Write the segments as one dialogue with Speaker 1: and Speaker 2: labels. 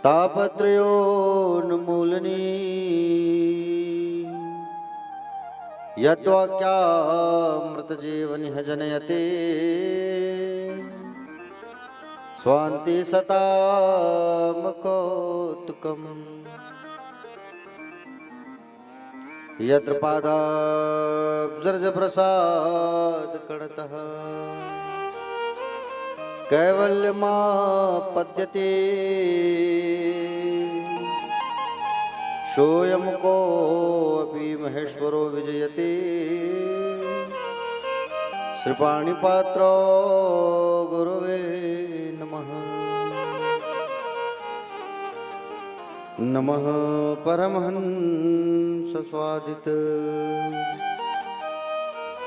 Speaker 1: तापत्रयोन्मूलनी यद्वाक्यामृतजीवनिह जनयते स्वान्ति सतामकौतुकम् यत्र पादाब्जर्जप्रसादकणतः कैवल्यमापद्यते सोऽयं कोऽपि महेश्वरो विजयते श्रीपाणिपात्रो गुरवे नमः। नमः परमहंस स्वादित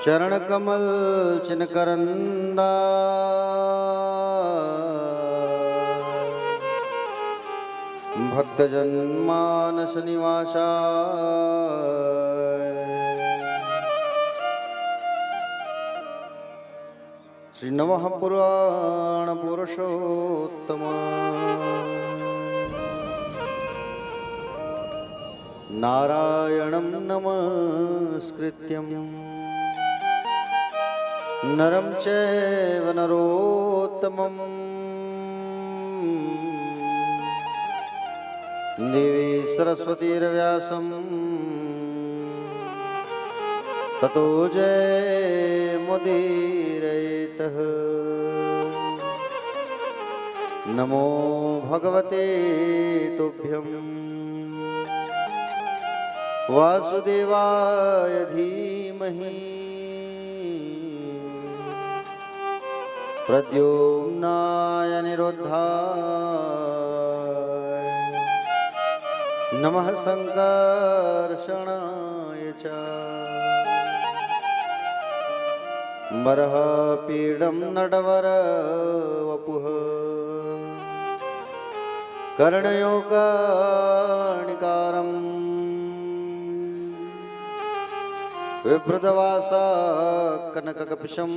Speaker 1: चरणकमल चिन्करंदा भक्तजन्मानस निवासाय श्री नमः पुराण पुरुषोत्तम नारायणं नमस्कृत्यं नरं चैव नरोत्तमं देवी सरस्वतीर्व्यासं ततो जयमुदीरयेतः। नमो भगवते तुभ्यं वासुदेवाय धीमहि प्रद्युम्नाय निरुद्धाय नमः संकर्षणाय च बर्हपीडं नटवरवपुः कर्णयो कर्णिकारम् विभृतवासा कनककपिशं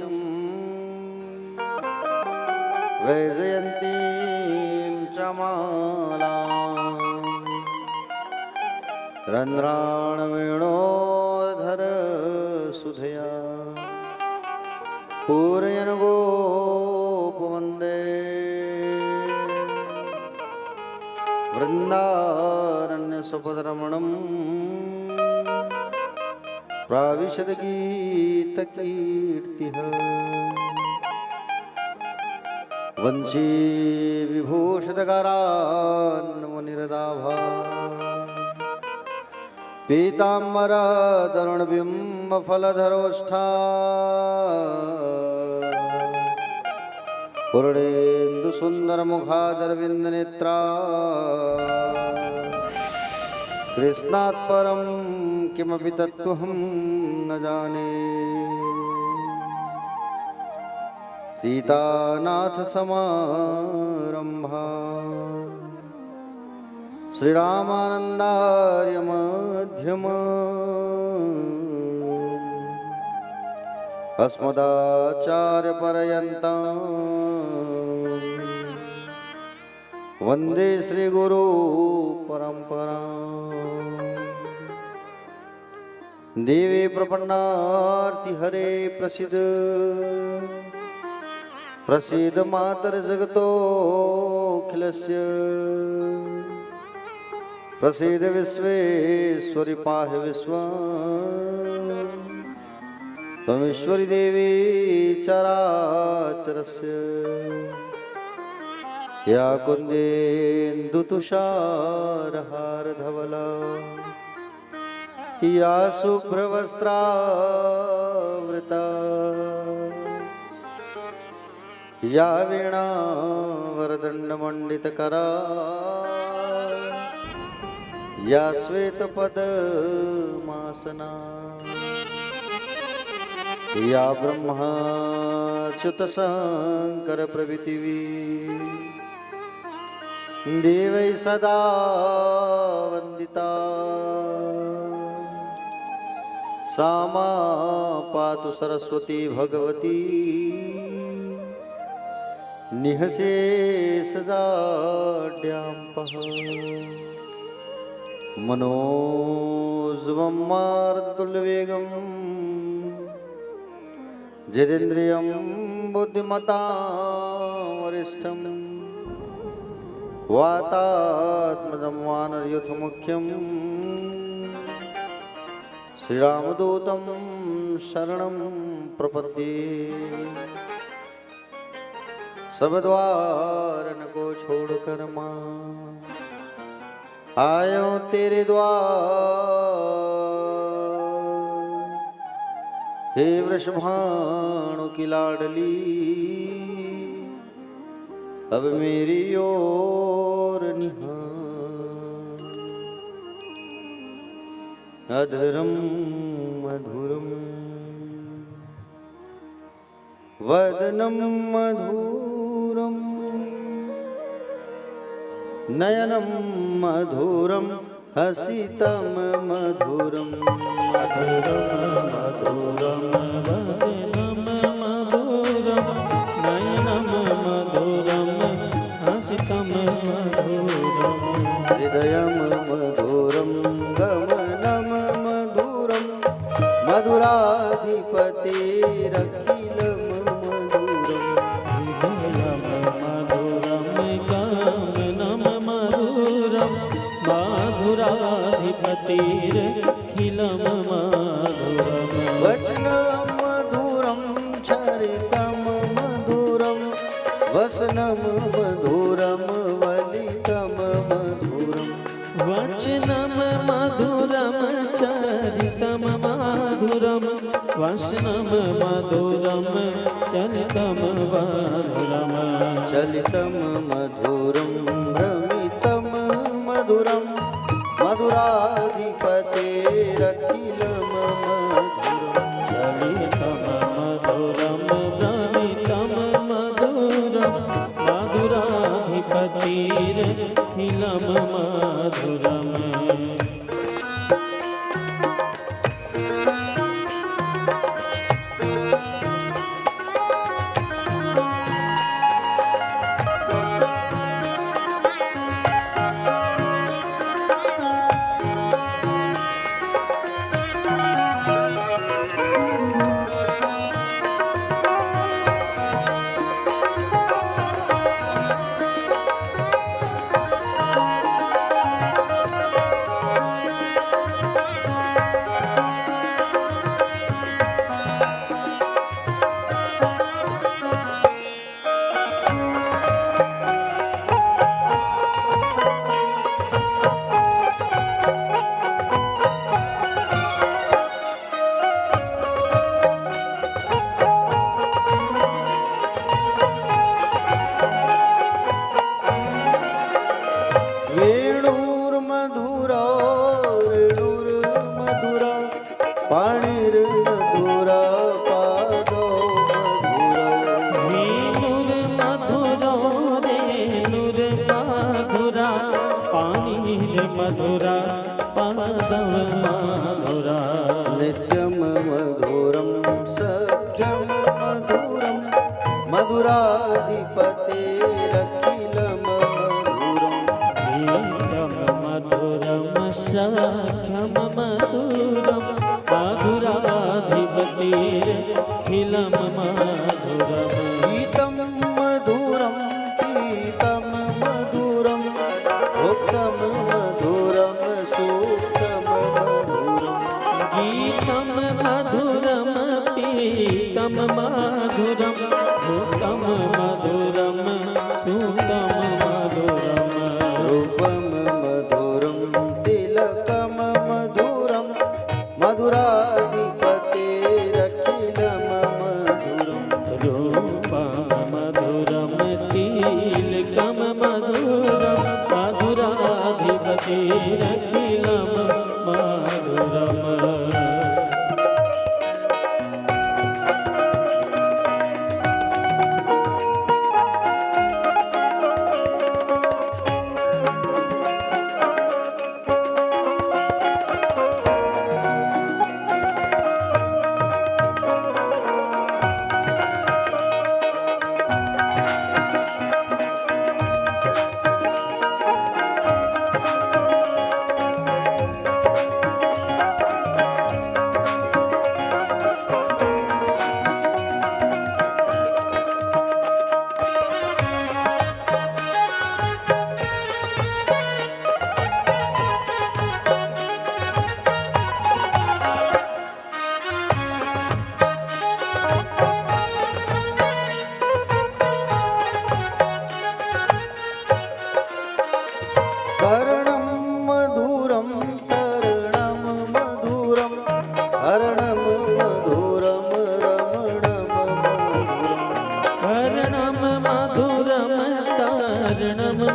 Speaker 1: वैजयन्तीं च मालाम् रन्ध्राणवेणोर्धर सुधया पूरयन् गोपवन्दे वृन्दारण्यसुपदरमणम् प्राविशद गीतकीर्तिः वंशी विभूषितकरान्मुनिरदाभा पीताम्बरतरुणबिम्बफलधरोष्ठा पूर्णेन्दुसुन्दरमुखादरविन्दनेत्रा कृष्णात् परं किमपि तत्त्वहं न जाने। सीतानाथसमारम्भा श्रीरामानन्दार्यमध्यमा अस्मदाचार्यपर्यन्तां वन्दे श्रीगुरु परम्पराम्। देवी प्रपन्नार्ति हरे प्रसीद प्रसीद मातर्जगतोऽखिलस्य प्रसीद विश्वेश्वरि पाहि विश्वम् त्वमीश्वरी देवी चराचरस्य या कुन्देन्दुतुषारहारधवला या शुभ्रवस्त्रावृता या वीणावरदण्डमण्डितकरा या श्वेतपद्मासना या ब्रह्माच्युतशङ्करप्रभृतिवी देवै सदा वन्दिता सा मा पातु सरस्वती भगवती निःशेषजाड्याम्पः मनोजवं मारुततुल्यवेगं जितेन्द्रियं बुद्धिमतां वरिष्ठं वातात्मजं वानरयूथमुख्यं श्रीरामदूतं शरणं प्रपद्ये। सब द्वारन को छोड़कर मां आयो तेरे द्वार। हे वृषभानु की लाडली अब मेरी ओर निहार। अधरम मधुरम वदनं मधुरं नयनं मधुरं हसितं मधुरं
Speaker 2: मधुरं मधुरं वदनं मधुरं नयनं मधुरं हसितं मधुरं
Speaker 1: हृदयं मधुरं गमनं मधुरं मधुराधिपतिरखिलं
Speaker 2: मधुराधिपतिरखिलं मधुरं
Speaker 1: वचनं मधुरं चरितं मधुरं वसनं मधुरं वलितं मधुरं
Speaker 2: वचनं मधुरं चरितं मधुरं वचनं मधुरं चरितं मधुरं
Speaker 1: चलितं मधुरं भ्रमितं मधुरं मधुराधिपतिरखिलं मधुरं
Speaker 2: चलितं मधुरं भ्रमितं मधुरं मधुराधिपतिरखिलं मधुरम्।
Speaker 1: वेणुर्मधुरा रेणुर्मधुरा पाणिर्मधुरा पादो मधुरा
Speaker 2: वेणुर्मधुरो रेणुर्मधुरा पाणिर्मधुरा पादं मधुरा
Speaker 1: नित्यं मधुरं सख्यं मधुरं मधुराधिपतिरखिलं मधुरं
Speaker 2: मधुरं सख्यं मधुरं मधुराधिपतिरखिलं मधुरम्
Speaker 1: गीतं मधुरं पीतं मधुरं भोक्तं मधुरं सूक्तं मधुरं
Speaker 2: गीतं मधुरं पीतं मधुरं भुक्तं मधुरं सुतं मधुरम्
Speaker 1: रूपं मधुरं तिलकं मधुरं मधुराधिपतिरखिलं मधुरं
Speaker 2: रूपं मधुरं तिलकं मधुरं मधुराधिपतिरखिलं मधुरम्।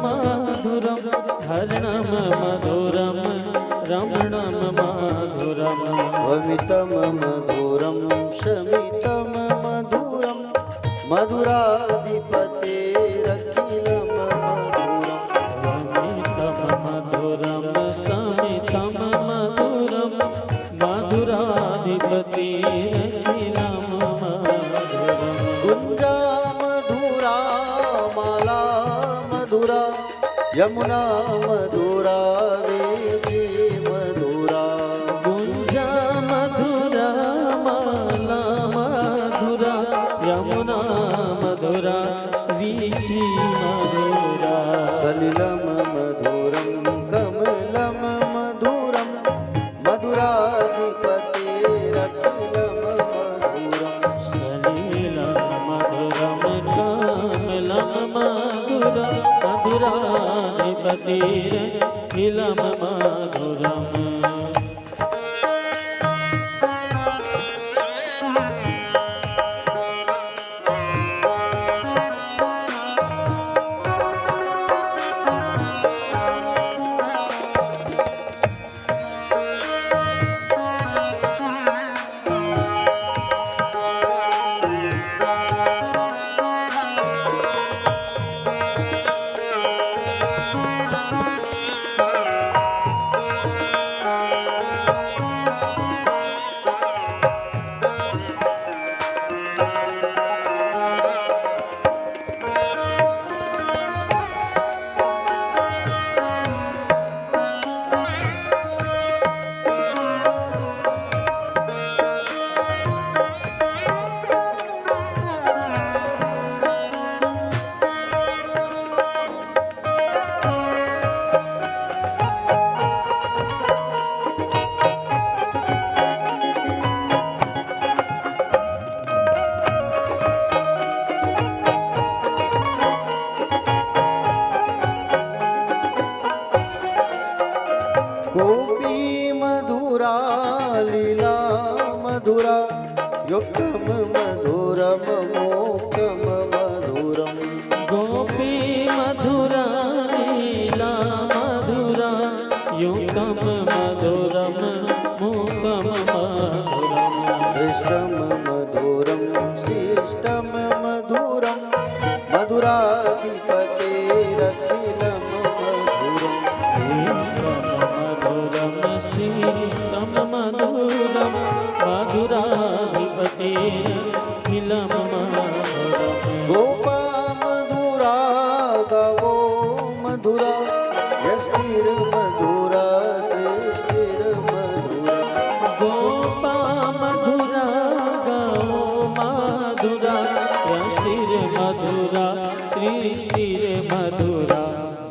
Speaker 2: माधुरम हरणम मधुरम रमणम माधुरम
Speaker 1: वमितं मधुरं शमितं मधुरं मधुराधिपतेरखिलं मधुरम्
Speaker 2: वमितं मधुरम समितं मधुरम मधुराधिपतिरखिलं मधुरम
Speaker 1: गुञ्जा मधुरा माला मधुरा यमुना मधुरा वेदी मधुरा
Speaker 2: गुंजा मधुरा माला मधुरा यमुना मधुरा वीची मधुरा
Speaker 1: सलिलं मधुरं कमलं मधुरं मधुराधिपतेरखिलं मधुरम्
Speaker 2: सलीलं मधुरं कमलं मधुरं मधुराधिपतिरखिलं मधुरम्
Speaker 1: गोपी मधुरा लीला मधुरा युक्तं मधुरं मोक्तं मधुरम्
Speaker 2: गोपी मधुरा लीला मधुरा युक्तं मधुरं मूकं मधुरम्
Speaker 1: दृष्टं मधुरं शिष्टं मधुरं मधुराधिपतेरखिलं मधुरम्
Speaker 2: मधुरं शीतं मधुरं मधुराधिपतिरखिलं मधुरम्
Speaker 1: गोपा मधुरा गवो मधुरा यष्टिर्मधुरा श्रेष्ठिर्मधुरा
Speaker 2: गोपा मधुरा गो मधुरा यशिर्मधुरा सृष्टिर्मधुरा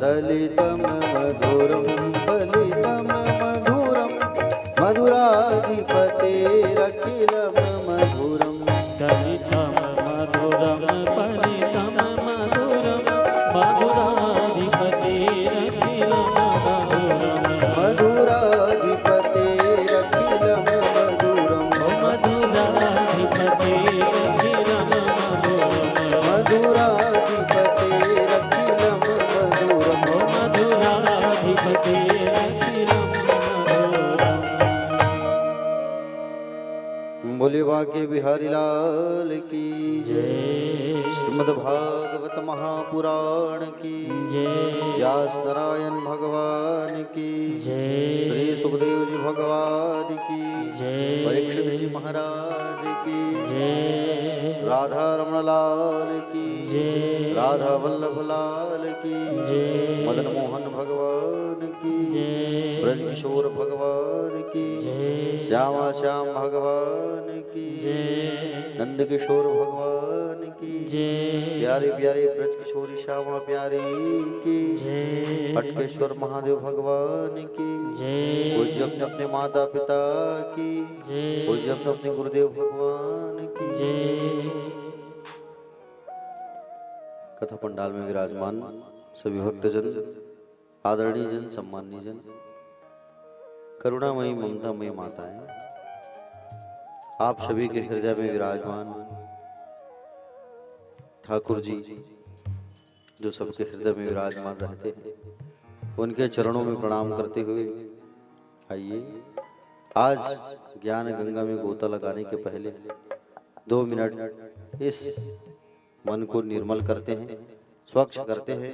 Speaker 1: दलितं मधुरं फलितं मधुरं मधुराधिपतेरखिलं मधुरम्
Speaker 2: दलितं मधुरं फलितं मधुरं मधुराधिपतिरखिलं मधुरम्
Speaker 1: मधुराधिपतेरखिलं मधुरम्
Speaker 2: मधुराधिपतिरखिलं मधुरम्
Speaker 1: मधुराधिपतेरखिलं मधुरम्
Speaker 2: मधुराधिपतिरखिलं मधुरम्
Speaker 1: बोले बाके बिहारी लाल की जय। श्रीमद्भागवत महापुराण की
Speaker 2: जय
Speaker 1: व्यास नारायण भगवान की
Speaker 2: जय
Speaker 1: श्री सुखदेव जी भगवान की
Speaker 2: जय
Speaker 1: परीक्षित जी महाराज की
Speaker 2: जय
Speaker 1: राधा रमण लाल की
Speaker 2: जय
Speaker 1: राधा वल्लभ लाल की
Speaker 2: जय
Speaker 1: मदन मोहन भगवान की
Speaker 2: जय
Speaker 1: ब्रज किशोर भगवान की
Speaker 2: जय
Speaker 1: श्यामा श्याम भगवान की
Speaker 2: जय
Speaker 1: नंद किशोर भगवान की
Speaker 2: जय
Speaker 1: प्यारे प्यारे ब्रज किशोरी श्यामा प्यारी की
Speaker 2: जय
Speaker 1: हटकेश्वर महादेव भगवान की
Speaker 2: जय
Speaker 1: पूज्य अपने अपने माता पिता की
Speaker 2: जय
Speaker 1: पूज्य अपने अपने गुरुदेव भगवान की
Speaker 2: जय
Speaker 1: कथा पंडाल में विराजमान सभी भक्तजन, आदरणीय जन, सम्माननीय जन, करुणामयी ममतामयी माताएं, आप सभी के हृदय में विराजमान ठाकुर जी जो सबके हृदय में विराजमान रहते हैं, उनके चरणों में प्रणाम करते हुए आइए आज ज्ञान गंगा में गोता लगाने के पहले 2 मिनट इस मन को निर्मल करते हैं, स्वच्छ करते हैं।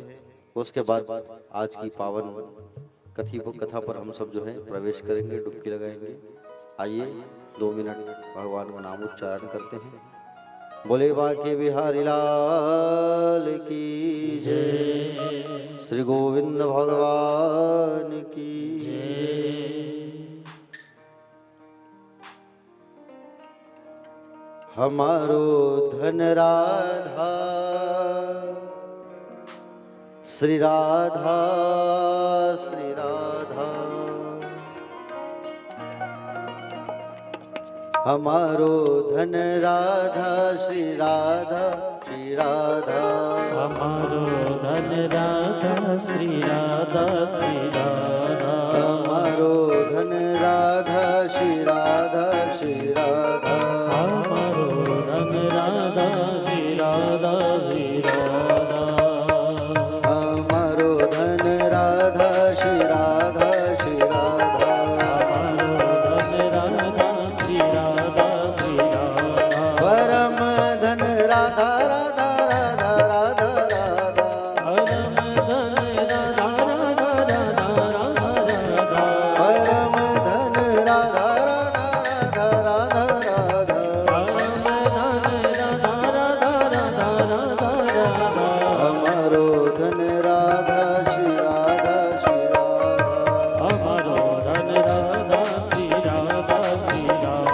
Speaker 1: उसके बाद आज की पावन कथा पर हम सब जो है प्रवेश करेंगे, डुबकी लगाएंगे। आइए 2 मिनट भगवान का नाम उच्चारण करते हैं। बोले बाके बिहारी लाल की जय, श्री गोविंद भगवान की जय। हमारो धन राधा, श्री राधा श्री राधा, हमारो धन राधा श्री राधा श्री राधा,
Speaker 2: हमारो धन राधा श्री राधा श्री राधा,
Speaker 1: हमारो धन राधा श्री राधा श्री राधा,
Speaker 2: हमारो धन राधा श्री राधा श्री राधा,
Speaker 1: हमारो धन राधा श्री राधा श्री राधा,
Speaker 2: हमारो धन राधा श्री राधा श्री राधा,
Speaker 1: परम धन राधा राधा राधा राधा राधा,
Speaker 2: परम धन राधा राधा राधा राधा,
Speaker 1: परम धन राधा राधा राधा राधा,
Speaker 2: परम धन राधा राधा राधा राधा,
Speaker 1: हमारो धन राधा श्री राधा श्री राधा,
Speaker 2: हमारो धन राधा श्री राधा श्री राधा।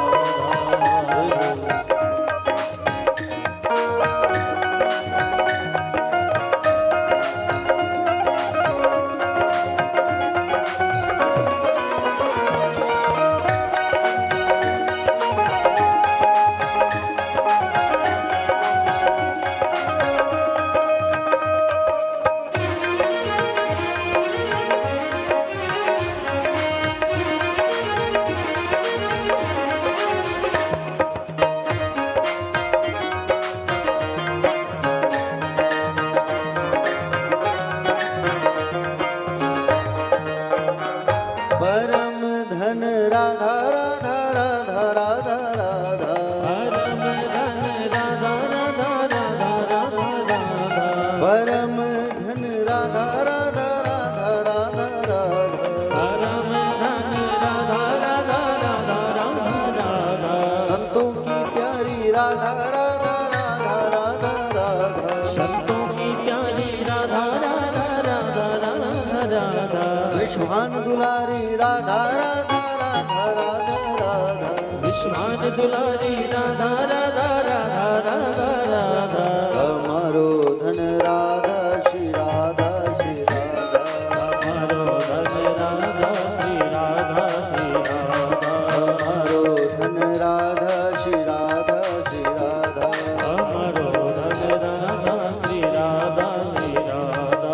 Speaker 1: परम धन राधा राधा राधा राधा राधा,
Speaker 2: परम धन राधा राधा राधा राधा राधा,
Speaker 1: परम धन राधा राधा राधा राधा राधा,
Speaker 2: परम धन राधा राधा राधा राधा राधा,
Speaker 1: संतों की प्यारी राधा राधा राधा राधा राधा,
Speaker 2: संतों की प्यारी राधा राधा राधा राधा राधा,
Speaker 1: विश्वान दुलारी राधा राधा राधा राधा राधा,
Speaker 2: विश्वान दुलारी राधा राधा राधा राधा राधा,
Speaker 1: हमारो धन राधा श्री राधा श्री राधा,
Speaker 2: हमारो धन राधा श्री राधा श्री राधा,
Speaker 1: हमारो धन राधा श्री राधा श्री राधा,
Speaker 2: हमारो धन राधा श्री राधा श्री राधा।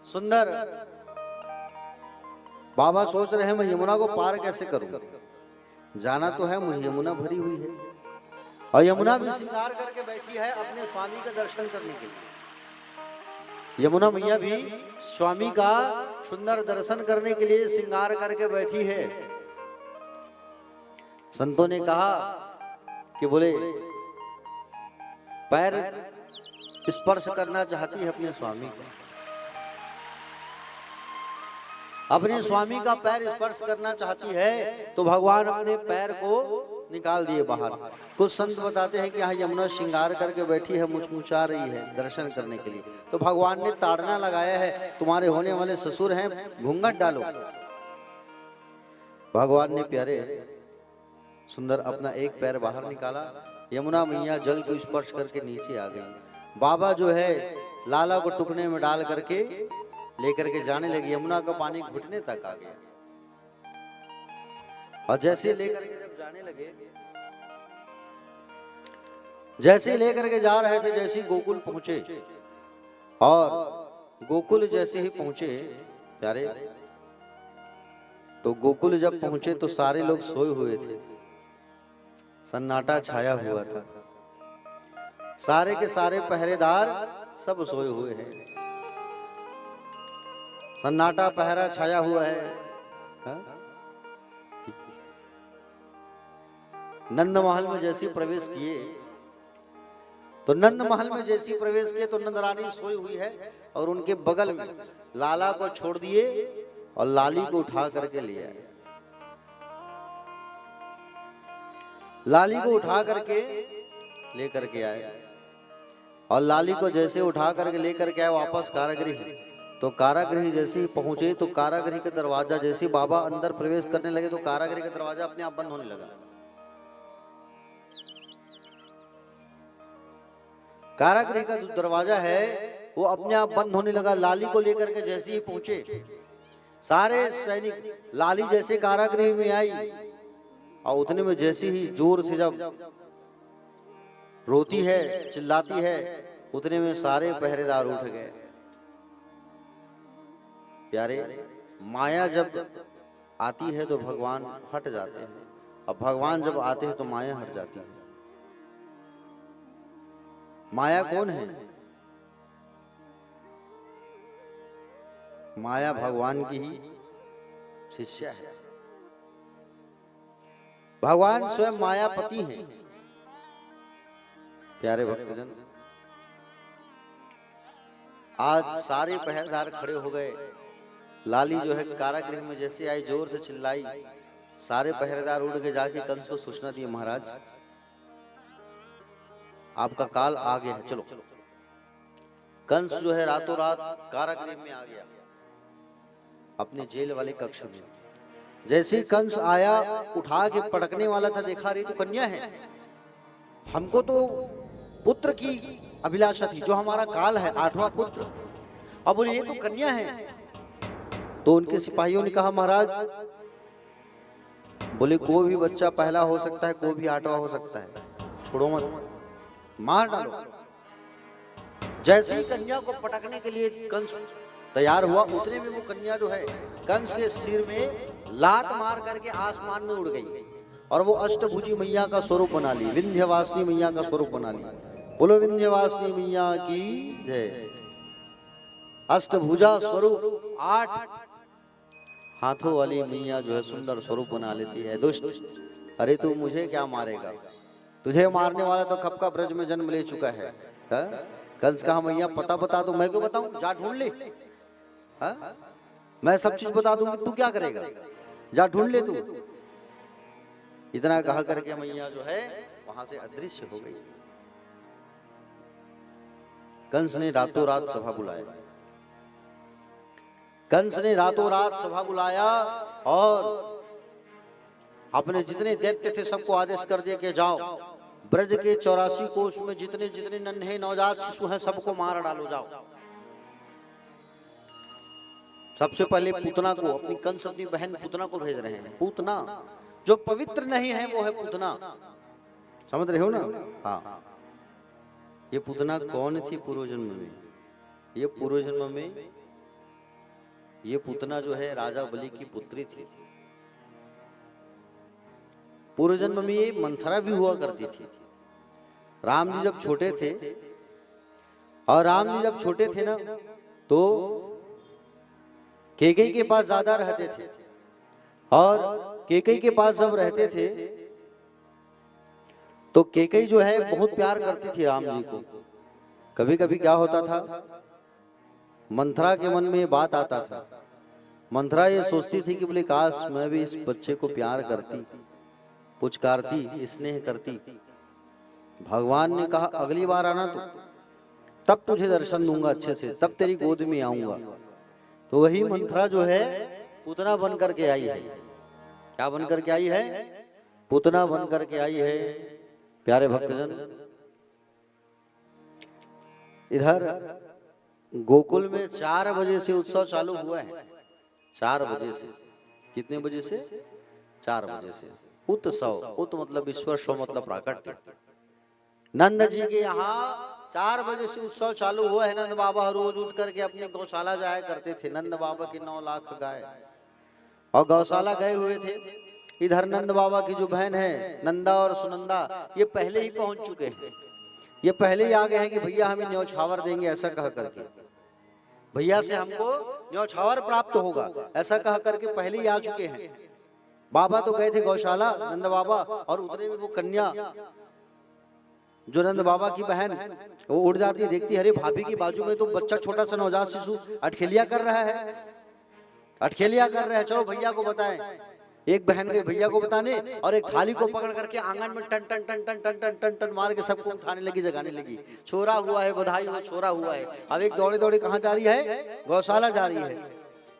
Speaker 1: सुंदर बाबा सोच रहे हैं मैं यमुना को पार कैसे करूं। जाना तो है, मुझे यमुना भरी हुई है और यमुना भी श्रृंगार करके बैठी है अपने स्वामी का दर्शन करने के लिए। यमुना मैया भी स्वामी का सुंदर दर्शन करने के लिए श्रृंगार करके बैठी है। संतों ने कहा कि बोले पैर स्पर्श करना चाहती है अपने स्वामी का, अपने स्वामी का पैर स्पर्श करना चाहती है तो भगवान अपने पैर को निकाल दिए बाहर। कुछ संत बताते हैं कि यहाँ यमुना श्रृंगार करके बैठी है, मुचमुचा रही है दर्शन करने के लिए, तो भगवान ने ताड़ना लगाया है तुम्हारे होने वाले ससुर हैं, घूंघट डालो। भगवान ने प्यारे सुंदर अपना एक पैर बाहर निकाला, यमुना मैया जल को स्पर्श करके नीचे आ गई। बाबा जो है लाला को टुकने में डाल करके लेकर के जाने लगे, यमुना का पानी घुटने तक आ गया। और जैसे लेकर के जब जाने लगे, जैसे लेकर के जा रहे थे, जैसे गोकुल पहुंचे और गोकुल जैसे ही पहुंचे प्यारे, तो गोकुल जब पहुंचे तो सारे लोग सोए हुए थे, सन्नाटा छाया हुआ था, सारे के सारे पहरेदार सब सोए हुए हैं, सन्नाटा पहरा छाया हुआ है। हा? नंद महल में जैसे प्रवेश किए तो नंद महल में जैसे प्रवेश किए तो नंद रानी सोई हुई है और उनके बगल में लाला को छोड़ दिए और लाली को उठा करके लिया। लाली को उठा करके लेकर के आए और लाली को जैसे उठा करके लेकर के आए वापस कारागृह, तो कारागृह जैसे ही पहुंचे तो कारागृह का दरवाजा जैसे बाबा अंदर प्रवेश करने लगे तो कारागृह का दरवाजा अपने आप बंद होने लगा। कारागृह का जो दरवाजा है वो अपने आप बंद होने लगा। लाली को लेकर के जैसे ही पहुंचे सारे सैनिक, लाली जैसे कारागृह में आई और उतने में जैसे ही जोर से जब रोती है चिल्लाती है, उतने में सारे पहरेदार उठ गए। प्यारे माया जब आती है तो भगवान हट जाते हैं, और भगवान जब आते हैं तो माया हट जाती है। माया कौन है? माया भगवान की ही शिष्या है। भगवान स्वयं मायापति हैं। प्यारे भक्तजन, आज सारे पहरेदार खड़े हो गए। लाली जो है कारागृह में जैसे आई जोर से चिल्लाई, सारे पहरेदार उड़ के जाके कंस को सूचना दी, महाराज आपका काल आ गया है, चलो। कंस जो है रातों रात कारागृह में आ गया अपने जेल वाले कक्ष में। जैसे ही कंस आया, उठा के पटकने वाला था, देखा रही तो कन्या है, हमको तो पुत्र की अभिलाषा थी, जो हमारा काल है 8वां पुत्र, अब बोले ये तो कन्या है। तो उनके सिपाहियों ने कहा महाराज, बोले कोई भी बच्चा पहला हो सकता है, कोई भी 8वां हो सकता है, छोड़ो मत, मार डालो। जैसे ही कन्या को पटकने के लिए कंस तैयार हुआ, उतने में वो कन्या जो है कंस के सिर में लात मार करके आसमान में उड़ गई और वो अष्टभुजी मैया का स्वरूप बना ली, विंध्यवासिनी मैया का स्वरूप बना ली। बोलो विंध्यवासिनी मैया की जय। अष्टभुजा स्वरूप, 8 हाथों वाली मैया जो है सुंदर स्वरूप बना लेती है। दुष्ट, अरे तू मुझे क्या मारेगा, तुझे मारने वाला तो कब का ब्रज में जन्म ले चुका है। कंस कहा मैया पता बता दो, मैं क्यों बताऊं, जा ढूंढ ले। मैं सब चीज बता दूंगी, तू क्या करेगा, जा ढूंढ ले तू। इतना कहा करके मैया जो है वहां से अदृश्य हो गई। कंस ने रातों रात सभा बुलाया, कंस ने रातों रात सभा बुलाया और अपने जितने दैत्य थे सबको आदेश कर दिया कि जाओ ब्रज के 84 कोष में जितने जितने नन्हे नवजात शिशु हैं सबको मार डालो, जाओ। सबसे पहले पूतना को, अपनी कंस अपनी बहन पूतना को भेज रहे हैं। पूतना जो पवित्र नहीं है वो है पूतना, समझ रहे हो ना। हाँ, ये पूतना कौन थी पूर्व जन्म में? ये पूर्व जन्म में ये पूतना जो है राजा बलि की पुत्री थी। पूर्व जन्म में ये मंथरा भी हुआ करती थी। राम जी जब छोटे थे, और राम जी जब छोटे थे ना, तो कैकेयी के पास ज्यादा रहते थे, और कैकेयी के पास जब रहते थे तो कैकेयी जो है बहुत प्यार करती थी राम जी को। कभी कभी क्या होता था, मंथरा के मन में ये बात आता था। मंथरा ये सोचती थी कि बोले काश मैं भी इस बच्चे को प्यार करती, पुचकारती, स्नेह करती। भगवान ने कहा अगली बार आना तो तब तुझे दर्शन दूंगा अच्छे से, तब तेरी गोद में आऊंगा। तो वही मंथरा जो है पूतना बन करके आई है। क्या बन करके आई है? पूतना बन करके आई है। प्यारे भक्तजन, इधर गोकुल में 4 बजे से उत्सव चालू हुआ है। 4 बजे से। कितने बजे से? 4 बजे से उत्सव। उत मतलब ईश्वर, शव मतलब प्राकट्य। नंद जी के यहाँ 4 बजे से उत्सव चालू हुआ है। नंद बाबा रोज उठ करके अपनी गौशाला जाया करते थे। नंद बाबा की 9 लाख गाय और गौशाला गए हुए थे। इधर नंद बाबा की जो बहन है नंदा और सुनंदा, ये पहले ही पहुंच चुके हैं। ये पहले ही आ गए हैं कि भैया हमें न्यौछावर देंगे, ऐसा कह करके, भैया से हमको न्यौछावर प्राप्त होगा, ऐसा कह करके पहले ही आ चुके हैं। बाबा तो गए थे गौशाला, नंद बाबा, और उतने में वो कन्या जो नंद बाबा की बहन, वो उड़ जाती है, देखती अरे भाभी की बाजू में तो बच्चा छोटा सा नवजात शिशु अटखेलिया कर रहा है, अटखेलिया कर रहा है। चलो भैया को बताएं। एक बहन के भैया को बताने, और एक थाली को पकड़ करके आंगन में टन टन टन टन टन टन टन टन मार के सबको उठाने लगी, जगाने लगी। छोरा हुआ है, बधाई हो, छोरा हुआ है। अब एक दौड़े दौड़े कहाँ जा रही है? गौशाला जा रही है।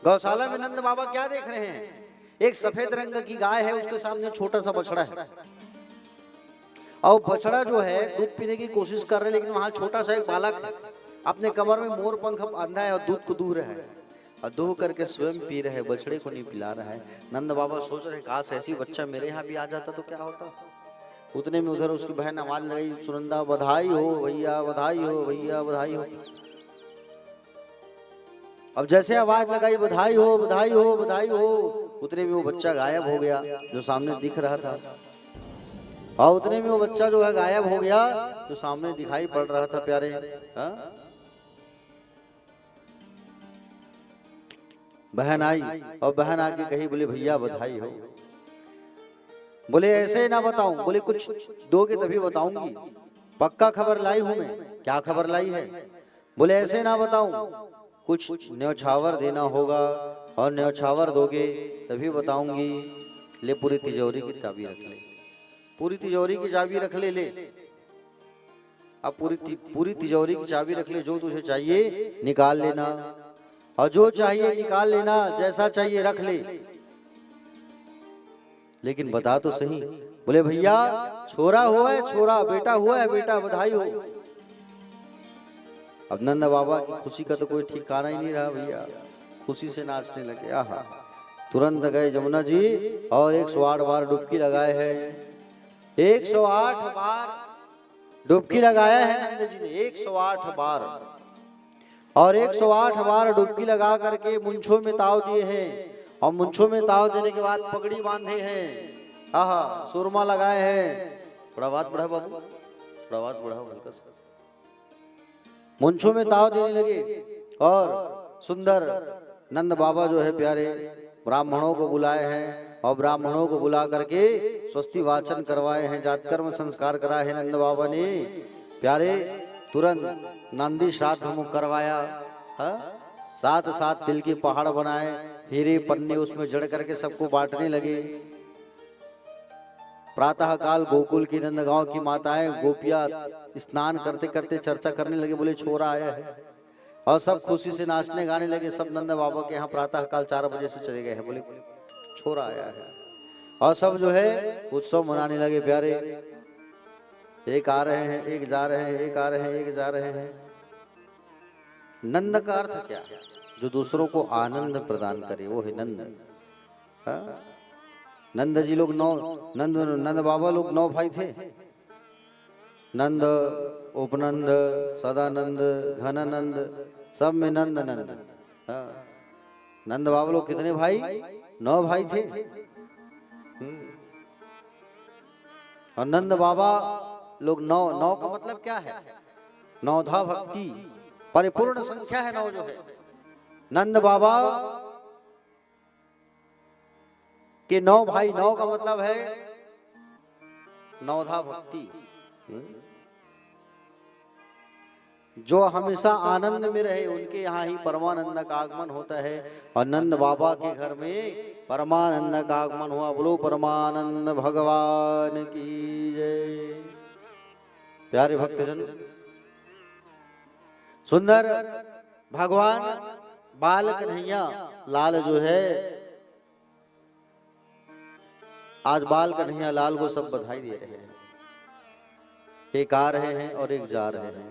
Speaker 1: गौशाला में नंद बाबा क्या देख रहे हैं? एक सफेद रंग की गाय है, उसके सामने छोटा सा बछड़ा है, और बछड़ा जो है दूध पीने की कोशिश कर रहे हैं, लेकिन वहां छोटा सा एक बालक है, अपने कमर में मोर पंख बांधा है और दूध को दूह रहा है, और दूह करके स्वयं पी रहे, बछड़े को नहीं पिला रहा है। नंद बाबा सोच रहे काश ऐसी बच्चा मेरे यहाँ भी आ जाता तो क्या होता। उतने में उधर उसकी बहन आवाज लगाई, सुनंदा बधाई हो भैया, बधाई हो भैया, बधाई हो। अब जैसे आवाज लगाई बधाई हो, बधाई हो, बधाई हो, उतने में वो बच्चा गायब हो गया जो सामने दिख रहा था। और उतने में वो बच्चा जो है गायब हो गया जो सामने दिखाई पड़ रहा था। प्यारे, बहन आई, और बहन आके कही, बोले भैया बधाई हो। बोले ऐसे ना बताऊं, बोले कुछ दोगे तभी बताऊंगी, पक्का खबर लाई हूं मैं। क्या खबर लाई है? बोले ऐसे ना बताऊं, कुछ न्यौछावर देना होगा, और न्यौछावर दोगे तभी बताऊंगी। ले पूरी तिजोरी की चाबी रख ले, पूरी तिजोरी की चाबी रख ले, ले अब पूरी तिजोरी की चाबी रख ले, जो तुझे चाहिए निकाल लेना, और जो चाहिए निकाल लेना, जैसा चाहिए रख ले, लेकिन बता तो सही। बोले भैया छोरा हुआ है, छोरा, बेटा हुआ है, बेटा, बधाई हो। अब नंद बाबा की खुशी का तो कोई ठिकाना ही नहीं रहा भैया, खुशी से नाचने लगे। आहा, तुरंत गए जमुना जी और 108 बार डुबकी लगाए हैं। 108 बार डुबकी लगाया है नंद जी ने, 108 बार, और 108 बार डुबकी लगा करके मुंछों में ताव दिए हैं, और मुंछों में ताव देने के बाद पगड़ी बांधे हैं, आहा, सुरमा लगाए हैं। थोड़ा बात बढ़ा बाबू, थोड़ा बात बढ़ाओ हल्का सा। मुंछों में ताव देने लगे, और सुंदर नंद बाबा जो है प्यारे ब्राह्मणों को बुलाए हैं, और ब्राह्मणों को बुला करके स्वस्ति वाचन करवाए हैं, जातकर्म संस्कार कराए हैं नंद बाबा ने। प्यारे तुरंत नंदी श्राद्ध मुख करवाया, 7 तिल के पहाड़ बनाए, हीरे पन्ने उसमें जड़ करके सबको बांटने लगे। प्रातः काल गोकुल की नंदगांव की माताएं गोपियां स्नान करते करते चर्चा करने लगे, बोले छोरा आया है, और सब खुशी से नाचने गाने लगे। सब नंद बाबा के यहाँ प्रातः काल 4 बजे से चले गए हैं, बोले छोरा आया है, और सब जो है उत्सव मनाने लगे। प्यारे, एक आ रहे हैं, एक जा रहे हैं, एक आ रहे हैं, एक जा रहे हैं। नंद का अर्थ क्या है? जो दूसरों को आनंद प्रदान करे, वो है नंद। नंद जी लोग नंद बाबा लोग 9 भाई थे, नंद, उपनंद, सदानंद, घनानंद, सब में नंद नंद। नंद बाबा लोग कितने भाई? 9 भाई थे। और नंद बाबा लोग 9, 9 का मतलब क्या है? नौधा भक्ति, परिपूर्ण संख्या है 9 जो है। नंद बाबा के 9 भाई, 9 का मतलब है नौधा भक्ति। जो हमेशा आनंद में रहे उनके यहाँ ही परमानंद का आगमन होता है। और नंद बाबा के घर में परमानंद का आगमन हुआ। बोलो परमानंद भगवान की जय। प्यारे भक्तजन, सुंदर भगवान बाल कन्हैया लाल जो है, आज बाल कन्हैया लाल को सब बधाई दे रहे हैं। एक आ रहे हैं और एक जा रहे हैं,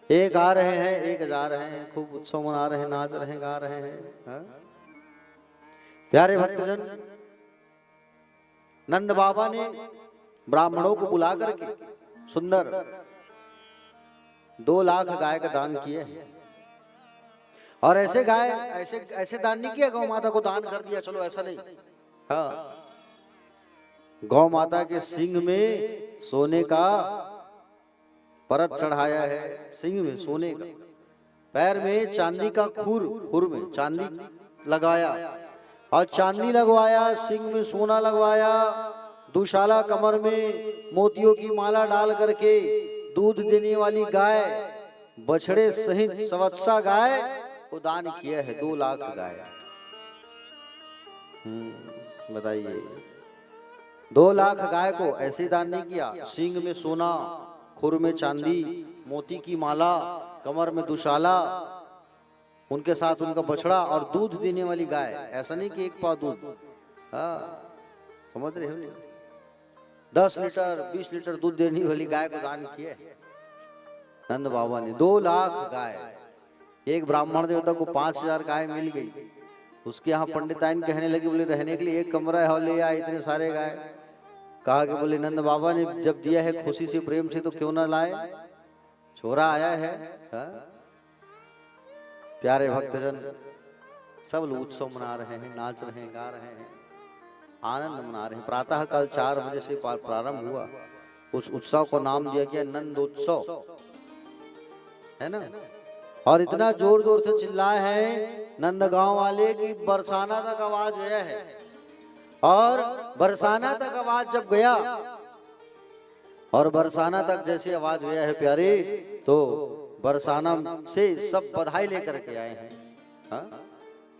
Speaker 1: एक आ रहे हैं एक जा रहे हैं, खूब उत्सव मना रहे हैं, नाच रहे हैं, गा रहे हैं। हा? प्यारे भक्तजन, नंद बाबा ने ब्राह्मणों को बुला करके सुंदर 2 लाख गाय का दान किए। और ऐसे गाय ऐसे दान नहीं किया गौ माता को दान कर दिया, चलो ऐसा नहीं। हाँ, गौ माता के सिंग में सोने का परत चढ़ाया है, सिंग में सोने का, पैर में चांदी का खुर में चांदी लगाया और चांदी लगवाया, सिंग में सोना लगवाया, दुशाला कमर में मोतियों की माला डाल करके दूध देने वाली गाय, बछड़े सहित संवत्सा गाय को दान किया है। 2 लाख गाय। बताइए, 2 लाख गाय को ऐसे दान नहीं किया। सिंग में सोना, खुर में चांदी, मोती की माला, कमर में दुशाला, उनके साथ उनका बछड़ा और दूध देने वाली गाय। ऐसा नहीं कि 1 पाव दूध। हाँ, समझ रहे हो नहीं? 10 लीटर 20 लीटर दूध देने वाली गाय को दान किए नंद बाबा ने। 2 लाख गाय। एक ब्राह्मण देवता को 5000 गाय मिल गई। उसके यहाँ पंडिताइन कहने लगे, बोले रहने के लिए एक कमरा है, ले आए इतने सारे गाय। कहा कि बोले नंद बाबा ने जब दिया है खुशी से प्रेम से तो क्यों ना लाए, छोरा आया है। हा? प्यारे भक्तजन, सब लोग उत्सव मना रहे हैं, नाच रहे हैं, गा रहे हैं, आनंद मना रहे हैं। प्रातः काल 4 बजे से प्रारंभ हुआ। उस उत्सव को नाम दिया गया नंदोत्सव, है ना। और इतना जोर जोर से चिल्लाए हैं नंदगांव वाले कि बरसाना तक आवाज गया है। और बरसाना तक आवाज जब गया, और बरसाना तक जैसे आवाज गया है प्यारे, तो बरसाना से सब बधाई लेकर के आए हैं। हाँ,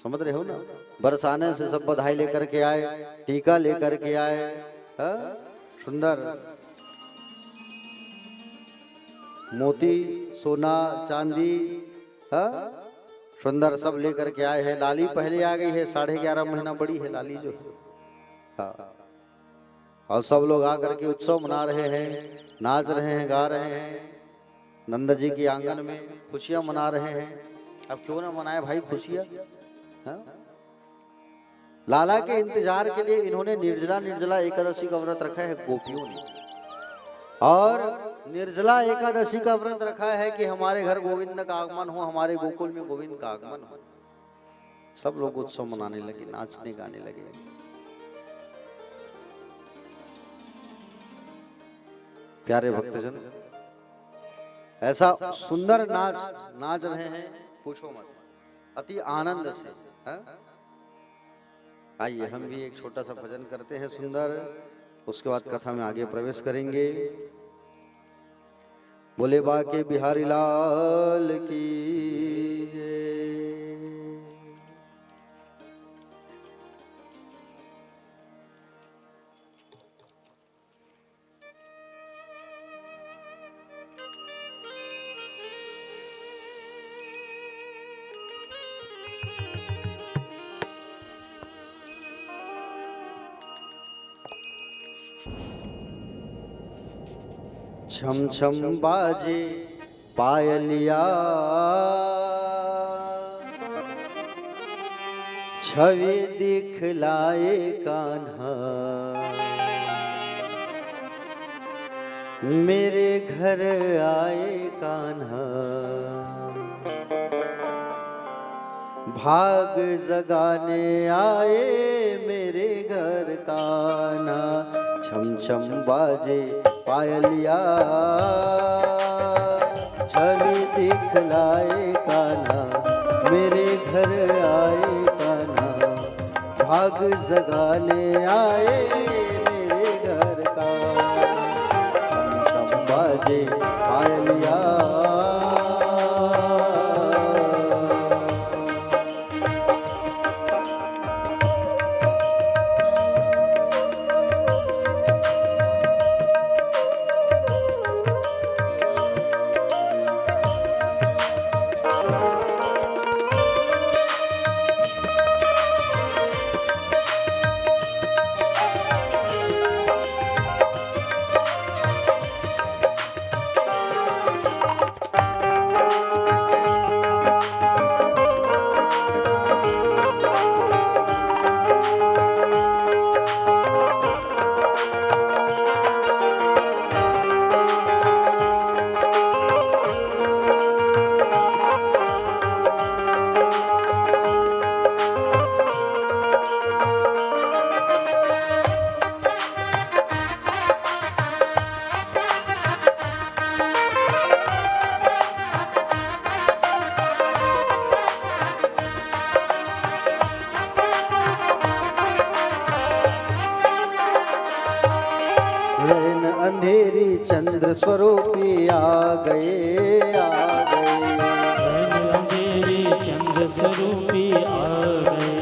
Speaker 1: समझ रहे हो ना। बरसाने से सब बधाई लेकर के आए, टीका लेकर के आए। हाँ, सुंदर मोती, सोना, चांदी, हाँ, सुंदर सब लेकर के आए हैं। लाली पहले आ गई है, 11.5 महीना बड़ी है लाली जो। हाँ, और सब लोग आकर के उत्सव मना रहे हैं, नाच रहे हैं, गा रहे हैं। नंद जी के आंगन में खुशियां मना रहे हैं। अब क्यों ना मनाए भाई खुशियां। हाँ? लाला के इंतजार के लिए इन्होंने निर्जला एकादशी का व्रत रखा है गोपियों ने। और निर्जला एकादशी का व्रत रखा है कि हमारे घर गोविंद का आगमन हो, हमारे गोकुल में गोविंद का आगमन हो। सब लोग उत्सव मनाने लगे, नाचने गाने लगे। प्यारे भक्तजन, ऐसा सुंदर नाच रहे हैं, पूछो मत, अति आनंद से। आइए हम भी एक छोटा सा भजन करते हैं सुंदर, उसके बाद कथा में आगे प्रवेश करेंगे। बोले बाके बिहारी लाल की जय। छम छम बाजे पायलिया, छवि दिखलाए कान्हा, मेरे घर आए कान्हा। भाग जगाने आए मेरे घर कान्हा, छम छम बाजे पायलिया छवि दिखलाए कान्हा, मेरे घर आए कान्हा, भाग जगाने आए मेरे घर कान्हा, छम छम बाजे पायलिया। रैन अंधेरी चंद्र स्वरूपी आ गए आ गए,
Speaker 2: रैन अंधेरी चंद्र स्वरूपी आ गए।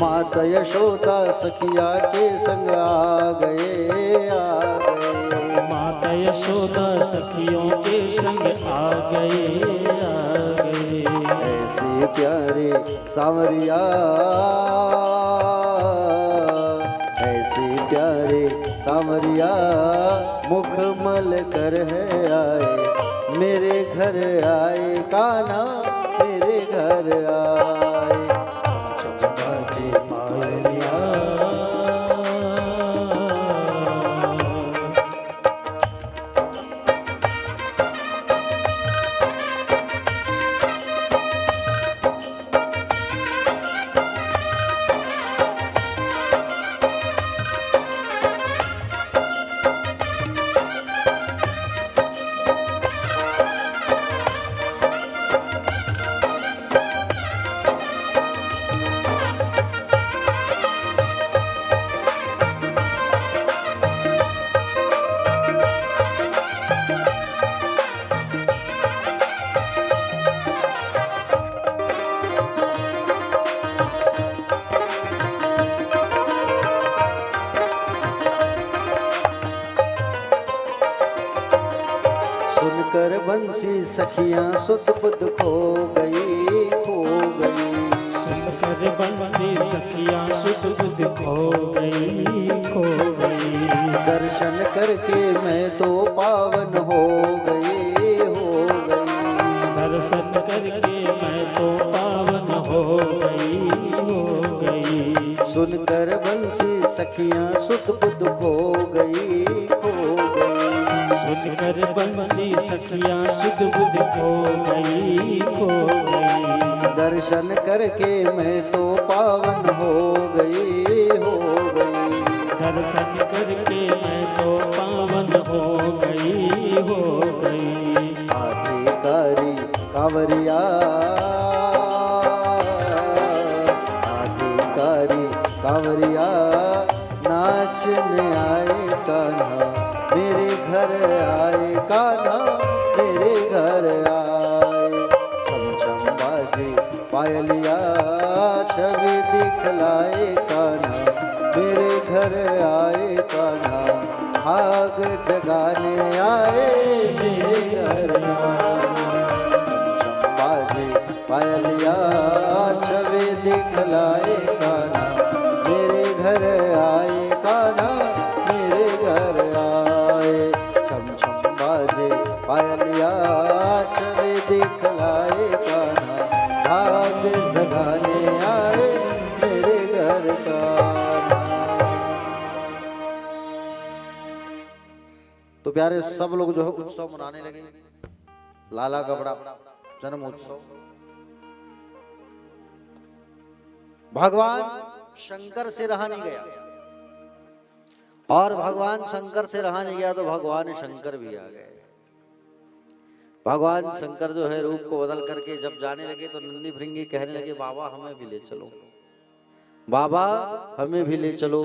Speaker 1: माता यशोदा सखिया के संग आ गए आ गए,
Speaker 2: माता यशोदा सखियों के संग आ गए आ गए।
Speaker 1: ऐसे प्यारे सांवरिया, ऐसे प्यारे सांवरिया मुखमल कर है आए, मेरे घर आए कान्हा, मेरे घर आए, छम बाजे पायलिया। सुनकर बंसी सखियां सुध बुध खो गई खो गई,
Speaker 2: सुनकर बंसी सखियां सुध बुध खो गई।
Speaker 1: दर्शन करके मैं तो पावन हो गई हो गई,
Speaker 2: दर्शन करके मैं तो पावन हो गई।
Speaker 1: सुनकर बंसी सखियां सुध बुध खो गई खो गई,
Speaker 2: सुनकर बंसी सखियां सुध बुध खो गई।
Speaker 1: दर्शन करके मैं तो पावन हो गई हो गई,
Speaker 2: दर्शन करके मैं तो पावन हो गई।
Speaker 1: आधिकारी कांवरिया, आधिकारी कांवरिया नाचने आए कान्हा, मेरे घर आए कान्हा, मेरे घर आए, छम छम बाजे पायलिया छवि दिखलाए कान्हा, मेरे घर आए कान्हा, भाग जगाने आए मेरे घर आए, छम छम बाजे पायलिया छवि दिखलाए कान्हा, मेरे घर आए कान्हा, मेरे घर आए, छम छम बाजे पायलिया छवि दिखलाए कान्हा, भाग जगाने आए मेरे घर कान्हा। तो प्यारे सब लोग जो है उत्सव मनाने लगे, लाला गबड़ा जन्म उत्सव। भगवान शंकर से रहा नहीं गया, और भगवान शंकर से रहा नहीं गया तो भगवान शंकर भी आ गए। भगवान शंकर जो है रूप को बदल करके जब जाने लगे तो नंदी भृंगी कहने लगे बाबा हमें भी ले चलो, बाबा हमें भी ले चलो,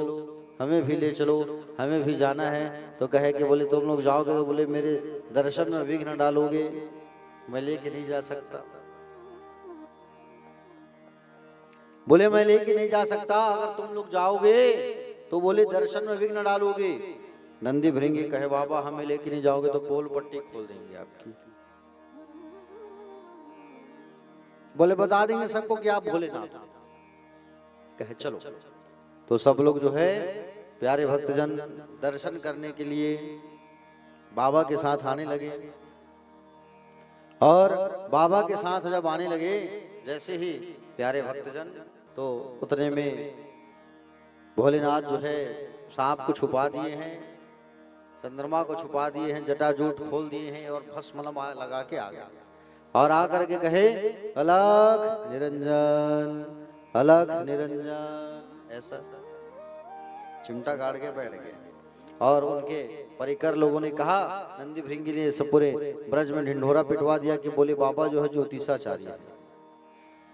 Speaker 1: हमें भी ले चलो, हमें भी जाना है। तो कहे कि बोले तुम लोग जाओगे तो बोले मेरे दर्शन में विघ्न डालोगे, मैं लेके नहीं जा सकता। बोले मैं लेके नहीं जा सकता, अगर तुम लोग जाओगे तो बोले दर्शन में विघ्न डालोगे। नंदी भृंगी कहे बाबा हमें लेके नहीं जाओगे तो पोल पट्टी खोल देंगे आपकी। बोले बता देंगे सबको कि आप भोलेनाथ। कहे चलो। तो सब लोग जो है प्यारे भक्तजन दर्शन करने के लिए बाबा के साथ आने लगे, और बाबा के साथ जब आने लगे जैसे ही प्यारे भक्तजन, तो उतने में भोलेनाथ जो है सांप को छुपा दिए हैं, चंद्रमा को छुपा दिए हैं, जटाजूट खोल दिए हैं और भस्म लगा के आ गया। और आकर के कहे अलख निरंजन, अलख निरंजन, ऐसा चिमटा गाड़ के बैठ गए। और उनके परिकर लोगों ने कहा, नंदी भृंगी ने सब पूरे ब्रज में ढिंढोरा पिटवा दिया कि बोले बाबा जो है ज्योतिषाचार्य है,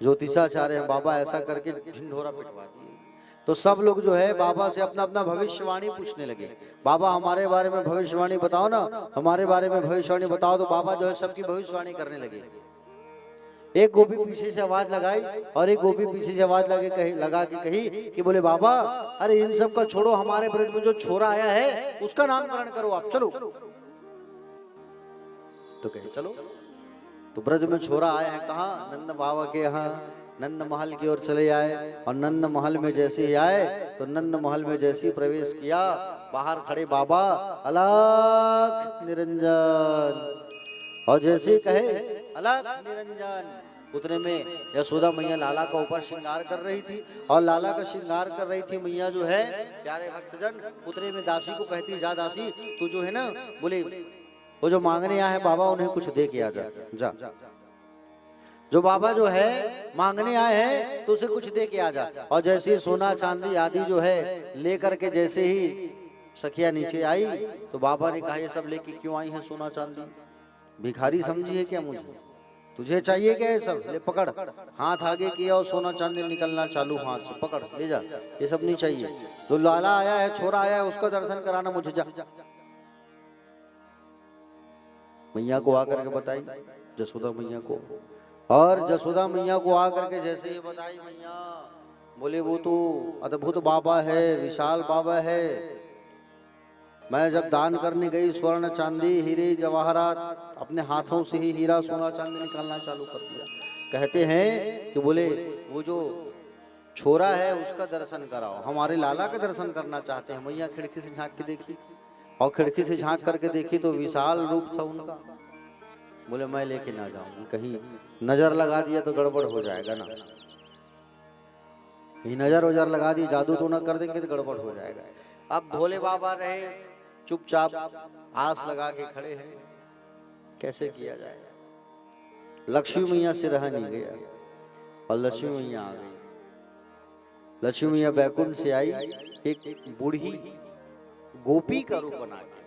Speaker 1: ज्योतिषाचार्य है बाबा, ऐसा करके ढिंढोरा पिटवा दिए। तो सब लोग जो है बाबा से अपना अपना भविष्यवाणी पूछने लगे, बाबा हमारे बारे में भविष्यवाणी बताओ ना, हमारे बारे में भविष्यवाणी बताओ। तो बाबा जो है सबकी भविष्यवाणी करने लगे। एक गोपी पीछे से आवाज लगाई और एक गोपी पीछे से आवाज लगा के कही कि बोले बाबा अरे इन सब का छोड़ो, हमारे ब्रज में जो छोरा आया है उसका नामकरण करो आप, चलो। तो कहे चलो। तो ब्रज में छोरा आया है कहाँ? नंद बाबा के यहाँ नंद महल की ओर चले आए। और नंद महल में जैसे ही आए तो नंद महल में जैसे ही प्रवेश किया, बाहर खड़े बाबा अलख निरंजन, और जैसे ही कहे अलख निरंजन, उतने में यशोदा मैया लाला का ऊपर श्रृंगार कर रही थी। और लाला का श्रृंगार कर रही थी मैया जो है प्यारे भक्तजन, उतने में दासी को कहती जा दासी तू जो है ना, बोले वो जो मांगने आए हैं बाबा उन्हें कुछ दे के आ जा। जो बाबा जो है मांगने आए हैं तो उसे कुछ दे के आ जा। और जैसे ही सोना चांदी आदि जो है लेकर के जैसे ही सखिया नीचे आई तो बाबा ने कहा ये सब लेके क्यों आई है सोना चांदी? भिखारी समझी है क्या मुझे? तुझे चाहिए क्या ये सब? ले पकड़। हाथ आगे किया और सोना चांदी निकलना चालू, हाथ से पकड़ ले जा, ये सब नहीं चाहिए। जो लाला आया है, छोरा आया है, उसका दर्शन कराना मुझे, जा। मैया को आकर के बताई, जसोदा मैया को। और जसोदा मैया को आकर के जैसे ही बताई मैया, बोले वो तो अद्भुत बाबा है, विशाल बाबा है। मैं जब दान करने गई स्वर्ण चांदी हीरे जवाहरात अपने हाथों से ही हीरा सोना चांदी निकालना चालू कर दिया। कहते हैं कि बोले वो जो छोरा है उसका दर्शन कराओ, हमारे लाला का दर्शन करना चाहते हैं। मैया खिड़की से झांक के देखी, और खिड़की से झांक करके देखी तो विशाल रूप था उनका। बोले मैं लेके ना जाऊंगी, कहीं नजर लगा दिया तो गड़बड़ हो जाएगा ना, कहीं नजर वजर लगा दी, जादू तो ना कर देंगे तो गड़बड़ हो जाएगा। अब भोले बाबा रहे चुपचाप, आस लगा के खड़े हैं, कैसे किया जाए। लक्ष्मी मैया से रहा नहीं गया और लक्ष्मी मैया आ गई। लक्ष्मी मैया बैकुंठ से आई, एक बूढ़ी गोपी का रूप बना के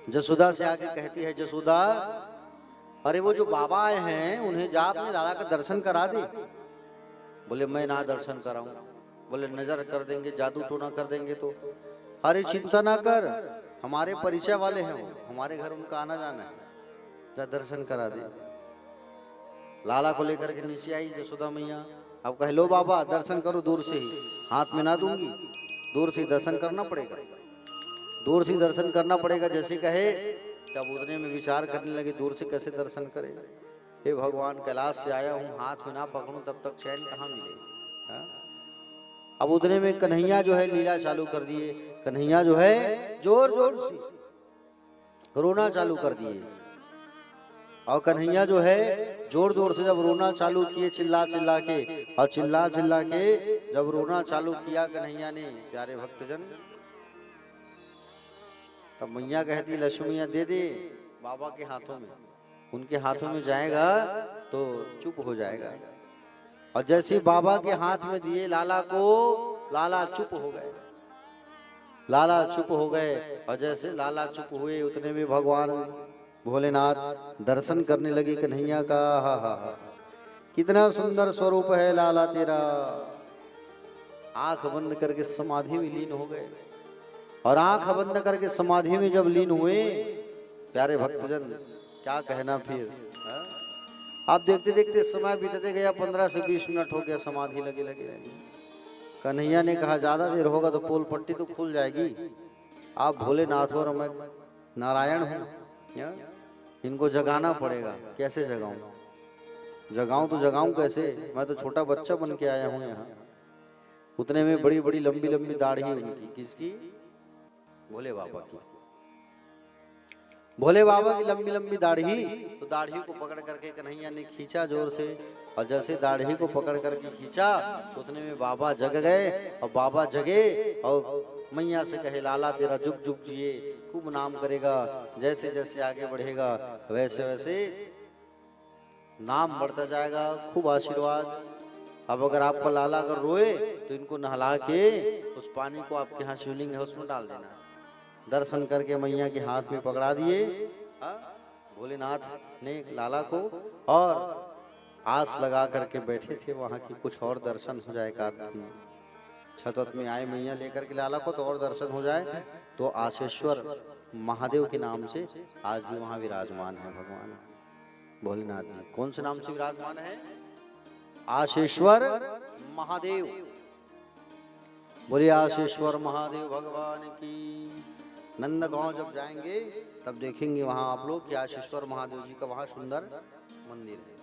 Speaker 1: जसोदा से आके कहती है, जसोदा अरे वो जो बाबा आए हैं उन्हें जा अपने लाला का दर्शन करा दे। बोले मैं ना दर्शन कराऊं, बोले नजर कर देंगे, जादू टोना कर देंगे तो। अरे चिंता ना कर, हमारे परिचय वाले हैं वो, हमारे घर उनका आना जाना है, जा दर्शन करा दे। लाला को लेकर के नीचे आई जसोदा मैया। अब कह लो बाबा दर्शन करो दूर से ही, हाथ में ना दूंगी, दूर से दर्शन करना पड़ेगा, दूर से दर्शन करना पड़ेगा। जैसे कहे तब उतने में विचार करने लगे दूर से कैसे दर्शन करे। हे भगवान कैलाश से आया हूँ, हाथ में ना पकड़ूं तब तक चैन कहाँ मिलेगा। अब उतने में कन्हैया जो है लीला चालू कर दिए। कन्हैया जो है जोर जोर से रोना चालू कर दिए। और कन्हैया जो है जोर जोर से जब रोना चालू किए, चिल्ला चिल्ला के, और चिल्ला चिल्ला के जब रोना चालू किया कन्हैया ने, प्यारे भक्तजन, तब मैया कहती लक्ष्मी मैया दे दे बाबा के हाथों में, उनके हाथों में जाएगा तो चुप हो जाएगा। और जैसे बाबा के हाथ में दिए लाला को, लाला चुप हो गए। लाला चुप हो गए और जैसे लाला चुप हुए उतने में भगवान भोलेनाथ दर्शन करने लगे कन्हैया का। हा कितना सुंदर स्वरूप है लाला तेरा। आंख बंद करके समाधि में लीन हो गए। और आंख बंद करके समाधि में जब लीन हुए, प्यारे भक्तजन क्या कहना फिर। आप देखते देखते समय बीतते गया, 15 से 20 मिनट हो गया, समाधि लगे लगे। कन्हैया ने कहा ज्यादा देर होगा तो पोल पट्टी तो खुल जाएगी। आप भोलेनाथ हो और मैं नारायण हूँ, इनको जगाना पड़ेगा। कैसे जगाऊं? जगाऊं तो जगाऊं कैसे? मैं तो छोटा बच्चा बन के आया हूँ यहाँ। उतने में बड़ी बड़ी लंबी लंबी दाढ़ी उनकी। किसकी? भोले बाबा की। भोले बाबा की लंबी लंबी दाढ़ी। तो दाढ़ी को पकड़ करके कन्हैया ने खींचा जोर से, और जैसे दाढ़ी को पकड़ करके खींचा तो उतने में बाबा जग गए। और बाबा जगे और मैया से कहे लाला तेरा जुग जुग जिए, खूब नाम करेगा, जैसे जैसे आगे बढ़ेगा वैसे वैसे नाम बढ़ता जाएगा, खूब आशीर्वाद। अब अगर आपका लाला अगर रोए तो इनको नहला के उस पानी को आपके यहाँ शिवलिंग है उसमें डाल देना। दर्शन करके मैया के हाथ में पकड़ा दिए भोलेनाथ ने लाला को, और आस लगा करके बैठे थे वहां की कुछ और दर्शन हो जाए। छत में आए मैया लेकर के लाला को तो और दर्शन हो जाए। तो आशेश्वर महादेव के नाम से आज भी वहां विराजमान है भगवान भोलेनाथ जी। कौन से नाम से विराजमान है? आशेश्वर महादेव। बोलिए आशेश्वर महादेव भगवान की। नंदगांव जब जाएंगे तब देखेंगे वहां आप लोग कि आशेश्वर महादेव जी का वहां सुंदर मंदिर है।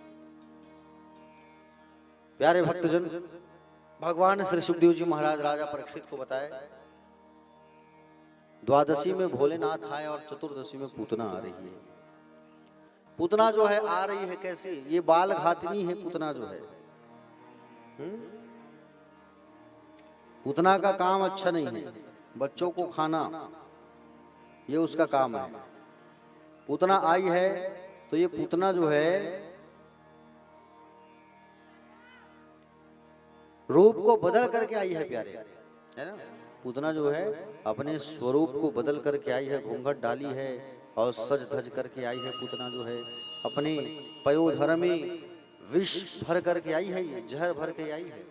Speaker 1: प्यारे भक्तजन, भगवान श्री सुखदेव जी महाराज राजा परीक्षित को बताए द्वादशी में भोलेनाथ आए और चतुर्दशी में पूतना आ रही है। पूतना जो है आ रही है कैसे? ये बाल घातनी है पूतना जो है। पूतना का काम अच्छा नहीं है, बच्चों को खाना ये उसका काम है। पूतना आई है तो ये पूतना जो है रूप को बदल करके आई है प्यारे, है ना। पूतना जो है अपने स्वरूप को बदल करके आई है, घूंघट डाली है और सज धज करके आई है। पूतना जो है अपने पयोधर में विष भर करके आई है, ये जहर भर के आई है।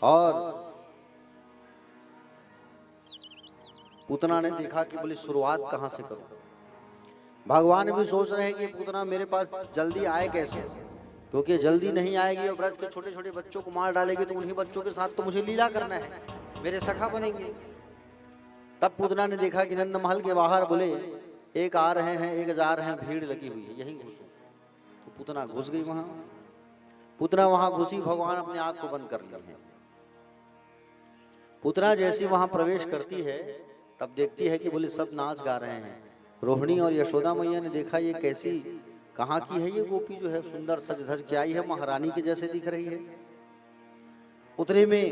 Speaker 1: और पूतना ने देखा कि बोले शुरुआत कहां से करूं। भगवान भी सोच रहे हैं कि पूतना मेरे पास जल्दी आए कैसे, क्योंकि जल्दी नहीं आएगी और ब्रज के छोटे छोटे बच्चों को मार डालेगी तो उन्हीं बच्चों के साथ तो मुझे लीला करना है, मेरे सखा बनेंगे। तब पूतना ने देखा कि नंद महल के बाहर बोले एक आ रहे हैं, एक जा रहे हैं, भीड़ लगी हुई है, यहीं घुसो। तो पूतना घुस गई वहां। पूतना वहां घुसी, भगवान अपने आंख को बंद कर लिए हैं। पूतना जैसी वहां प्रवेश करती है तब देखती है कि बोले सब नाच गा रहे हैं। रोहिणी और यशोदा मैया ने देखा ये कैसी कहाँ की है ये गोपी जो है सुंदर सज धज के आई है, महारानी के जैसे दिख रही है। उतने में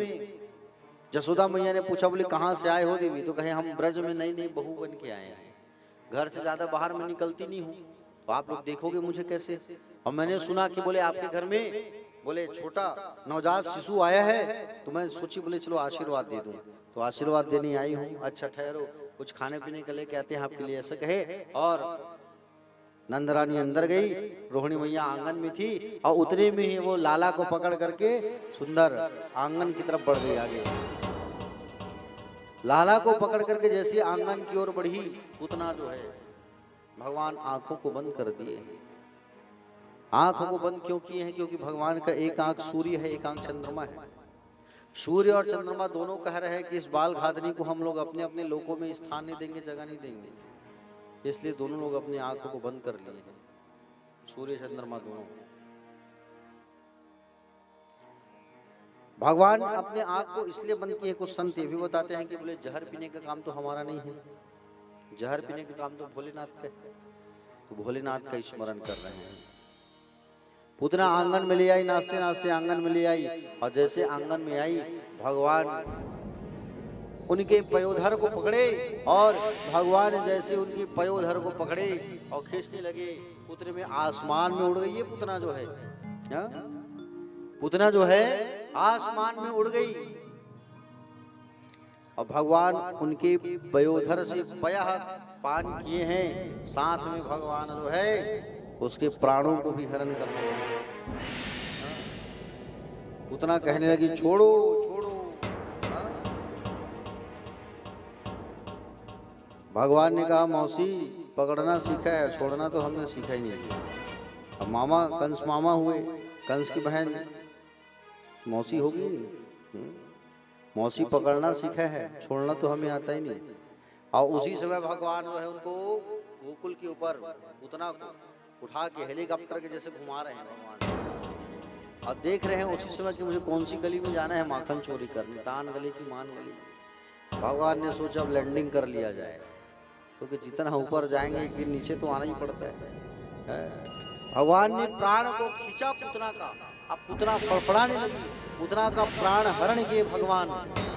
Speaker 1: यशोदा मैया ने पूछा बोले कहाँ से आए हो देवी? तो कहे हम ब्रज में नई नई बहू बन के आए हैं, घर से ज्यादा बाहर में निकलती नहीं हूँ, तो आप लोग देखोगे मुझे कैसे। और मैंने सुना कि बोले आपके घर में बोले छोटा नवजात शिशु आया है, तो मैं सोची बोले चलो आशीर्वाद दे दूं, तो आशीर्वाद देने आई हूँ। अच्छा ठहरो, कुछ खाने पीने के लेके आते हैं आपके लिए, ऐसा कहे। और नंदरानी अंदर गई, रोहिणी मैया आंगन में थी, और उतने में ही वो लाला को पकड़ करके सुंदर आंगन की तरफ बढ़ गई आगे। लाला को पकड़ करके जैसे आंगन की ओर बढ़ी, पूतना जो है भगवान आंखों को बंद कर दिए। आंखों को बंद क्यों किए हैं? क्योंकि भगवान का एक आंख सूर्य है, एक आंख चंद्रमा है। सूर्य और चंद्रमा दोनों कह रहे हैं कि इस बाल घातनी को हम लोग अपने अपने लोकों में स्थान नहीं देंगे, जगह नहीं देंगे, इसलिए दोनों लोग अपनी आंखों को बंद कर लिए हैं, सूर्य चंद्रमा दोनों। भगवान अपने आंख को इसलिए बंद किए, कुछ संत ये भी बताते हैं कि बोले जहर पीने का काम तो हमारा नहीं है, जहर पीने का काम तो भोलेनाथ का है, तो भोलेनाथ का स्मरण कर रहे हैं। पूतना आंगन में ले आई, नाचते नाचते आंगन में ले आई, और जैसे आंगन में आई भगवान उनके पयोधर को पकड़े, और भगवान जैसे उनकी पयोधर को पकड़े और खींचने लगे, उतने में आसमान में उड़ गई ये पूतना जो है। पूतना जो है आसमान में उड़ गई और भगवान उनके पयोधर से पयः पान किए हैं, साथ में भगवान जो है उसके प्राणों को भी हरण करने लगे। पूतना कहने लगी छोड़ो छोड़ो। भगवान ने कहा मौसी पकड़ना सीखा है, छोड़ना तो हमने सीखा ही नहीं। अब मामा कंस मामा हुए, कंस की बहन मौसी होगी, मौसी पकड़ना सीखा है, छोड़ना तो हमें आता ही नहीं। और उसी समय भगवान जो है उनको गोकुल के ऊपर पूतना को उठा के हेलीकॉप्टर के जैसे घुमा रहे हैं भगवान, और देख रहे हैं उसी समय कि मुझे कौन सी गली में जाना है माखन चोरी करने, तान गली की मान गली। भगवान ने सोचा अब लैंडिंग कर लिया जाए, क्योंकि जितना ऊपर जाएंगे एक दिन नीचे तो आना ही पड़ता है। भगवान ने प्राण को खींचा पूतना का, अब पूतना फड़फड़ाने लगी, पूतना का प्राण हरण किए भगवान,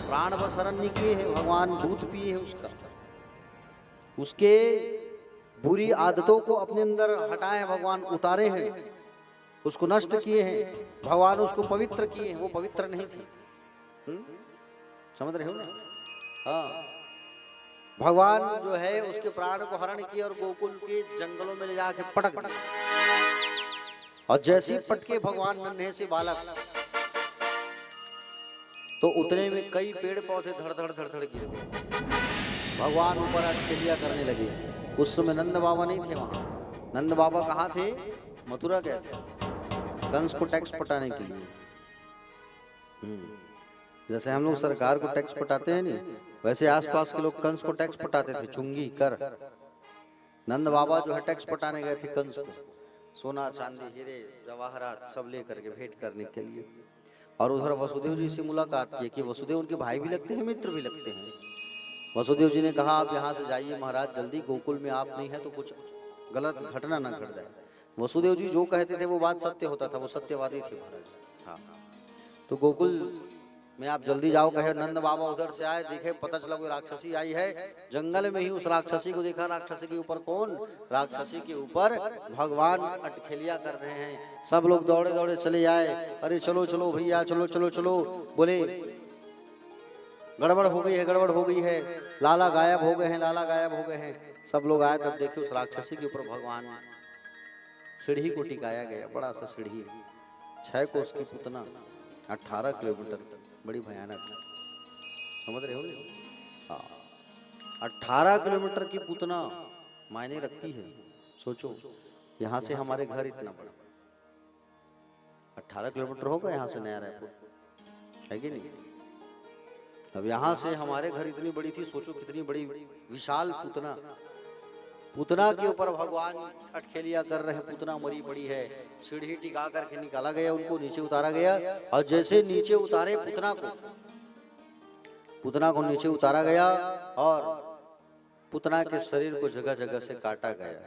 Speaker 1: प्राण बस हरण नहीं किए हैं भगवान, दूध पिए है उसका, उसके बुरी आदतों को अपने अंदर हटाए भगवान, उतारे हैं, उसको नष्ट किए हैं भगवान, उसको पवित्र किए हैं, वो पवित्र नहीं थी। समझ रहे हो ना? हाँ, भगवान जो है उसके प्राण को हरण किए और गोकुल के जंगलों में ले जाके पटक दिए। और जैसे ही पटके भगवान नन्हे से बालक, तो उतने में कई पेड़ पौधे धड़ धड़ धड़ धड़ गिर गए। भगवान ऊपर अटखेलिया करने लगे। उस समय नंद बाबा नहीं थे वहां, नंद बाबा कहाँ थे? मथुरा गए थे कंस को टैक्स पटाने के लिए। जैसे हम लोग सरकार को टैक्स पटाते हैं नहीं, वैसे आसपास के लोग कंस को टैक्स पटाते थे, चुंगी कर। नंद बाबा जो है टैक्स पटाने गए थे कंस को, सोना चांदी हीरे जवाहरात सब लेकर के भेंट करने के लिए। और उधर वसुदेव जी से मुलाकात की कि वसुदेव उनके भाई भी लगते हैं, मित्र भी लगते हैं। वसुदेव जी ने कहा आप यहाँ से जाइए महाराज जल्दी, गोकुल में आप नहीं है तो कुछ गलत घटना ना घट जाए। वसुदेव जी जो कहते थे वो बात सत्य होता था, वो सत्यवादी थे महाराज। हाँ, तो गोकुल में आप जल्दी जाओ कहे। नंद बाबा उधर से आए, देखे पता चला कोई राक्षसी आई है, जंगल में ही उस राक्षसी को देखा। राक्षसी के ऊपर कौन? राक्षसी के ऊपर भगवान अटखेलिया कर रहे हैं। सब लोग दौड़े दौड़े चले आए, अरे चलो चलो भैया चलो चलो चलो, बोले गड़बड़ हो गई है, गड़बड़ हो गई है, लाला गायब हो गए हैं, लाला गायब हो गए हैं। सब लोग आए, तब देखे उस राक्षसी के ऊपर भगवान सीढ़ी को टिकाया गया, बड़ा सा सीढ़ी, 6 कोस की पूतना, 18 किलोमीटर, बड़ी भयानक। समझ रहे हो? हाँ, 18 किलोमीटर की पूतना मायने रखती है। सोचो यहाँ से हमारे घर इतना बड़ा, 18 किलोमीटर होगा यहाँ से नया रायपुर, है कि नहीं? अब यहाँ से हमारे घर इतनी बड़ी थी, सोचो कितनी बड़ी विशाल पूतना। पूतना के ऊपर भगवान अटखेलिया कर रहे हैं। पूतना मरी पड़ी है, सीढ़ी टिका करके निकाला गया, उनको नीचे उतारा गया। और जैसे नीचे उतारे पूतना को नीचे उतारा गया और पूतना के शरीर को जगह जगह से काटा गया।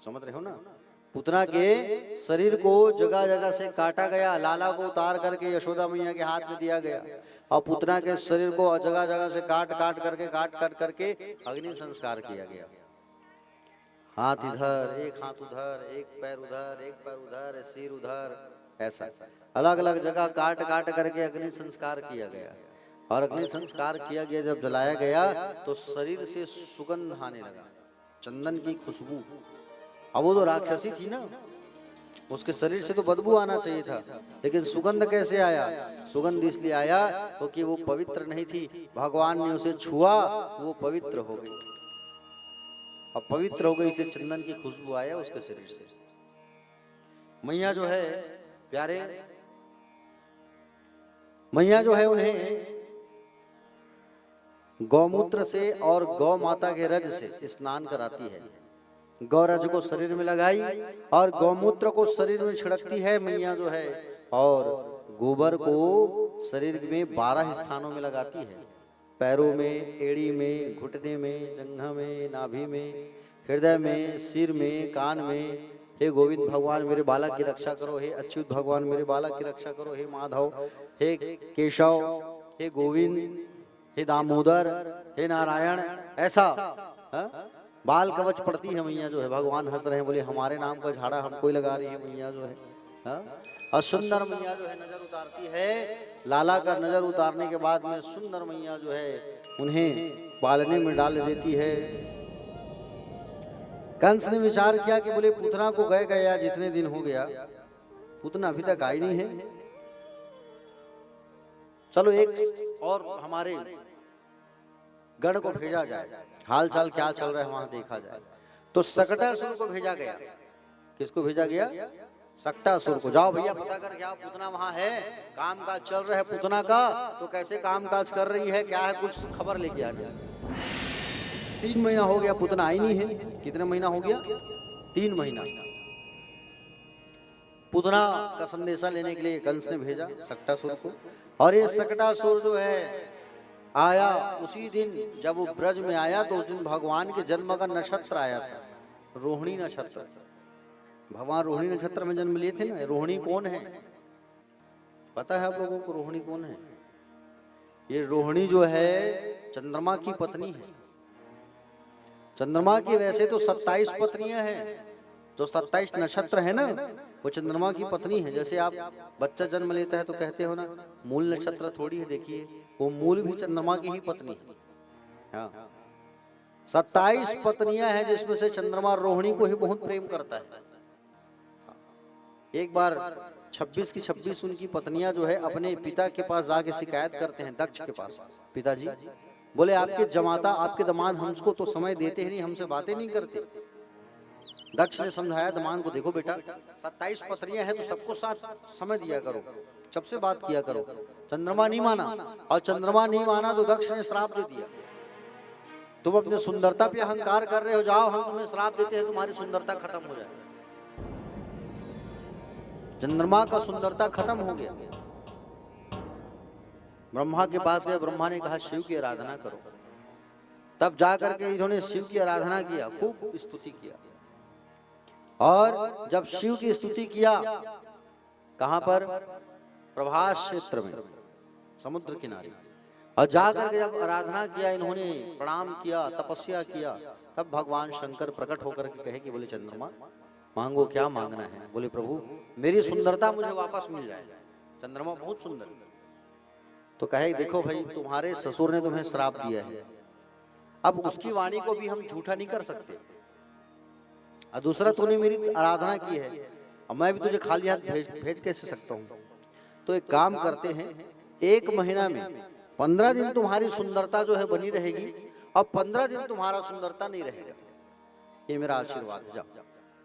Speaker 1: समझ रहे हो ना? पूतना के शरीर को जगह जगह से काटा गया, लाला को उतार करके यशोदा मैया के हाथ में दिया गया और पूतना के शरीर को जगह जगह से काट काट करके अग्नि संस्कार किया गया। हाथ इधर, एक हाथ उधर, एक पैर उधर, एक पैर उधर, सिर उधर, ऐसा अलग अलग जगह काट करके अग्नि संस्कार किया गया। और अग्नि संस्कार किया गया, जब जलाया गया तो शरीर से सुगंध आने लगा, चंदन की खुशबू। अब वो तो राक्षसी थी ना, उसके शरीर से तो बदबू आना चाहिए था, लेकिन सुगंध कैसे आया? सुगंध इसलिए आया क्योंकि वो पवित्र नहीं थी। भगवान ने उसे छुआ, वो पवित्र हो गई। अब पवित्र हो गई इसलिए चंदन की खुशबू आया उसके शरीर से। मैया जो है प्यारे, मैया जो है उन्हें गौमूत्र से और गौ माता के रज से स्नान कराती है। गौरज को शरीर में लगाई और गौमूत्र को शरीर में छिड़कती है मैया जो है, और गोबर को शरीर में 12 स्थानों में लगाती है, पैरों में, एड़ी में, घुटने में, जंघा में, नाभि में, हृदय में, सिर में, कान में। हे गोविंद भगवान मेरे बालक की रक्षा करो, हे अच्युत भगवान मेरे बालक की रक्षा करो, हे माधव, हे केशव, हे गोविंद, हे दामोदर, हे नारायण, ऐसा बाल कवच पड़ती है मैया जो है। भगवान हंस रहे हैं, बोले हमारे नाम का झाड़ा हमको ही लगा रही है मैया जो है। और सुंदर मैया जो है नजर उतारती है। लाला का नजर उतारने के बाद में सुंदर मैया जो है उन्हें पालने में डाल देती है। कंस ने विचार किया कि बोले पूतना को गए गया जितने दिन हो गया, पूतना अभी तक आई नहीं है, चलो एक और हमारे गण को भेजा जाए, हाल चाल क्या चल रहा है वहां देखा जाए। तो सकटासुर को भेजा गया। किसको भेजा गया? सकटासुर को। जाओ भैया पता कर क्या पूतना वहां है, काम काज चल रहा है पूतना का, तो कैसे काम काज कर रही है, क्या है, कुछ खबर लेके आ जाए। 3 महीना हो गया पूतना आई नहीं है। कितने महीना हो गया? 3 महीना। पूतना का संदेशा लेने के लिए कंस ने भेजा सकटासुर को। और ये सकटासुर जो है आया उसी दिन जब वो ब्रज में आया, तो उस दिन भगवान के जन्म का नक्षत्र आया था, रोहिणी नक्षत्र। भगवान रोहिणी नक्षत्र में जन्म लिए थे ना। रोहिणी कौन है पता है आप लोगों को? रोहिणी कौन है? ये रोहिणी जो है चंद्रमा की पत्नी है। चंद्रमा की वैसे तो 27 पत्नियां हैं, जो 27 नक्षत्र है ना वो चंद्रमा की पत्नी है। जैसे आप बच्चा जन्म लेता है तो कहते हो ना मूल नक्षत्र थोड़ी है, देखिए वो मूल भी चंद्रमा की ही पत्नी है। हाँ 27 पत्नियां हैं जिसमें से चंद्रमा रोहिणी को ही बहुत प्रेम करता है। एक बार 26 की 26 उनकी पत्नियां जो है अपने पिता के पास जाके शिकायत करते हैं, दक्ष के पास। पिताजी बोले आपके जमाता आपके दामाद हमको तो समय देते ही नहीं, हमसे बातें नहीं करते। दक्ष ने समझाया दामाद को, देखो बेटा 27 पत्नियां हैं तो सबको साथ समय दिया करो, सबसे बात किया करो। चंद्रमा नहीं माना, और चंद्रमा नहीं माना तो दक्ष ने श्राप दे दिया, तुम अपने सुंदरता पे अहंकार कर रहे हो, जाओ हम तुम्हें श्राप देते हैं तुम्हारी सुंदरता खत्म हो जाए। चंद्रमा का सुंदरता खत्म हो गया। ब्रह्मा के पास गए, ब्रह्मा ने कहा शिव की आराधना करो। तब जाकर के इन्होंने शिव की आराधना किया, खूब स्तुति किया। और जब शिव की स्तुति किया, कहां पर? प्रभास क्षेत्र में, समुद्र किनारे। और जाकर के जब आराधना किया, इन्होंने प्रणाम किया, तपस्या किया, तब भगवान शंकर प्रकट होकर के कहे कि बोले चंद्रमा मांगो, क्या मांगना है? बोले प्रभु मेरी सुंदरता मुझे वापस मिल जाए। चंद्रमा बहुत सुंदर। तो कहे देखो भाई तुम्हारे ससुर ने तुम्हें श्राप दिया है, अब उसकी वाणी को भी हम झूठा नहीं कर सकते, और दूसरा तूने मेरी आराधना की है, और मैं भी तुझे खाली हाथ भेज कैसे सकता हूँ। तो एक काम करते हैं, 1 महीना में 15 दिन तुम्हारी सुंदरता जो है बनी रहेगी, और 15 दिन तुम्हारा सुंदरता नहीं रहेगा। ये मेरा आशीर्वाद। जाओ।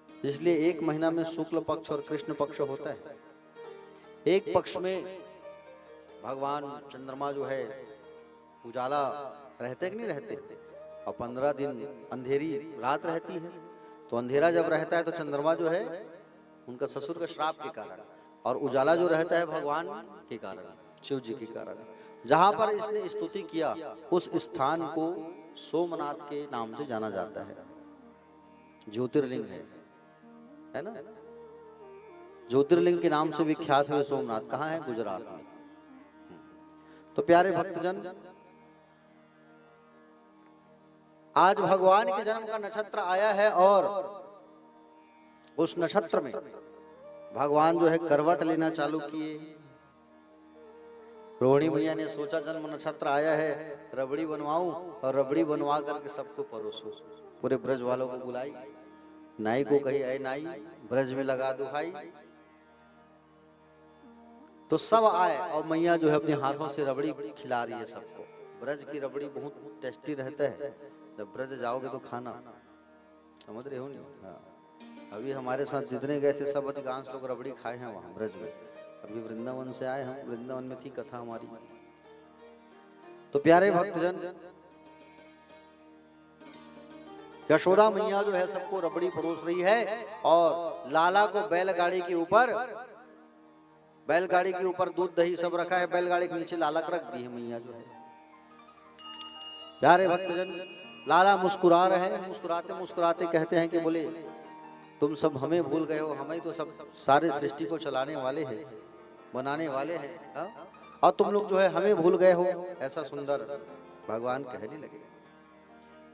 Speaker 1: इसलिए 1 महीना में शुक्ल पक्ष और कृष्ण पक्ष होता है। एक पक्ष में भगवान चंद्रमा जो है उजाला रहते कि नहीं रहते, और 15 दिन अंधेरी रात रहती है। तो अंधेरा जब रहता है तो चंद्रमा जो है उनका ससुर का श्राप के कारण, और उजाला जो रहता है भगवान के कारण, शिव जी के कारण। जहां पर इसने स्तुति किया उस स्थान को सोमनाथ के नाम से जाना जाता है। ज्योतिर्लिंग है ना, ज्योतिर्लिंग के नाम से विख्यात हुए सोमनाथ कहाँ है? गुजरात में। तो प्यारे भक्तजन, आज भगवान के जन्म का नक्षत्र आया है, और उस नक्षत्र में भगवान जो है करवट लेना चालू किए। रोहिणी मैया ने सोचा जन्म नक्षत्र आया है, रबड़ी बनवाऊं, और रबड़ी बनवा करके सबको परोसो। पूरे ब्रज वालों को बुलाई, नाई को कही अरे नाई ब्रज में लगा दो भाई। तो सब आए, और मैया जो है अपने हाथों से रबड़ी खिला रही है सबको। ब्रज की रबड़ी बहुत टेस्टी रहता है, जब ब्रज जाओगे तो खाना, समझ रहे हो नहीं? हाँ। अभी हमारे साथ जितने गए थे सब अधिकांश लोग रबड़ी खाए हैं वहां ब्रज में। अभी वृंदावन से आए हम, वृंदावन में थी कथा हमारी। तो प्यारे भक्तजन, यशोदा मैया जो है सबको रबड़ी परोस रही है, और लाला को बैलगाड़ी के ऊपर दूध दही सब रखा है, बैलगाड़ी के नीचे लाला को रख दी है मैया जो है। प्यारे भक्तजन, लाला मुस्कुरा रहे हैं, मुस्कुराते मुस्कुराते कहते हैं कि बोले तुम सब हमें भूल गए हो, हमें तो सब सारे सृष्टि को चलाने वाले हैं, बनाने वाले हैं, और तुम लोग जो है हमें भूल गए हो। ऐसा सुंदर भगवान कहने लगे।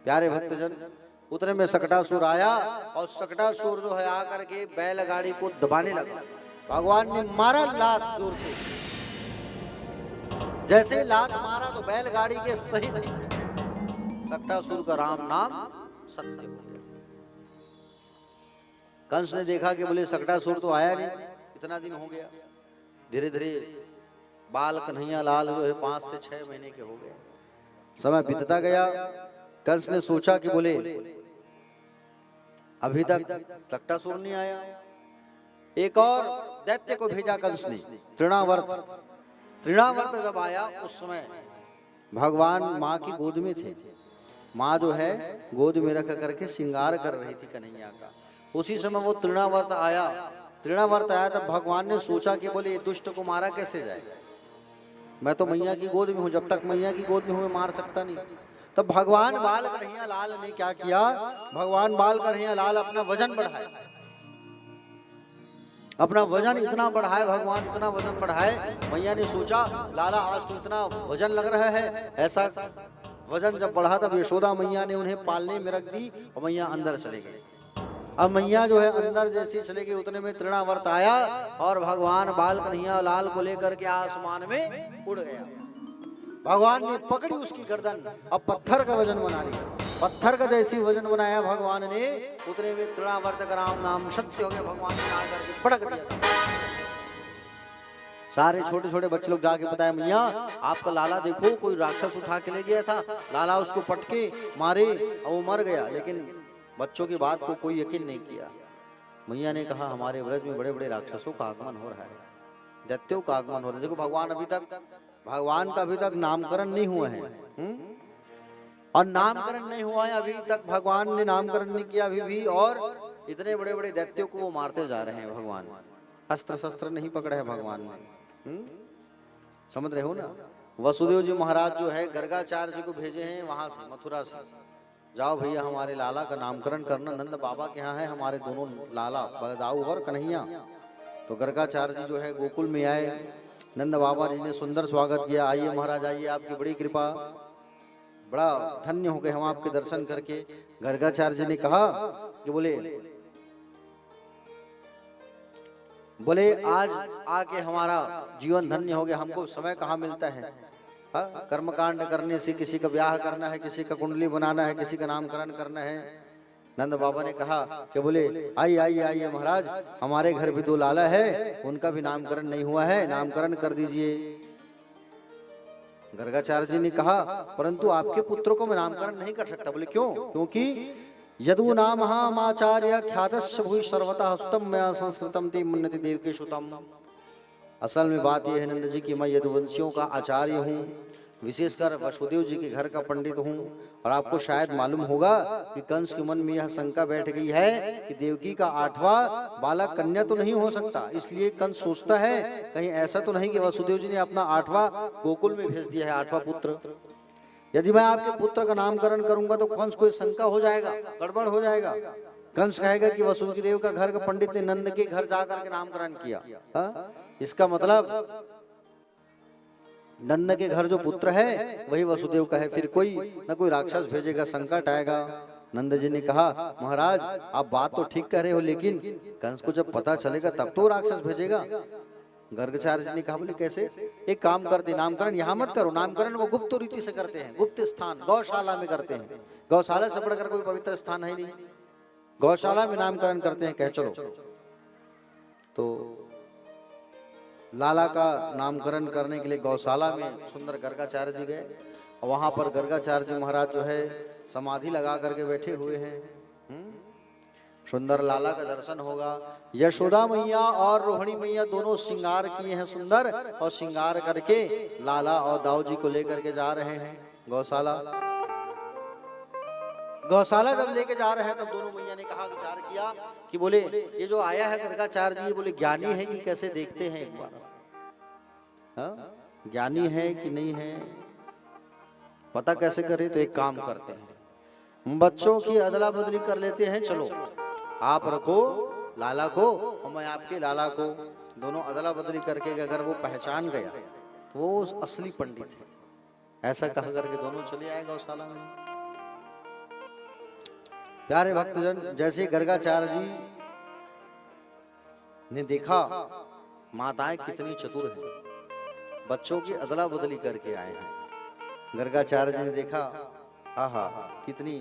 Speaker 1: प्यारे भक्तजन, उतने में सकटासुर आया, और सकटासुर जो है आकर के बैलगाड़ी को दबाने लगा। भगवान ने मारा लात जोर से। जैसे लात मारा तो बैलगाड़ी के सहित सक्टासुर का राम नाम सत्य हो गया। कंस ने देखा कि बोले सक्टासुर तो आया नहीं, इतना दिन हो गया। धीरे धीरे बाल कन्हैया लाल जो है 5 से 6 महीने के हो गए। समय बीतता गया। कंस ने सोचा कि बोले अभी तक सक्टासुर नहीं आया। एक और दैत्य को भेजा कंस ने, तृणावर्त। तृणावर्त जब आया उस समय भगवान माँ की गोद में थे। माँ जो है गोद में रख करके श्रृंगार कर रही थी कन्हैया का। उसी समय वो तृणावर्त आया। तृणावर्त आया तब भगवान ने सोचा कि बोले ये दुष्ट को मारा कैसे जाए, मैं तो मैया की गोद में हूँ, जब तक मैया की गोद में हूँ मैं मार सकता नहीं। तब भगवान बाल कन्हैया लाल ने क्या किया, भगवान बाल कन्हैया लाल अपना वजन बढ़ाए। अपना वजन इतना बढ़ाए, भगवान इतना वजन बढ़ाए, मैया ने सोचा लाला आज तो इतना वजन लग रहा है। ऐसा वजन जब बढ़ा तब यशोदा मैया ने उन्हें पालने में रख दी और मैया अंदर चले गए। अब मैया जो है अंदर जैसे चले गई उतने में तृणावर्त आया और भगवान बाल कन्हैया लाल को लेकर के आसमान में उड़ गया। भगवान ने पकड़ी उसकी गर्दन, अब पत्थर का वजन बना लिया। पत्थर का जैसी वजन बनाया भगवान ने, उतने में तृणावर्त का राम नाम सत्य हो गया। भगवान ने आकर के पटक दिया। सारे छोटे छोटे बच्चे लोग जाके बताया मैया आपका लाला देखो कोई राक्षस उठा के ले गया था, लाला उसको पटके मारे और वो मर गया। लेकिन बच्चों की बात को कोई यकीन नहीं किया। मैया ने कहा हमारे व्रज में बड़े बड़े राक्षसों का आगमन हो रहा है, दैत्यों का आगमन हो रहा है। देखो भगवान का अभी तक नामकरण नहीं हुआ है। और नामकरण नहीं हुआ है अभी तक, भगवान ने नामकरण नहीं किया अभी भी, और इतने बड़े बड़े दैत्यों को वो मारते जा रहे हैं। भगवान अस्त्र शस्त्र नहीं पकड़े है भगवान ने। समझ रहे हो ना। वसुदेव जी महाराज जो है गर्गाचार्य जी को भेजे हैं वहां से, मथुरा से, जाओ भैया हमारे लाला का नामकरण करना, नंद बाबा के यहाँ है हमारे दोनों लाला बलदाऊ और कन्हैया। तो गर्गाचार्य जी जो है गोकुल में आए, नंद बाबा जी ने सुंदर स्वागत किया। आइए महाराज आइए, आपकी बड़ी कृपा, बड़ा धन्य हो गए हम आपके दर्शन करके। गर्गाचार्य जी ने कहा कि बोले आज आके हमारा जीवन धन्य हो गया, हमको समय कहाँ मिलता है। कर्मकांड करने से किसी का ब्याह करना है, किसी का कुंडली बनाना है, किसी का नामकरण करना है। नंद बाबा ने कहा कि बोले आइए आइए आइए महाराज, हमारे घर भी 2 लाला है, उनका भी नामकरण नहीं हुआ है, नामकरण कर दीजिए। गर्गाचार्य जी ने कहा परंतु आपके पुत्रों को मैं नामकरण नहीं कर सकता। बोले क्यों? क्योंकि यदु नाम आचार्य ख्यातस्य भुवि सर्वतः सुतम मया संस्कृतम ते मन्यते देवकी सुतम। असल में बात यह है नंद जी कि मैं यदुवंशियों का आचार्य हूँ, विशेषकर वसुदेव जी के घर का पंडित हूँ। और आपको शायद मालूम होगा कि कंस के मन में यह शंका बैठ गई है कि देवकी का 8वां बालक कन्या तो नहीं हो सकता। इसलिए कंस सोचता है कहीं ऐसा तो नहीं कि वसुदेव जी ने अपना 8वां गोकुल में भेज दिया है, 8वां पुत्र। यदि मैं आपके पुत्र का नामकरण करूंगा तो कंस को शंका हो जाएगा, गड़बड़ हो जाएगा। कंस कहेगा कि वसुदेव का घर का पंडित ने नंद के घर जाकर के नामकरण किया। इसका मतलब नंद के घर जो पुत्र है वही वसुदेव का है, फिर कोई न कोई राक्षस भेजेगा, संकट आएगा। नंद जी ने कहा महाराज आप बात तो ठीक कह रहे हो, लेकिन कंस को जब पता चलेगा तब तो राक्षस भेजेगा। गर्गाचार्य जी ने कहा बोले कैसे? एक काम करते, नामकरण यहाँ मत करो, नामकरण वो गुप्त रीति से करते हैं, गुप्त स्थान गौशाला में करते हैं। गौशाला से बढ़कर कोई पवित्र स्थान है नहीं, गौशाला में नामकरण करते हैं। कह चलो। तो लाला का नामकरण करने के लिए गौशाला में सुंदर गर्गाचार्य जी गए। और वहां पर गर्गाचार्य जी महाराज जो है समाधि लगा करके बैठे हुए हैं। सुंदर लाला का दर्शन होगा। यशोदा मैया और रोहिणी मैया दोनों श्रृंगार किए हैं सुंदर, और श्रृंगार करके लाला और दाऊ जी को लेकर के जा रहे हैं गौशाला। गौशाला जब लेके जा रहे हैं तब दोनों मैया ने कहा, विचार किया कि बोले ये जो आया है गर्गाचार्य जी, बोले ज्ञानी है कि कैसे देखते हैं एक बार। ज्ञानी है कि नहीं है पता कैसे करें? तो एक काम करते हैं, बच्चों की अदला बदली कर लेते हैं। चलो आप रखो लाला को और मैं आपके लाला को, दोनों अदला बदली करके अगर वो पहचान गया तो वो असली पंडित है। ऐसा कह करके दोनों चले आए गौशाला में। प्यारे भक्तजन, जैसे गर्गाचार्य जी ने देखा माताएं कितनी चतुर हैं, बच्चों की अदला बदली करके आए हैं। गर्गाचार्य जी ने देखा, आहा कितनी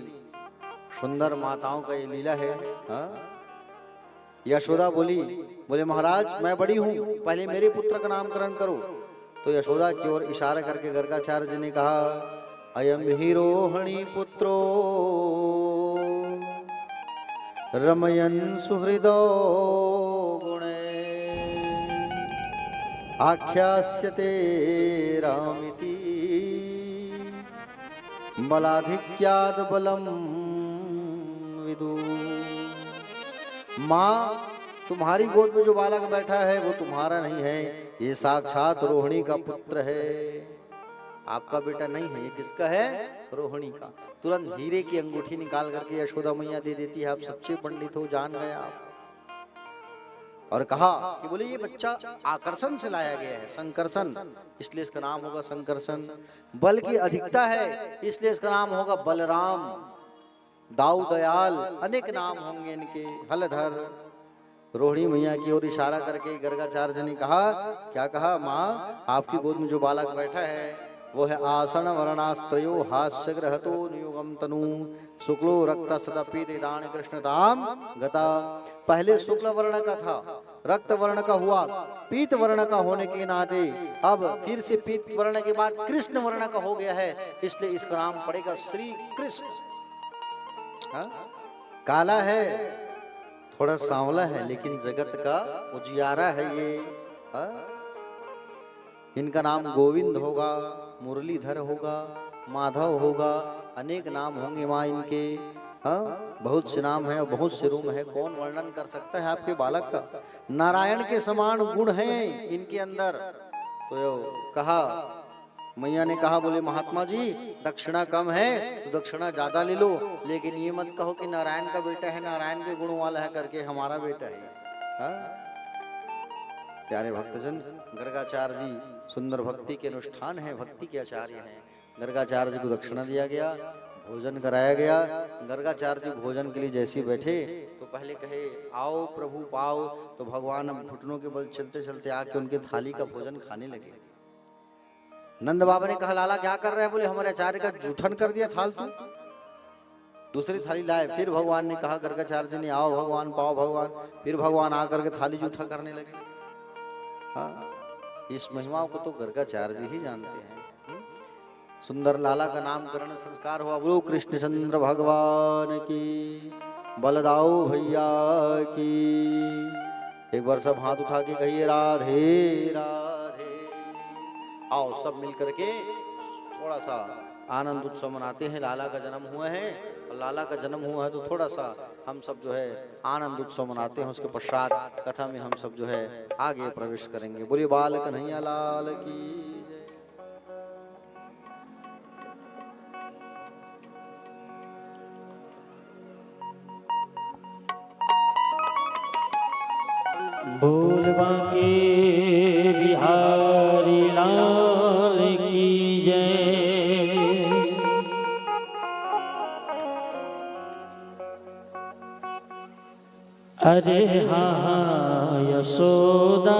Speaker 1: सुंदर माताओं का ये लीला है। हाँ? यशोदा बोले महाराज मैं बड़ी हूं, पहले मेरे पुत्र का नामकरण करो। तो यशोदा की ओर इशारा करके गर्गाचार्य जी ने कहा, अयम ही रोहिणी पुत्रो रमयन सुहृदो गुणे आख्यास्यते रामिति बलाधिक्याद बलम विदु। माँ, तुम्हारी गोद में जो बालक बैठा है वो तुम्हारा नहीं है, ये साक्षात रोहिणी का पुत्र है, आपका बेटा नहीं है। ये किसका है? रोहिणी का। तुरंत हीरे की अंगूठी निकाल करके यशोदा मैया दे देती है। आप सच्चे पंडित हो, जान गए आप। और कहा कि बोले ये बच्चा आकर्षण से लाया गया है, संकर्षण, इसलिए इसका नाम होगा संकर्षण। बल की अधिकता है इसलिए इसका नाम होगा बलराम, दाऊ दयाल, अनेक नाम होंगे इनके, हलधर। रोहिणी मैया की ओर इशारा करके गर्गाचार्य ने कहा, क्या कहा? माँ, आपकी गोद में जो बालक बैठा है वो है आसन वर्णास्त्रयो हास्य ग्रहतो नियुगम तनु शुक्लो रक्त सदपीत दान कृष्णताम गता। पहले शुक्ल वर्ण का था, रक्त वर्ण का हुआ, पीत वर्ण का होने के नाते अब फिर से पीत वर्ण के बाद कृष्ण वर्ण का हो गया है, इसलिए इसका नाम पड़ेगा श्री कृष्ण। काला है, थोड़ा सांवला है, लेकिन जगत का उजियारा है ये। इनका नाम गोविंद होगा, मुरलीधर होगा, माधव होगा, अनेक नाम होंगे माँ इनके। बहुत से नाम है, बहुत से रूप है, कौन वर्णन कर सकता है आपके बालक का? नारायण के समान गुण हैं इनके अंदर। तो कहा, मैया ने कहा, बोले महात्मा जी दक्षिणा कम है तो दक्षिणा ज्यादा ले लो, लेकिन ये मत कहो कि नारायण का बेटा है, नारायण के गुण वाला है करके हमारा बेटा है। प्यारे भक्तजन, गर्गाचार्य जी सुंदर भक्ति के अनुष्ठान है, भक्ति के आचार्य हैं। गर्गाचार्य जी को दक्षिणा दिया गया, भोजन कराया गया। गर्गाचार्य जी भोजन के लिए जैसे बैठे तो पहले कहे, आओ प्रभु पाओ। तो भगवान घुटनों के बल चलते चलते आके उनके थाली का भोजन खाने लगे। नंद बाबा ने कहा, लाला क्या कर रहे हैं? बोले हमारे आचार्य का जूठन कर दिया फालतू। दूसरी थाली लाए, फिर भगवान ने कहा, गर्गाचार्य जी ने, आओ भगवान पाओ भगवान। फिर भगवान आकर के थाली जूठा करने लगे। हाँ, इस महिमाओं को तो गर्गाचार्य जी ही जानते हैं। सुंदर लाला का नामकरण संस्कार हुआ। बोलो कृष्णचंद्र भगवान की, बलदाऊ भैया की। एक बार सब हाथ उठा के कहिए, राधे राधे। आओ सब मिल करके थोड़ा सा आनंद उत्सव मनाते हैं। लाला का जन्म हुआ है, और लाला का जन्म हुआ है तो थोड़ा सा हम सब जो है आनंद उत्सव मनाते हैं। उसके पश्चात कथा में हम सब जो है आगे प्रवेश करेंगे। बोलिए बाल कन्हैया लाल की जय।
Speaker 2: बोल बांके बिहारी लाल की जय। अरे हाँ हाँ यशोदा,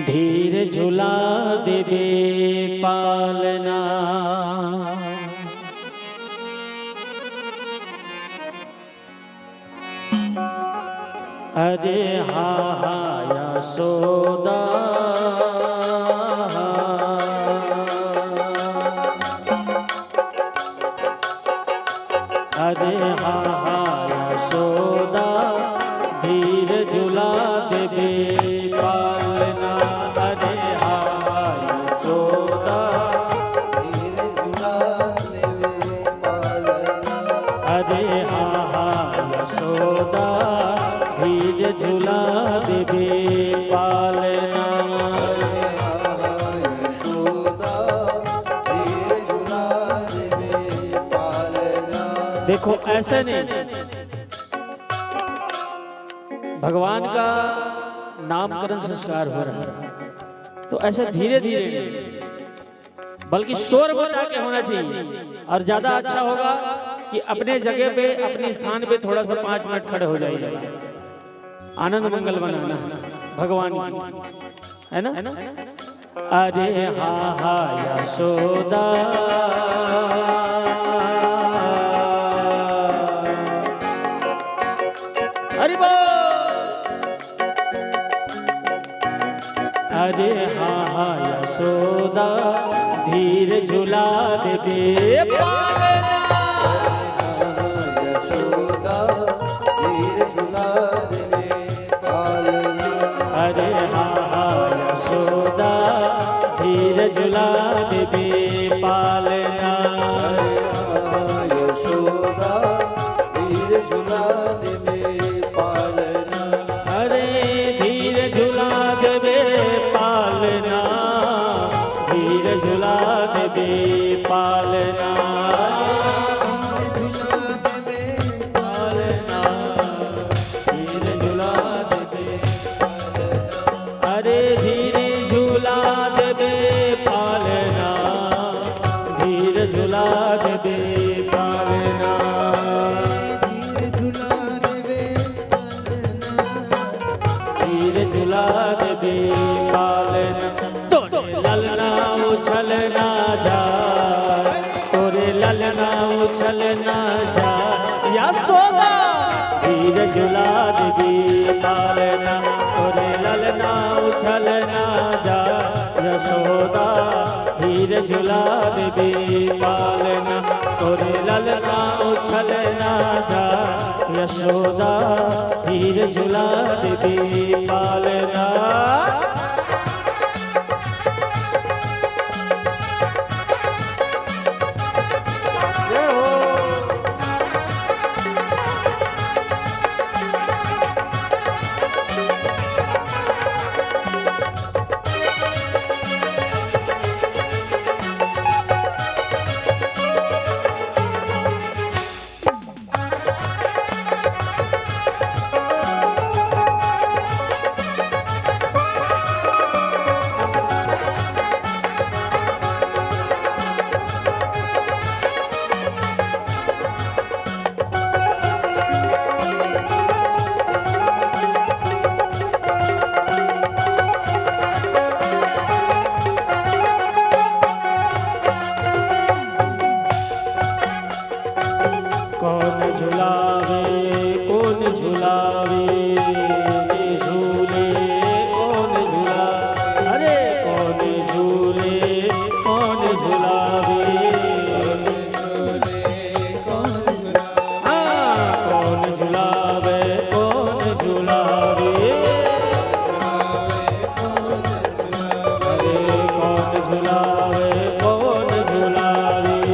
Speaker 2: धीर झुला देवे पालना। अरे हाँ हाँ यशोदा, अरे हाँ हाँ यशोदा, धीर झुला देवे पालना। अरे हाँ हाँ यशोदा, धीर झुला देवे पालना। अरे हाँ हाँ यशोदा, धीर झुला देवे पालना। देखो ऐसे नहीं, भगवान का नामकरण संस्कार हो रहा है तो ऐसे धीरे धीरे, बल्कि शोर मचा के होना चाहिए। और ज्यादा अच्छा होगा कि अपने जगह पे अपने स्थान पे थोड़ा सा 5 मिनट खड़े हो जाइए। आनंद मंगल बनाना है भगवान की, है ना? अरे हा हा यशोदा अरे अरे हा हा यशोदा धीर झुला दे पालना।
Speaker 1: यशोदा धीर झुला दे पालना।
Speaker 2: अरे हा हा यशोदा धीर झुला दे पालना।
Speaker 1: यशोदा धीर झुला दे पालना।
Speaker 2: अरे धीर झुला दे पालना, धीर झुला दे पालना। अरे धीरे झूला दे पालना, धीर झूला दे पालना। धीर झूला दे पालना। तोरे ललना उछलना जा, तोरे ललना उछलना जा यशोदा धीर झूला दे पालना। तोरे ललना उछलना जा यशोदा धीर झूला दे पालना। तोरे ललना उछलना जा यशोदा धीर झूला दे पालना। कौन झुलावे कौन झुलावे झूले कौन झूला। अरे कौन झूले कौन झुलावे। हाँ कौन झुलावे कौन झुलावे। अरे कौन झुलावे कौन झुलावे।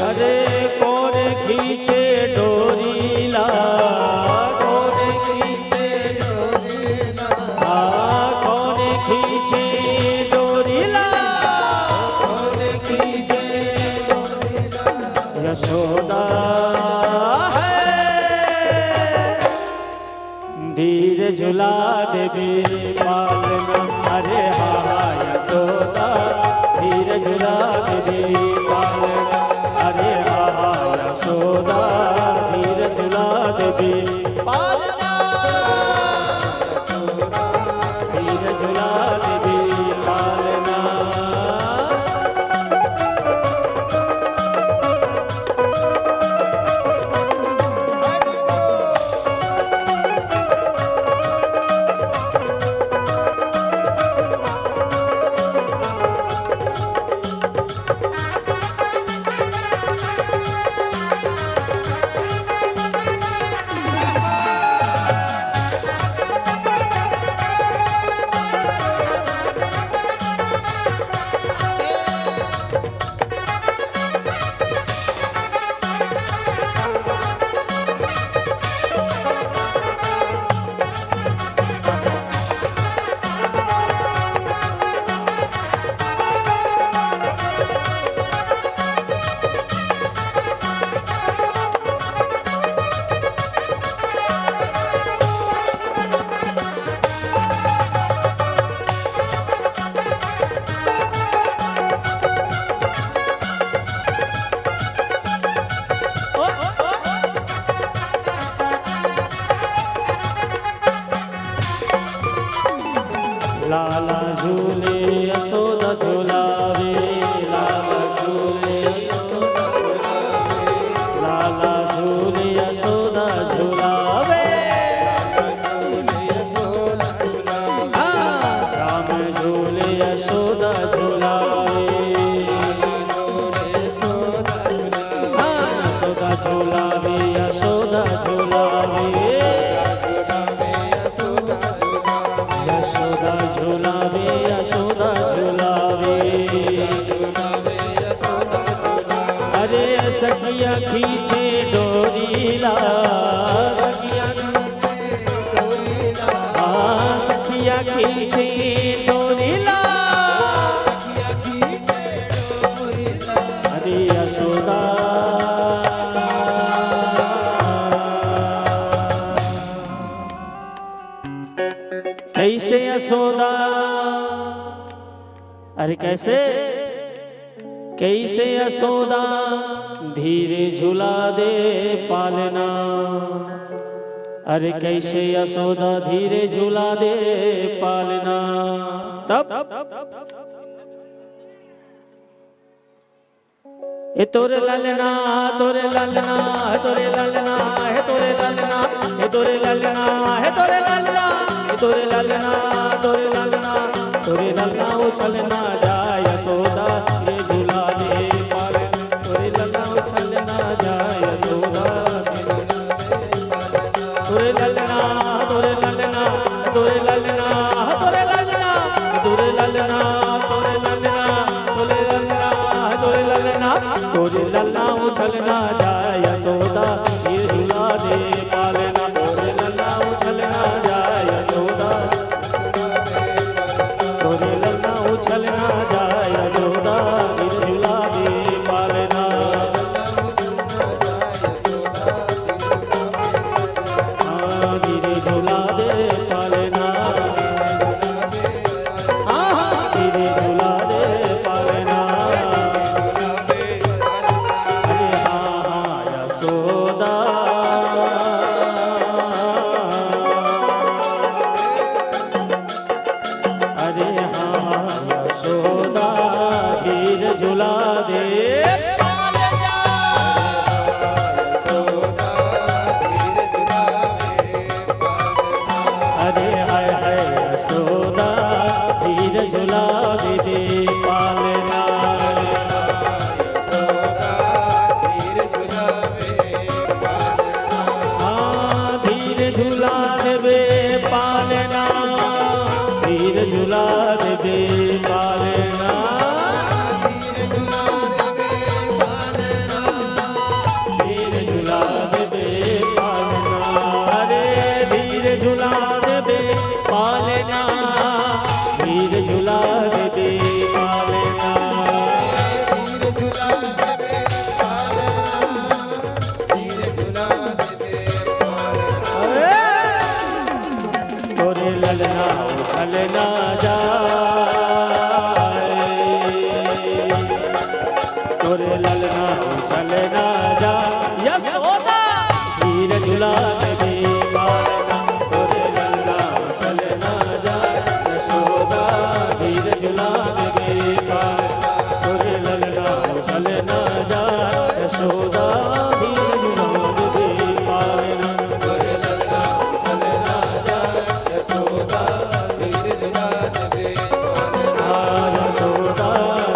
Speaker 2: अरे कौन खींचे डोरी ला, कौन खींचे डोरी ला। हाँ कौन खींचे डोरी ला, कौन खींचे डोरी ला। यशोदा है धीर झुला दे पालना। अरे हा हा यशोदा धीर झुला दे पालना। अरे हा हा यशोदा धीर झुला दे पालना। धीर झुला दे पालना। सखिया खींचे डोरीला सखिया सखिया खींचे डोरीला अरे यशोदा कैसे यशोदा अरे कैसे कैसे यशोदा धीरे झुला दे पालना अरे कैसे यशोदा धीरे झुला दे पालना तब ए तोरे ललना तोरे ललना है तोरे ललना है तोरे ललना है तोरे ललना है तोरे ललना है तोरे ललना तोरे ललना तोरे ललना उछलना जाय यशोदा ये झूला दे पाले तोरे ललना उछलना जाय यशोदा तोरे ललना तोरे ललना तोरे ललना तोरे ललना तोरे ललना तोरे ललना तोरे ललना तोरे ललना तोरे ललना उछलना जाय यशोदा ये झूला दे पालना तोरे ललना उछलना जाय यशोदा तोरे ललना उछलना जाय यशोदा ये झूला दे पालना हाँ धीरे झूला दे पालना हाँ धीरे झूला दे पालना अरे हाँ यशोदा अरे हाँ यशोदा धीरे झूला दे अरे हाय हाय यशोदा धीरे झूला दे पालना हाँ धीरे झूला देवे पालना धीरे झूला देवे पालना धीरे झूला देवे पालना अरे धीरे झूला देवे पालना धीरे झूला देवे पालना तोरे ललना उछलना जाए तोरे ललना उछलना जाए यशोदा धीरे झूला दे पालना तोरे ललना उछलना जाए यशोदा धीरे झूला दे पालना तोरे ललना उछलना जाए यशोदा धीरे झूला दे पालना तोरे ललना उछलना जाए यशोदा धीरे झूला दे पालना यशोदा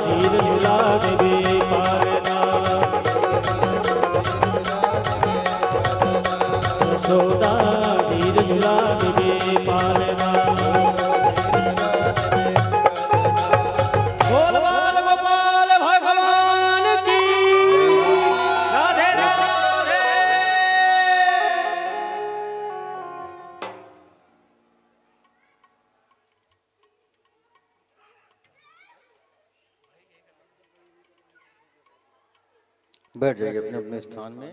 Speaker 2: धीरे झूला दे पालना यशोदा धीरे झूला दे पालना बोल बाल गोपाल भगवान की राधे राधे
Speaker 1: बैठ जाइए अपने अपने स्थान में।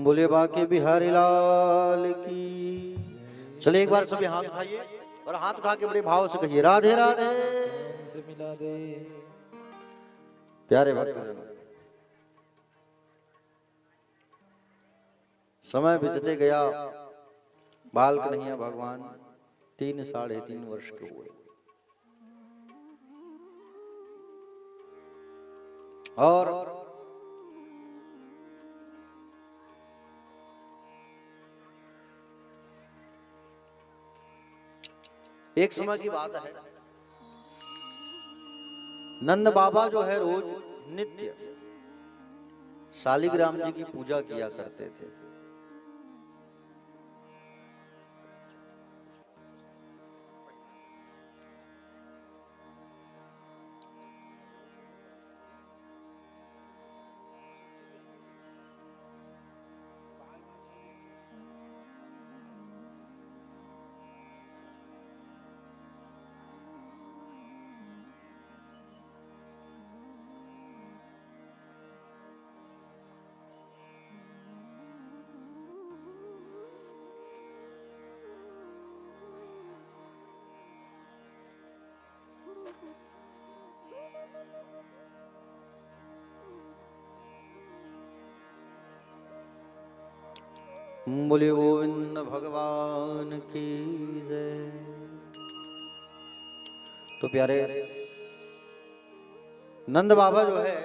Speaker 1: बोले बाके बिहारी लाल की। चले एक बार सभी हाथ उठाइए और हाथ उठा के बड़े भाव से कहिए राधे राधे
Speaker 3: से मिला दे।
Speaker 1: प्यारे भक्तजन, समय बीतते गया, बाल कन्हैया भगवान 3 साढ़े 3 वर्ष के हुए और एक समय की बात है, नंद बाबा जो है रोज नित्य शालिग्राम जी की पूजा किया करते थे। बोले गोविंद भगवान की जय। तो प्यारे नंद बाबा जो है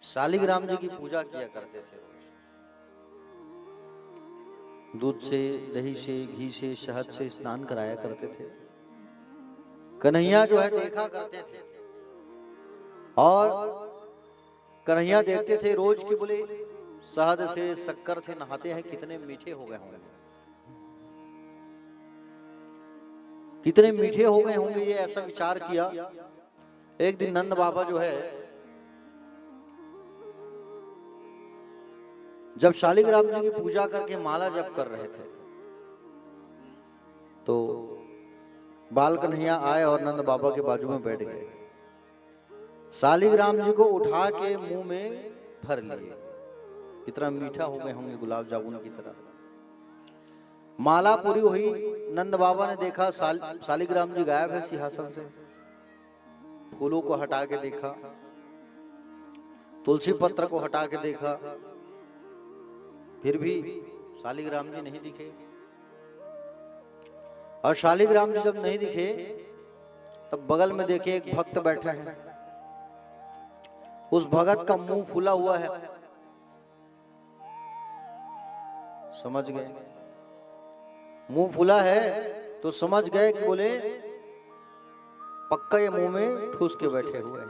Speaker 1: शालिग्राम जी की पूजा किया करते थे। दूध से, दही से, घी से, शहद से स्नान कराया करते थे। कन्हैया जो है देखा करते थे और कन्हैया देखते थे रोज की, बोले शहद से, शक्कर से नहाते हैं, कितने मीठे हो गए होंगे, कितने मीठे हो गए होंगे। ये ऐसा विचार किया। एक दिन नंद बाबा जो है जब शालिग्राम जी की पूजा करके माला जप कर रहे थे तो बाल कन्हैया आए और नंद बाबा के बाजू में बैठ गए। शालिग्राम जी को उठा के मुंह में भर लिए। इतना मीठा हो गए होंगे गुलाब जामुन की तरह। माला पूरी हुई, नंद बाबा ने देखा शालिग्राम जी गायब है सिंहासन से। फूलों को हटा के देखा, तुलसी पत्र को हटा के देखा, फिर भी शालिग्राम जी नहीं दिखे। और शालिग्राम जी जब नहीं दिखे तब बगल में देखे एक भक्त बैठे हैं। उस भगत का मुंह फूला हुआ है। समझ गए, मुंह फूला है तो समझ गए कि बोले पक्का ये मुंह में ठूस के बैठे हुए हैं।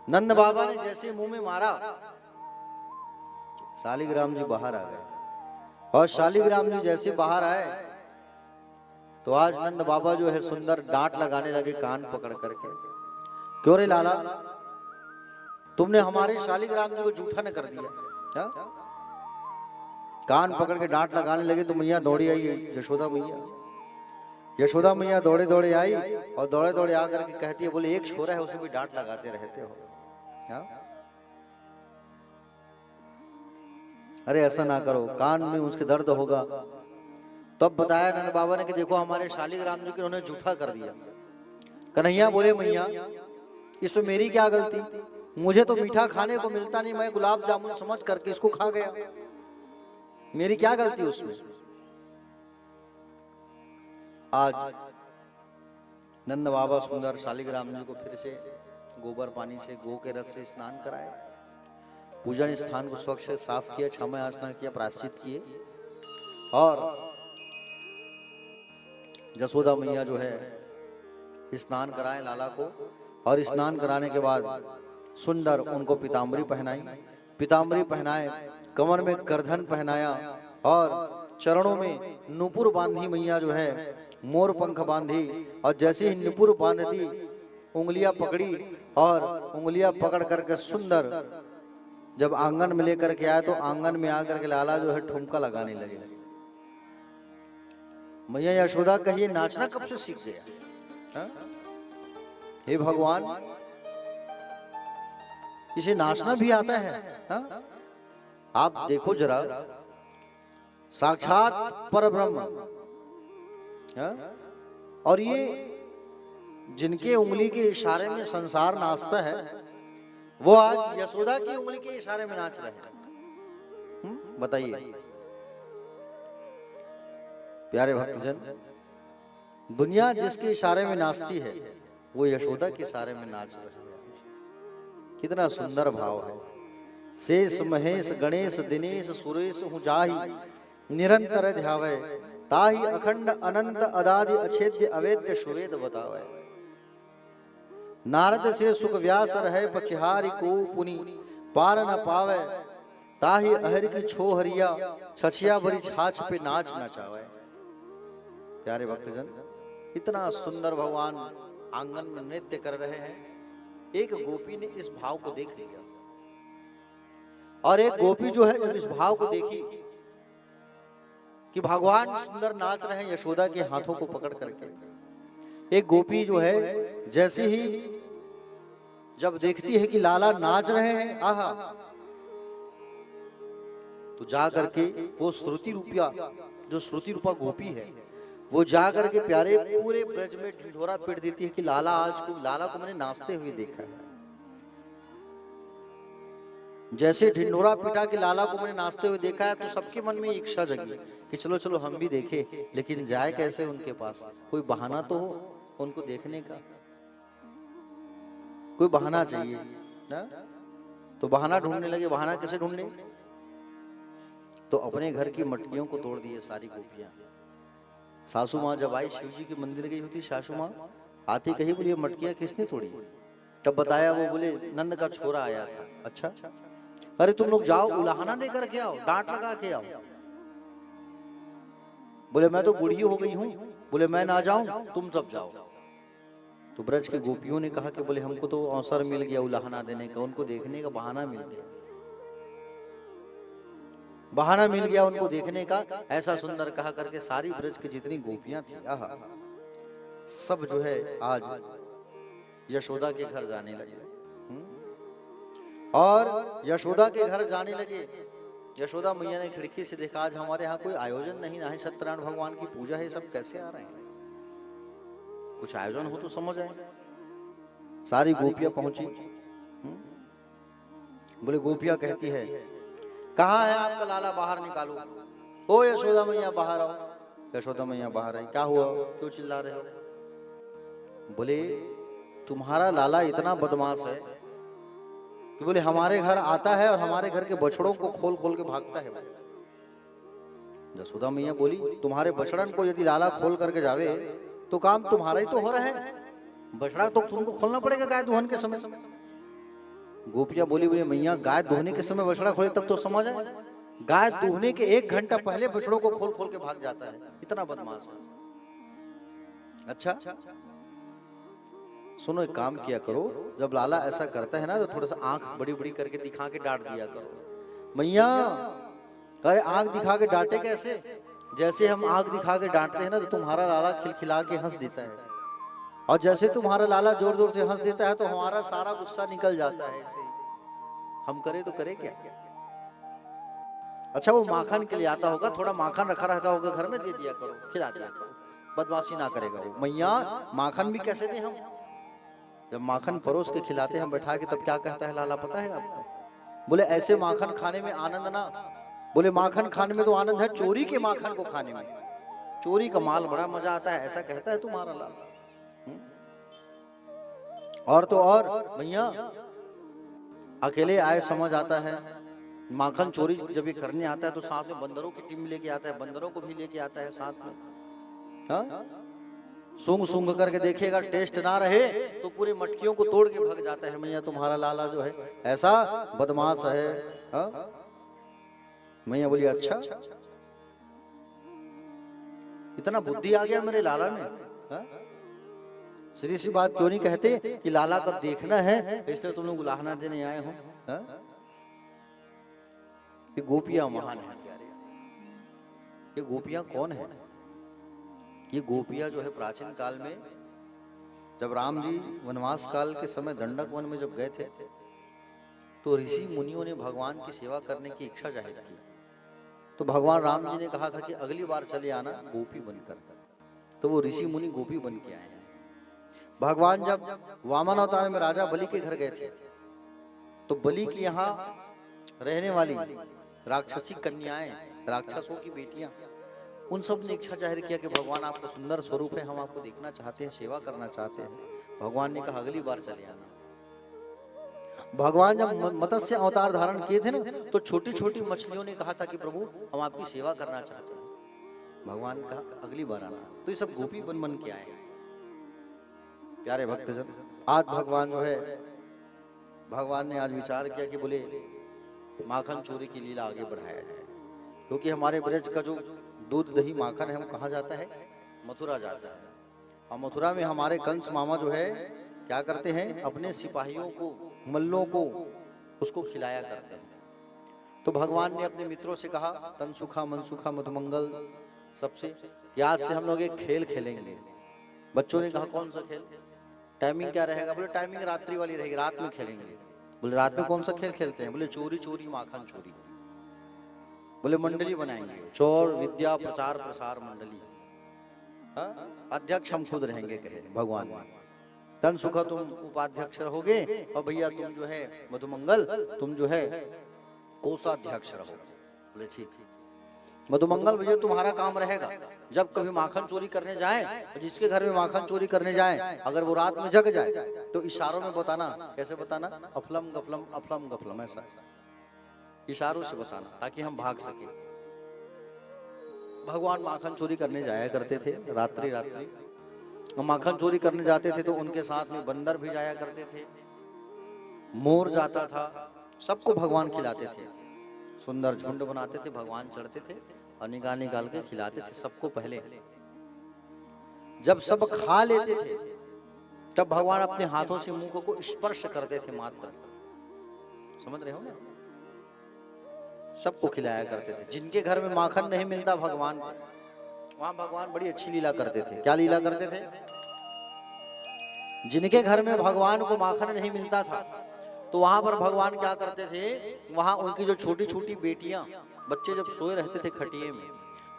Speaker 1: नंद बाबा ने जैसे मुंह में मारा, शालिग्राम जी बाहर आ गए। और शालिग्राम जी जैसे बाहर आए तो आज नंद बाबा जो है सुंदर डांट लगाने लगे कान पकड़ करके। क्यों रे लाला, तुमने हमारे शालिग्राम जी को जूठा न कर दिया? हा? कान पकड़ के डांट लगाने लगे तो मैया दौड़ी आई, यशोदा मैया। यशोदा मैया दौड़े दौड़े आई और दौड़े दौड़े आकर के कहती है, बोले एक छोरा है उसे भी डांट लगाते रहते हो। हा? अरे ऐसा ना करो, कान में उसके दर्द होगा। तब बताया नंद बाबा ने कि देखो हमारे शालिग्राम जी को उन्होंने जूठा कर दिया। कन्हैया बोले मैया इसमें मेरी क्या गलती, मुझे तो मीठा खाने को मिलता नहीं, मैं गुलाब जामुन समझ करके इसको खा गया, मेरी क्या गलती उसमें। आज नंद बाबा सुंदर शालिग्राम जी को फिर से गोबर पानी से, गो के रस से स्नान कराए, पूजन स्थान को स्वच्छ साफ किया, क्षमा याचना किया, प्रायश्चित किए। और यशोदा मैया जो है स्नान कराए लाला को। और स्नान कराने के बाद सुंदर उनको पीताम्बरी पहनाई, पीताम्बरी पहनाए, कमर में करधन पहनाया और चरणों में नुपुर बांधी मैया जो है मोर पंख बांधी। और जैसे ही नुपुर बांधती उंगलियां पकड़ी और उंगलियां पकड़ करके सुंदर जब आंगन में लेकर के आया तो आंगन में आकर के लाला जो है ठुमका लगाने लगे। मैया यशोदा कहिए नाचना कब से सीख गया? हा? हे भगवान, इसे नाचना भी आता है? हा? आप देखो जरा, साक्षात परब्रह्म। हा? और ये जिनके उंगली के इशारे में संसार नाचता है वो आज यशोदा की उंगली के इशारे में नाच रहे हैं। बताइए प्यारे भक्तजन, दुनिया जिसके इशारे में नाचती है वो यशोदा के इशारे में नाच रही है। कितना सुंदर भाव है। शेष महेश गणेश दिनेश सुरेश हूँ जाहि निरंतर ध्यावे, ताहि अखंड अनंत अदादि अछेद्य अवेद्य सुवेद बतावे। नारद से सुख व्यास रहे पचिहारी को पुनि पार न पावे ताहि अहर की छो हरिया छछिया भरी छाछ पे नाच नचावे। प्यारे भक्तजन, इतना सुंदर भगवान आंगन में नृत्य कर रहे हैं। एक गोपी ने इस भाव को देख लिया और एक गोपी जो है जब इस भाव को देखी कि भगवान सुंदर नाच रहे हैं यशोदा के हाथों को पकड़ करके, एक गोपी जो है जैसे ही जब देखती है कि लाला नाच रहे हैं, आहा, तो जा करके वो श्रुति रूपिया जो श्रुति रूपा गोपी है वो जा करके प्यारे पूरे ब्रज में ढिंढोरा पीट देती है कि लाला को मैंने नाचते हुए देखा है। जैसे ढिंढोरा पीटा कि लाला को मैंने नाचते हुए देखा है तो सबके मन में इच्छा जगी कि चलो चलो हम भी देखें, लेकिन जाए कैसे उनके पास? कोई बहाना तो हो उनको देखने का, कोई बहाना चाहिए ना? तो बहाना ढूंढने लगे। बहाना कैसे ढूंढने? तो अपने घर की मटकियों को तोड़ दिए सारी गोपियां। सासू माँ जब आई शिव जी के मंदिर गई होती, सासू माँ आती कही बोली ये मटकियां किसने तोड़ी? तब बताया वो बोले नंद का छोरा आया था। अच्छा, अरे तुम लोग जाओ उलाहना दे करके आओ, डांट लगा के आओ। बोले मैं तो बूढ़ी हो गई हूं। बोले मैं ना जाऊं, तुम सब जाओ। तो ब्रज की गोपियों ने कहा कि बोले हमको तो अवसर मिल गया उलाहना देने का, उनको देखने का बहाना मिल गया, बहाना मिल गया उनको देखने का। ऐसा सुंदर कहा करके सारी ब्रज की जितनी गोपियां थी, आहा, सब जो है आज यशोदा के घर जाने लगे। और यशोदा के घर जाने लगे। यशोदा मैया ने खिड़की से देखा आज हमारे यहाँ कोई आयोजन नहीं ना है, सत्यनारायण भगवान की पूजा है, सब कैसे आ रहे हैं? कुछ आयोजन हो तो समझ आए। सारी गोपियां पहुंची। बोले गोपियां कहती है कहाँ है आपका लाला, बाहर निकालो। ओ यशोदा मैया बाहर आओ। यशोदा मैया बाहर आई। क्या हुआ, क्यों चिल्ला रहे हो? बोले तुम्हारा लाला इतना बदमाश है कि बोले हमारे घर आता है और हमारे घर के बछड़ों को खोल खोल के भागता है। यशोदा मैया बोली तुम्हारे बछड़न को यदि लाला खोल करके जावे तो काम तुम्हारा ही तो हो रहा है, बछड़ा तो तुमको खोलना पड़ेगा गाय दुहन के समय। गोपियां बोली बोले मैया गाय दुहने के समय बछड़ा खोले तब तो समझ आए, गाय दुहने के 1 घंटा पहले बछड़ों को खोल खोल के भाग जाता है, इतना बदमाश है। अच्छा सुनो, एक काम किया करो, जब लाला ऐसा करता है ना तो थोड़ा सा आंख बड़ी बड़ी करके दिखा के डांट दिया करो। मैया अरे आंख दिखा के डांटे कैसे? जैसे हम आंख दिखा के डांटते हैं ना तो तुम्हारा लाला खिलखिला के हंस देता है, और जैसे तुम्हारा लाला जोर जोर से हंस देता है तो हमारा सारा गुस्सा निकल जाता है। ऐसे हम करे तो करे क्या? अच्छा वो माखन के लिए आता होगा, थोड़ा माखन रखा रहता होगा घर में, दे दिया करो, खिला दिया करो, बदमाशी ना करेगा वो। मैया माखन भी कैसे दे हम? जब माखन परोस के खिलाते हैं बैठा के तब क्या कहता है लाला पता है आपको? बोले ऐसे माखन खाने में आनंद ना, बोले माखन खाने में तो आनंद है, चोरी के माखन को खाने में, चोरी का माल बड़ा मजा आता है, ऐसा कहता है तुम्हारा लाला। और तो और भैया अकेले आए समझ आता है, माखन चोरी जब ये करने आता है तो साथ में बंदरों की टीम लेके आता है, बंदरों को भी लेके आता है साथ में। हाँ सूंघ सूंघ करके देखेगा, टेस्ट ना रहे तो पूरे मटकियों को तोड़ के भाग जाता है। मैया तुम्हारा लाला जो है ऐसा बदमाश है। हाँ मैया बोली अच्छा इतना बुद्धि आ गया मेरे लाला में। हाँ? सीधी सी बात क्यों नहीं कहते कि लाला को देखना है इसलिए तुम लोग उलाहना देने आए हो? हाँ? ये गोपियां महान है प्यारे। ये गोपियां कौन है? ये गोपियां जो है प्राचीन काल में जब राम जी वनवास काल के समय दंडक वन में जब गए थे तो ऋषि मुनियों ने भगवान की सेवा करने की इच्छा जाहिर की। तो भगवान राम जी ने कहा था कि अगली बार चले आना गोपी बनकर। तो वो ऋषि मुनि गोपी बन के आए हैं। भगवान जब वामन अवतार में राजा बलि के घर गए थे तो बलि की यहाँ रहने वाली राक्षसी कन्याएं, राक्षसों की बेटियां, उन सब ने इच्छा जाहिर किया कि भगवान आपका सुंदर स्वरूप है, हम आपको देखना चाहते हैं, सेवा करना चाहते हैं। भगवान ने कहा अगली बार चले आना। भगवान जब मत्स्य अवतार धारण किए थे ना तो छोटी छोटी मछलियों ने कहा था कि प्रभु हम आपकी सेवा करना चाहते हैं। भगवान ने कहा अगली बार आना। तो ये सब गोपी बन बन के आए। प्यारे भक्तजन आज भगवान जो है, भगवान ने आज विचार किया कि बोले माखन चोरी की लीला आगे बढ़ाया जाए, क्योंकि हमारे ब्रज का जो दूध दही माखन है वो कहाँ जाता है? मथुरा जाता है। और मथुरा में हमारे कंस मामा जो है क्या करते हैं? अपने सिपाहियों को, मल्लों को उसको खिलाया करते हैं। तो भगवान ने अपने मित्रों से कहा, तन सुखा मन सुखा मधुमंगल सबसे, आज से हम लोग एक खेल खेलेंगे। बच्चों ने कहा कौन सा खेल? टाइमिंग क्या रहेगा? बोले टाइमिंग रात्रि वाली रहेगी, रात में खेलेंगे। बोले रात में कौन सा खेल खेलते हैं? बोले चोरी चोरी माखन चोरी। बोले मंडली बनाएंगे, चोर विद्या प्रचार प्रसार मंडली, अध्यक्ष हम खुद रहेंगे, कहे भगवान। तन सुखा तुम उपाध्यक्ष रहोगे और भैया तुम जो है मधुमंगल तुम जो है कोषाध्यक्ष रहो। बोले ठीक। मधुमंगल भैया तुम्हारा काम रहेगा, जब कभी माखन चोरी करने जाए, जिसके घर में माखन चोरी करने जाए, अगर वो रात में जग जाए तो इशारों में बताना। कैसे बताना? अफलम गफलम अफलम गफलम, ऐसा इशारों से बताना ताकि हम भाग सके। भगवान माखन चोरी करने जाया करते थे रात्रि रात्रि। माखन चोरी करने जाते थे तो उनके साथ में बंदर भी जाया करते थे, मोर जाता था, सबको भगवान खिलाते थे। सुंदर झुंड बनाते थे, भगवान चढ़ते थे और निकाल निकाल के खिलाते थे सबको। पहले जब सब खा लेते थे तब भगवान अपने हाथों से मुंह को स्पर्श करते थे मात्र। समझ रहे हो ना? सबको खिलाया करते थे। जिनके घर में माखन नहीं मिलता भगवान को, वहां भगवान बड़ी अच्छी लीला करते थे। क्या लीला करते थे? जिनके घर में भगवान को माखन नहीं मिलता था तो वहां पर भगवान क्या करते थे? वहां उनकी जो छोटी छोटी बेटियां, बच्चे जब सोए रहते थे खटिए में,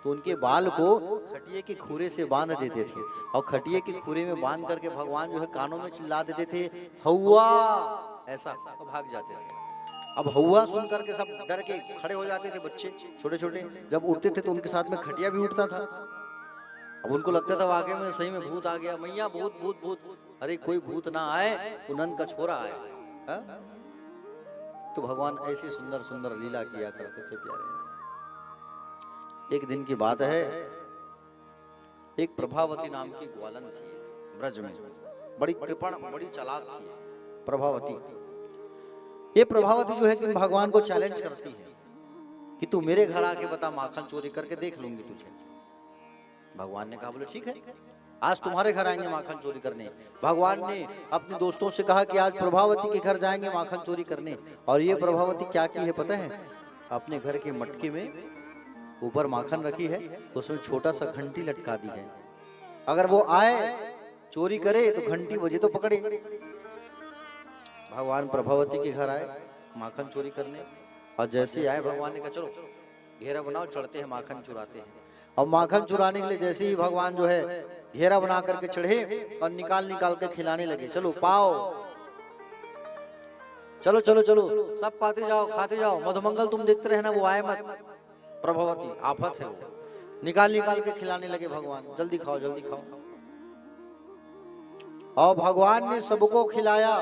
Speaker 1: तो उनके बाल को खटिए के खुरे से बांध देते थे और खटिए के खुरे में बांध करके भगवान जो है कानों में चिल्ला देते थे, हौवा, ऐसा, तो भाग जाते थे। अब हौवा सुन करके सब डर के खड़े हो जाते थे बच्चे छोटे छोटे। जब उठते थे तो उनके साथ में खटिया भी उठता था। अब उनको लगता था वाकई में सही में भूत आ गया, मैया भूत भूत भूत। अरे कोई भूत ना आए, नंद का छोरा आए। हा? तो भगवान ऐसी सुंदर सुंदर लीला किया करते थे प्यारे। एक दिन की बात है, एक प्रभावती नाम की ग्वालन थी ब्रज में, बड़ी कृपण बड़ी चालाक थी प्रभावती। ये प्रभावती जो है कि भगवान को चैलेंज करती है कि तू मेरे घर आके बता, माखन चोरी करके देख लूंगी तुझे। भगवान ने कहा बोले ठीक है, आज तुम्हारे घर आएंगे माखन चोरी करने। भगवान ने अपने दोस्तों से कहा कि आज प्रभावती के घर जाएंगे माखन चोरी करने। और ये प्रभावती क्या की है पता है? अपने घर के मटके में ऊपर माखन रखी है, उसमें छोटा सा घंटी लटका दी है। अगर वो आए चोरी करे तो घंटी बजे तो पकड़े। भगवान प्रभावती के घर आए माखन चोरी करने, और जैसे ही आए भगवान ने कहा चलो घेरा बनाओ, चढ़ते हैं माखन चुराते हैं। और माखन चुराने के लिए जैसे ही भगवान जो है घेरा बना करके चढ़े और निकाल निकाल के खिलाने लगे। चलो पाओ, चलो चलो चलो, सब पाते जाओ खाते जाओ। मधुमंगल तुम देखते रहना, वो आए मत, प्रभावती आफत है वो। निकाल निकाल के खिलाने लगे भगवान, जल्दी खाओ जल्दी खाओ। और भगवान ने सबको खिलाया।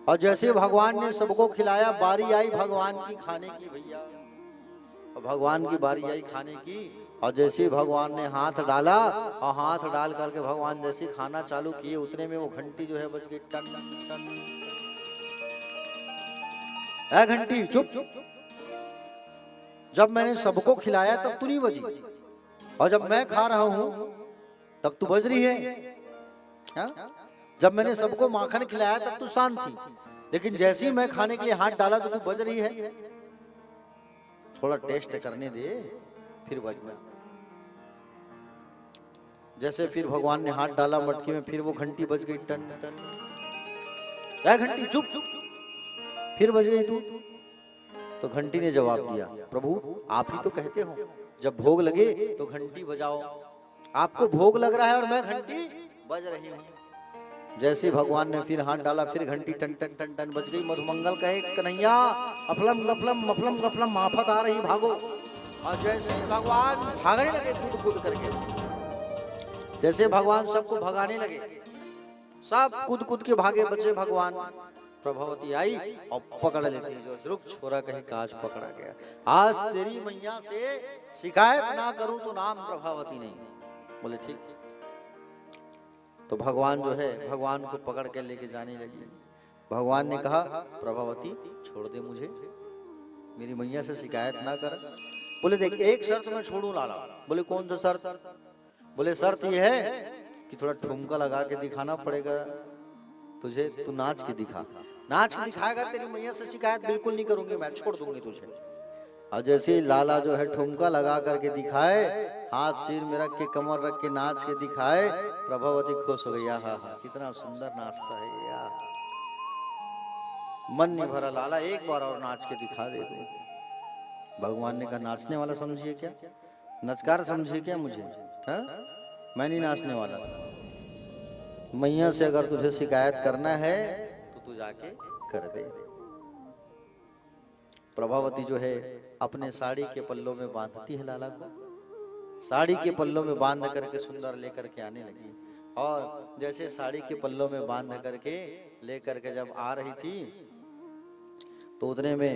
Speaker 1: और जैसे भगवान ने सबको खिलाया, बारी आई भगवान की खाने की भैया। और भगवान की बारी आई खाने की, और जैसे भगवान ने हाथ डाला और हाथ डाल करके भगवान जैसे खाना चालू किए, उतने में वो घंटी जो है बज गई टन टन। ऐ घंटी चुप। जब मैंने सबको खिलाया तब तू नहीं बजी, और जब मैं खा रहा हूं तब तू बज रही है। हा? जब मैंने सबको माखन खिलाया तब तू शांत थी, लेकिन जैसे ही मैं खाने के लिए हाथ डाला तो तू बज रही है। थोड़ा टेस्ट करने दे फिर बजना। जैसे फिर भगवान ने हाथ डाला मटकी में, फिर वो घंटी बज गई टन टन। क्या घंटी चुप चुप, फिर बज गई तू। तो घंटी ने जवाब दिया, प्रभु आप ही तो कहते हो जब भोग लगे तो घंटी बजाओ। आपको भोग लग रहा है और मैं घंटी बज रही हूँ। जैसे भगवान ने फिर हाथ डाला, फिर घंटी टन टन टन टन बज गई। मधुमंगल कहे कन्हैया अफलम गफलम मफलम गफलम, आफत आ रही भागो। और जैसे भगवान भागने लगे कूद कूद करके, जैसे भगवान सबको भगाने लगे, सब कूद कूद के भागे बचे भगवान। प्रभावती आई और पकड़ लेती है, जो रुक छोरा कहीं काज पकड़ा गया। आज तेरी मैया से शिकायत ना करूं तो नाम प्रभावती नहीं। बोले ठीक। तो भगवान जो है भगवान को पकड़ के लेके जाने लगी। भगवान ने कहा प्रभावती छोड़ दे मुझे, मेरी मैया से शिकायत ना कर। बोले देख एक शर्त मैं छोड़ू लाला। बोले कौन सा शर्त? बोले शर्त ये है कि थोड़ा ठुमका लगा के दिखाना पड़ेगा तुझे, तू नाच के दिखा। नाच के दिखाएगा तेरी मैया से शिकायत बिल्कुल नहीं करूंगी मैं, छोड़ दूंगी तुझे। और जैसे ही लाला जो है ठुमका लगा करके दिखाए, हाथ सिर में रख के कमर रख के नाच के दिखाए, प्रभावती खुश हो गई। हा कितना सुंदर नाचता है यार, मन नहीं भरा, लाला एक बार और नाच के दिखा दे दे। भगवान ने कहा नाचने वाला समझिए क्या, नचकार समझिए क्या मुझे? हा? मैं नहीं नाचने वाला। मैया से अगर तुझे शिकायत करना है तो तू जाके कर दे। प्रभावती जो है अपने साड़ी के पल्लों में बांधती है लाला को, साड़ी के पल्लों में बांध करके सुंदर लेकर के आने लगी। और जैसे साड़ी के पल्लों में बांध करके लेकर के जब आ रही थी तो उतने में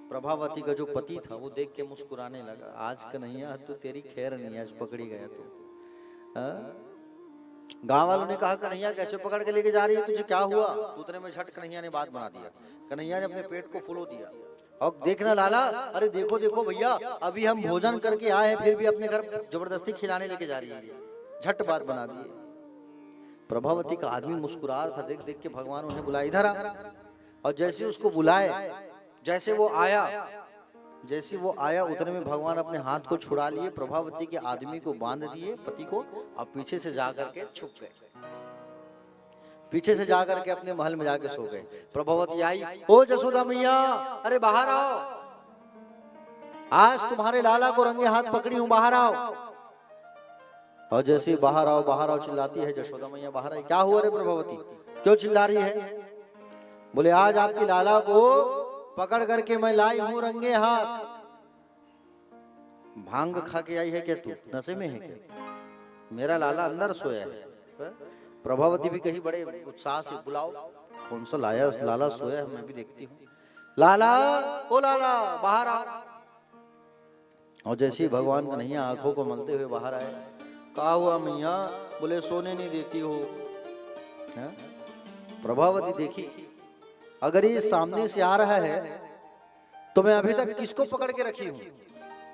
Speaker 1: प्रभावती का जो पति था वो देख के मुस्कुराने लगा। आज कन्हैया तो तेरी खैर नहीं, आज पकड़ी गया तू। गांव वालों ने कहा कन्हैया कैसे पकड़ के लेके जा रही है, तुझे क्या हुआ? उतने में झट कन्हैया ने बात बना दिया। कन्हैया ने अपने पेट को फुलो दिया और देखना लाला, अरे देखो देखो भैया, अभी हम भोजन करके आए हैं फिर भी अपने घर जबरदस्ती खिलाने लेके जा रही है। झट बात बना दी। प्रभावती का आदमी मुस्कुरा रहा था, देख देख के भगवान उन्हें बुलाया इधर आ। और जैसे उसको बुलाए, जैसे वो आया उतने में भगवान अपने हाथ को छुड़ा लिए, प्रभावती के आदमी को बांध दिए पति को, और पीछे से जाकर के छुप गए। पीछे से जाकर के अपने महल में जाके सो गए। प्रभावती आई, ओ जसोदा मैया, अरे बाहर आओ, आज तुम्हारे लाला को रंगे हाथ पकड़ी हूं, बाहर आओ। और जैसे बाहर आओ चिल्लाती है जसोदा मैया बाहर आई। क्या हुआ रे प्रभावती, क्यों चिल्ला रही है? बोले आज आपकी लाला को पकड़ करके मैं लाई हूं रंगे हाथ। भांग खा के आई है क्या तू, नशे में है क्या? मेरा लाला अंदर सोया है। प्रभावती भी कहीं बड़े उत्साह से, बुलाओ कौन सा लाया लाला सोया है, मैं भी देखती हूँ। लाला, ओ लाला बाहर आओ। और जैसे ही भगवान कन्हैया आंखों को मलते हुए बाहर आए, कहा हुआ मैया? बोले सोने नहीं देती हो। प्रभावती देखी, अगर ये सामने से आ रहा है तो मैं अभी तक किसको पकड़ के रखी हूं?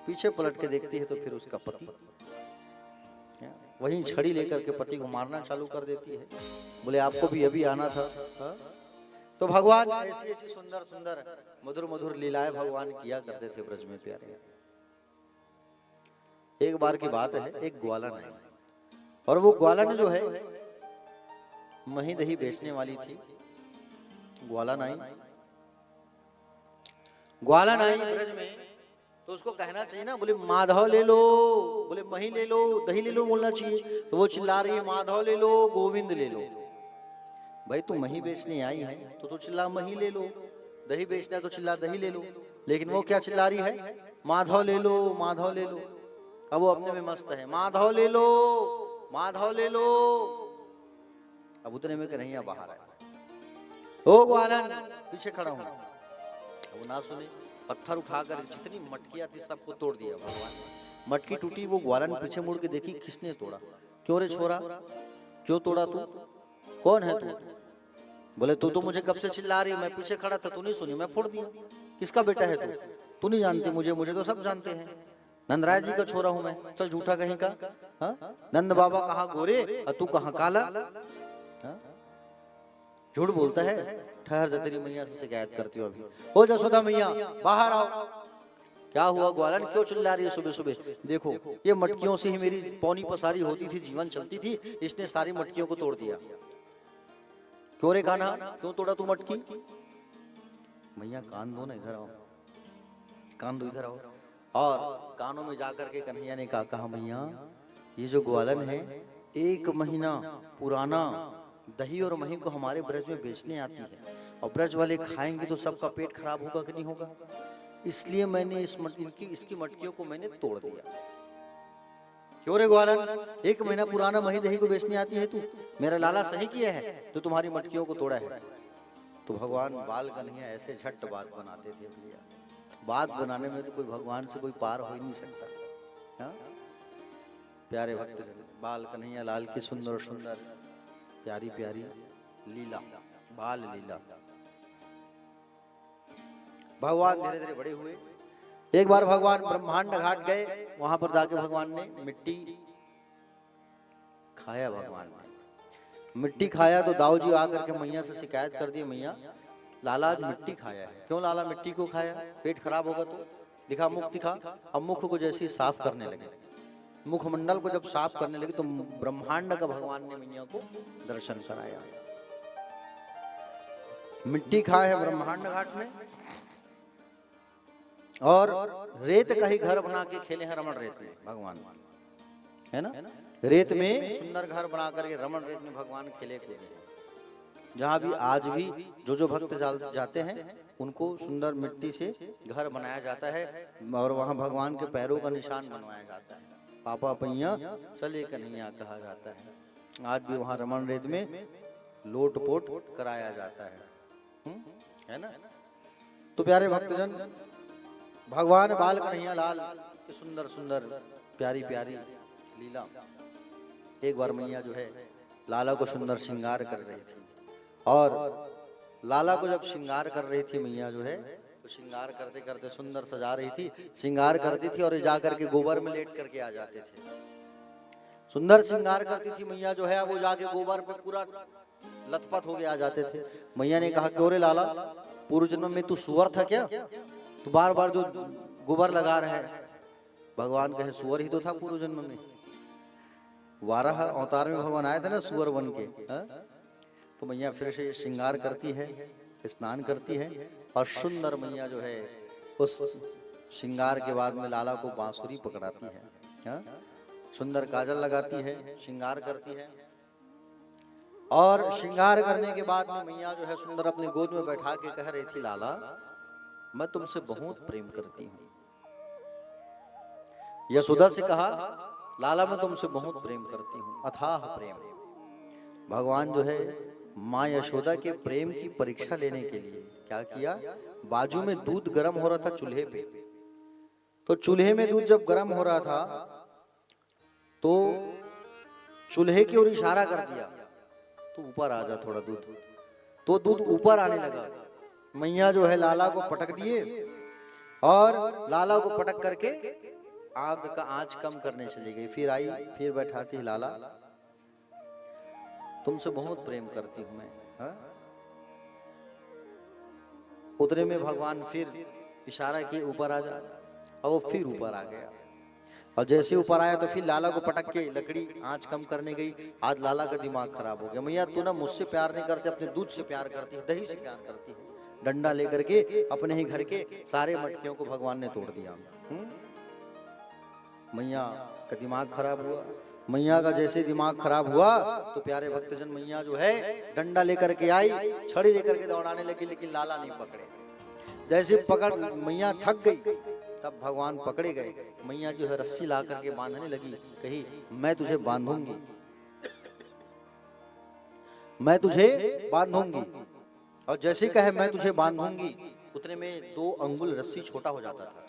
Speaker 1: पीछे पलट के देखती है तो फिर उसका पति वहीं छड़ी लेकर के पति को मारना चालू कर देती है। बोले आपको भी अभी आना था। तो भगवान ऐसी ऐसी सुंदर सुंदर मधुर मधुर लीलाएं भगवान किया करते थे ब्रज में प्यारे। एक बार की बात है, एक ग्वालन है और वो ग्वालन जो है मही दही बेचने वाली थी। ग्वालन आई ब्रज में, तो उसको कहना चाहिए ना, बोले माधव ले लो, बोले मही ले लो, दही ले लो बोलना चाहिए। तो वो चिल्ला रही है माधव ले लो, गोविंद ले लो। भाई तू मही बेचने आई है तो तू चिल्ला मही ले लो, दही बेचना है तो चिल्ला दही ले लो। लेकिन वो क्या चिल्ला रही है? माधव ले लो, माधव ले लो। अब वो अपने में मस्त है, माधव ले लो, माधव ले लो। अब उतने में कन्हैया बाहर आए। ओ ग्वालन, पीछे खड़ा हूं। वो ना सुने, पत्थर उठाकर जितनी मटकियां थी सबको तोड़ दिया भगवान। मटकी टूटी, वो ग्वालन पीछे मुड़ के देखी, किसने तोड़ा? क्यों रे छोरा, क्यों तोड़ा तू? कौन है तू? बोले तू मुझे कब से चिल्ला रही, मैं पीछे खड़ा था, तू नहीं सुनी, मैं फोड़ दिया। किसका बेटा है तू? तू नहीं जानती मुझे तो सब जानते हैं। नंदराय जी का छोरा हूं मैं। चल झूठा कहीं का। नंद बाबा कहाँ गोरे और तू कहाँ काला? झूठ बोलता है। ठहर जा, तेरी मैया से शिकायत करती हो अभी। ओ जसोदा मैया बाहर आओ। क्या हुआ ग्वालन, क्यों चिल्ला रही है सुबह सुबह? देखो ये मटकियों से ही मेरी पौनी पसारी होती थी, जीवन चलती थी, इसने सारी मटकियों को तोड़ दिया। क्यों रे कान्हा, क्यों तोड़ा तू मटकी? मैया कान दो ना, इधर आओ, कान दो, इधर आओ। और कानों में जाकर के कन्हैया ने कहा मैया ये जो ग्वालन है 1 महीना पुराना दही और मही को हमारे ब्रज में बेचने आती है, और ब्रज वाले खाएंगे तो सबका पेट खराब होगा कि नहीं होगा, इसलिए मैंने इसकी मटकियों को मैंने तोड़ दिया। क्यों रे ग्वालन, 1 महीना पुराना मही दही को बेचने आती है तू? मेरा लाला सही किया है तो तुम्हारी मटकियों को तोड़ा है। तो भगवान बाल कन्हैया ऐसे झट बात बनाते थे भैया। बात बनाने में तो कोई भगवान से कोई पार हो ही नहीं सकता। प्यारे भक्त बाल कन्हैया लाल की सुंदर सुंदर प्यारी प्यारी लीला, बाल लीला। भगवान धीरे धीरे बड़े हुए। एक बार भगवान ब्रह्मांड घाट गए, वहां पर जाके भगवान ने मिट्टी खाया। भगवान ने मिट्टी खाया तो दाऊ जी आकर के मैया से शिकायत कर दी, मैया लाला आज मिट्टी खाया है। क्यों लाला मिट्टी को खाया? पेट खराब होगा तो दिखा, मुख दिखा। अब मुख को जैसे ही साफ करने लगे, मुखमंडल को जब साफ करने लगे तो ब्रह्मांड का भगवान ने मैया को दर्शन कराया। मिट्टी खाए है ब्रह्मांड घाट में, और रेत का ही घर बना के खेले हैं रमण रेत में भगवान, है ना। रेत में सुंदर घर बना करके रमण रेत में भगवान खेले कूदे। जहाँ भी आज भी जो भक्त जाते हैं उनको सुंदर मिट्टी से घर बनाया जाता है और वहाँ भगवान के पैरों का निशान बनवाया जाता है। पापा पैया चले कन्हैया कहा जाता है। आज भी वहाँ रमण रेत में लोट पोट कराया जाता है ना। तो प्यारे भक्तजन, भगवान बाल कन्हैया लाल की सुंदर सुंदर प्यारी प्यारी लीला। एक बार मैया जो है लाला को सुंदर श्रृंगार कर रही थी, और लाला को जब श्रृंगार कर रही थी मैया जो है, तो श्रृंगार करते करते सुंदर सजा रही थी, श्रृंगार करती थी और जाकर के गोबर में लेट करके आ जाते थे। सुंदर श्रृंगार करती थी मैया जो है, वो जाके गोबर पे पूरा लथपथ हो गया आ जाते थे। मैया ने कहा, क्यों रे लाला, पूर्व जन्म में तू सुअर था क्या? तो बार बार जो गोबर लगा रहे हैं। भगवान कहे, सुअर ही तो था पूर्व जन्म में, वाराह अवतार में भगवान आए थे ना सुअर बन के। तो मैया फिर से श्रृंगार करती है, स्नान करती है, और सुंदर मैया जो है उस श्रृंगार के बाद में लाला को बांसुरी पकड़ाती है, सुंदर काजल लगाती है, श्रृंगार करती है। और श्रृंगार करने के बाद में मैया जो है सुंदर अपनी गोद में बैठा के कह रही थी, लाला मैं तुमसे बहुत प्रेम करती हूँ। यशोदा से कहा, लाला मैं तुमसे बहुत प्रेम करती हूँ, अथाह प्रेम। भगवान जो है माँ यशोदा के प्रेम की परीक्षा लेने के लिए क्या किया, बाजू में दूध गर्म हो रहा था चूल्हे पे, तो चूल्हे में दूध जब गर्म हो रहा था तो चूल्हे की ओर इशारा कर दिया, तो ऊपर आ जा थोड़ा दूध। तो दूध ऊपर आने लगा। मैया जो है लाला को पटक दिए, और लाला को पटक करके आग का आंच कम करने चली गई। फिर आई, फिर बैठाती, लाला तुमसे बहुत प्रेम करती हूं मैं। उतरे में भगवान फिर इशारा किए ऊपर आ जा, और वो फिर ऊपर आ गया। और जैसे ऊपर आया तो फिर लाला को पटक के लकड़ी आंच कम करने गई। आज लाला का दिमाग खराब हो गया, मैया तू ना मुझसे प्यार नहीं करती, अपने दूध से प्यार करती है, दही से प्यार करती है। डंडा लेकर के अपने ही घर के सारे मटकियों को भगवान ने तोड़ दिया। मैया का दिमाग खराब हुआ। मैया का जैसे दिमाग खराब हुआ तो प्यारे भक्तजन, मैया जो है डंडा लेकर के आई, छड़ी लेकर के दौड़ाने लगी, लेकिन लाला नहीं पकड़े। जैसे पकड़ मैया थक गई, तब भगवान पकड़े गए। मैया जो है रस्सी ला करके बांधने लगी, कही मैं तुझे बांधूंगी, मैं तुझे बांधूंगी। और जैसे कहे मैं तुझे बांधूंगी, उतने में 2 अंगुल रस्सी छोटा हो जाता था।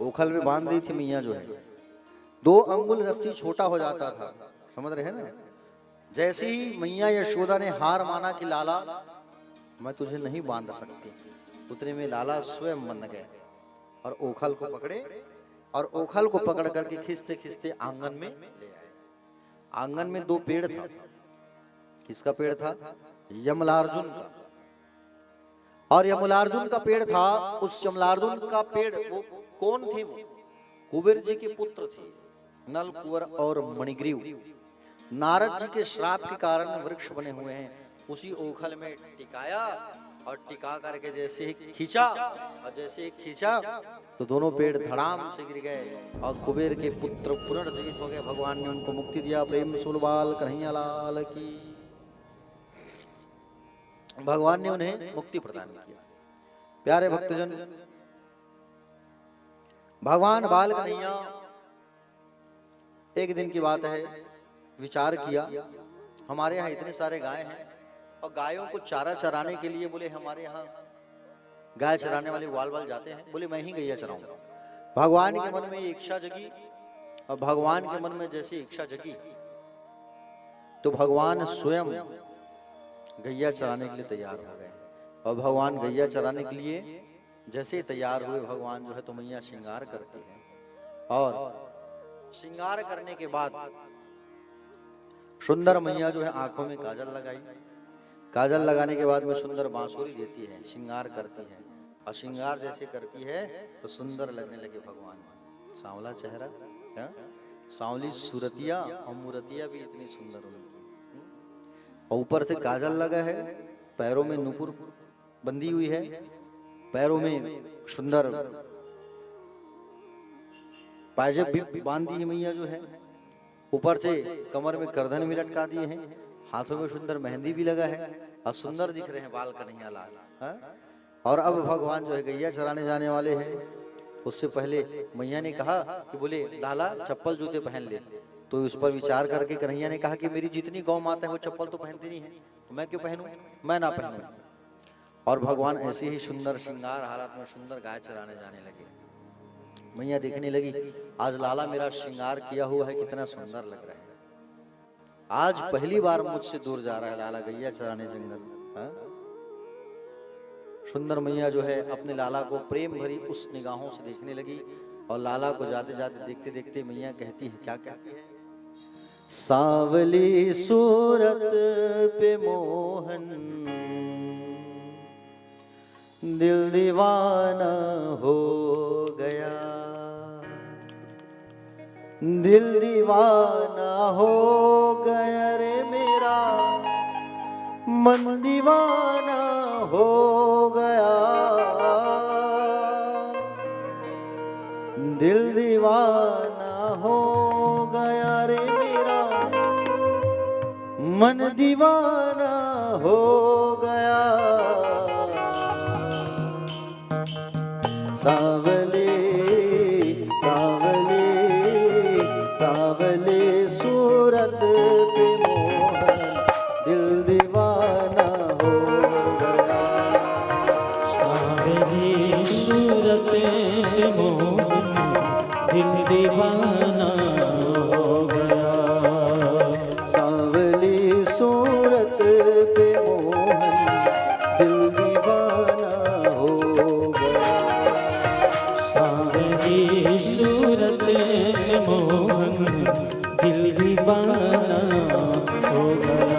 Speaker 1: ओखल में बांध रही थी मैया जो है, 2 अंगुल रस्सी छोटा हो जाता था। समझ रहे हैं ना। जैसे ही मैया यशोदा ने हार माना कि लाला मैं तुझे नहीं बांध सकती, उतने में लाला स्वयं बंध गए और ओखल को पकड़े, और ओखल को पकड़ करके खींचते खींचते आंगन में ले आए। आंगन में 2 पेड़ था। किसका पेड़ था? यमलार्जुन का। और यमलार्जुन का पेड़ था। उस यमलार्जुन का पेड़ वो कौन थे? वो कुबेर जी के पुत्र थे, नल, कुंवर और मणिग्रीव। नारद जी के श्राप के कारण वृक्ष बने हुए हैं। उसी ओखल में टिकाया, और टिका करके जैसे ही खींचा, और जैसे ही खींचा तो दोनों पेड़ धड़ाम से गिर गए, और कुबेर के पुत्र पुनर्जीवित हो गए। भगवान ने उनको मुक्ति दिया। प्रेम सुन बाल कन्हैया लाल की। भगवान ने उन्हें मुक्ति प्रदान किया। प्यारे भक्तजन, भगवान बाल कन्हैया एक दिन की बात है, विचार किया हमारे यहाँ इतने सारे गाय हैं, और गायों को चारा चराने के लिए बोले हमारे यहाँ गाय चराने वाले वाल वाल जाते हैं, बोले मैं ही गैया चराऊंगा। भगवान के मन में ये इच्छा जगी। और भगवान के मन में जैसी इच्छा जगी तो भगवान स्वयं गैया चराने के लिए तैयार हो गए। और भगवान गैया चराने के लिए जैसे ही तैयार हुए, भगवान जो है तो मैया श्रृंगार करती है। और श्रृंगार करने के बाद सुंदर मैया जो है आंखों में काजल लगाई। काजल लगाने के बाद में सुंदर बांसुरी देती है, श्रृंगार करती है। और श्रृंगार जैसे करती है तो सुंदर लगने लगे भगवान। सांवला चेहरा, सांवली सूरतिया और मूर्तिया भी इतनी सुंदर उनकी। और ऊपर से काजल लगा है, पैरों में नूपुर बंधी हुई है, पैरों में सुंदर पायजेब भी बांध दी है मैया जो है। ऊपर से कमर में करधन भी लटका दिए हैं, हाथों में सुंदर मेहंदी भी लगा है और सुंदर दिख रहे हैं बाल कन्हैया लाल। और अब भगवान जो है गैया चराने जाने वाले हैं। उससे पहले मैया ने कहा कि बोले लाला चप्पल जूते पहन ले। तो उस पर विचार करके कन्हैया ने कहा कि मेरी जितनी गौ माता है वो चप्पल तो पहनती नहीं है, तो मैं क्यों पहनूं, मैं ना पहनूं। और भगवान ऐसे ही सुंदर श्रृंगार हालत में सुंदर गाय चराने जाने लगे। मैया देखने लगी आज लाला मेरा श्रृंगार किया हुआ है, कितना सुंदर लग रहा है। आज पहली बार मुझसे दूर जा रहा है लाला गैया चराने जंगल। सुंदर मैया जो है अपने लाला को प्रेम भरी उस निगाहों से देखने लगी। और लाला को जाते जाते देखते देखते मैया कहती है, क्या कहती है? सांवली सूरत पे मोहन दिल दीवाना हो गया, दिल दीवाना हो गया रे मेरा, मन दीवाना हो गया, दिल दीवाना हो गया रे मेरा, मन दीवाना हो गया। सांवले सांवले सांवले सूरत पे मोहन दिल दीवाना हो गया,
Speaker 2: सांवली सूरत पे मोहन दिल दीवाना हो गया,
Speaker 1: सांवली सूरत पे मोहन दिल दीवाना हो गया,
Speaker 2: सांवली सूरत पे मोहन दिल दीवाना हो गया।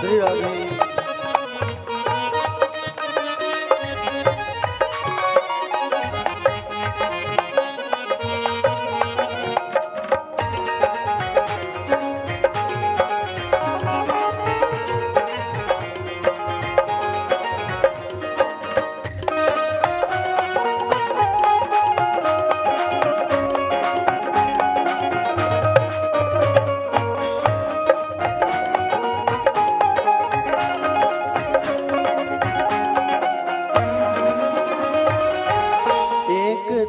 Speaker 1: श्री राधे।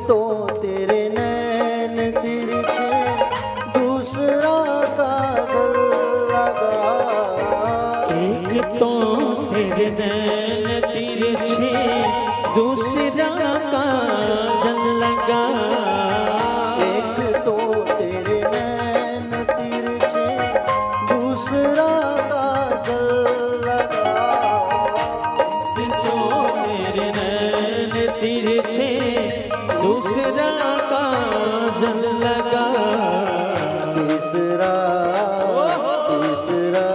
Speaker 1: तो तेरे नैन तिरछे दूसरा काजल लगा,
Speaker 2: एक तो तेरे नैन तिरछे दूसरा काजल लगा,
Speaker 1: एक तो तेरे नैन तिरछे दूसरा काजल लगा,
Speaker 2: एक तो तेरे नैन तिरछे दूसरा काजल लगा,
Speaker 1: तीसरा तीसरा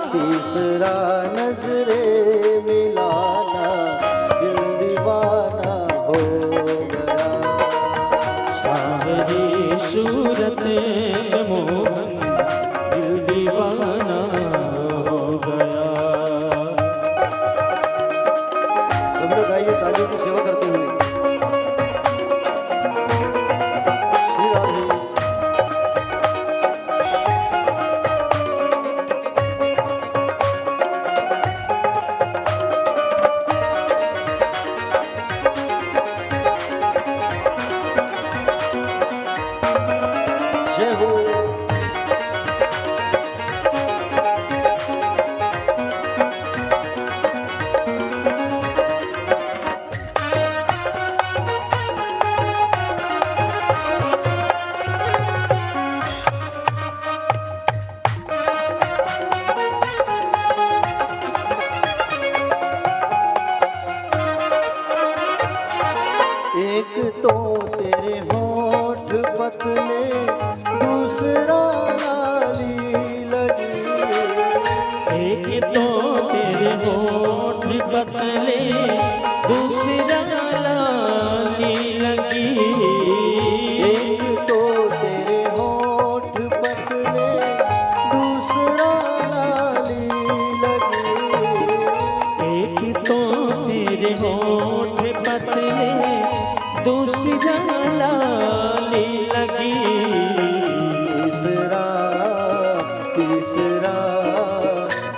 Speaker 1: तीसरा नजरे मिलाना दिल दीवाना हो गया,
Speaker 2: सांवली सूरत मोहन दिल दीवाना हो गया।
Speaker 1: सब लोग आइए तालियों की सेवा करते हुए। श्री राधे। जय हो। एक तो तेरे होठ पतले, दूसरा लाली लगी।
Speaker 2: एक तो तेरे होठ पतले, दूसरा लाली लगी।
Speaker 1: एक तो तेरे होठ पतले, दूसरा लाली लगी।
Speaker 2: एक तो तेरे होठ पतले, दूसरा लाली लगी।
Speaker 1: तीसरा तीसरा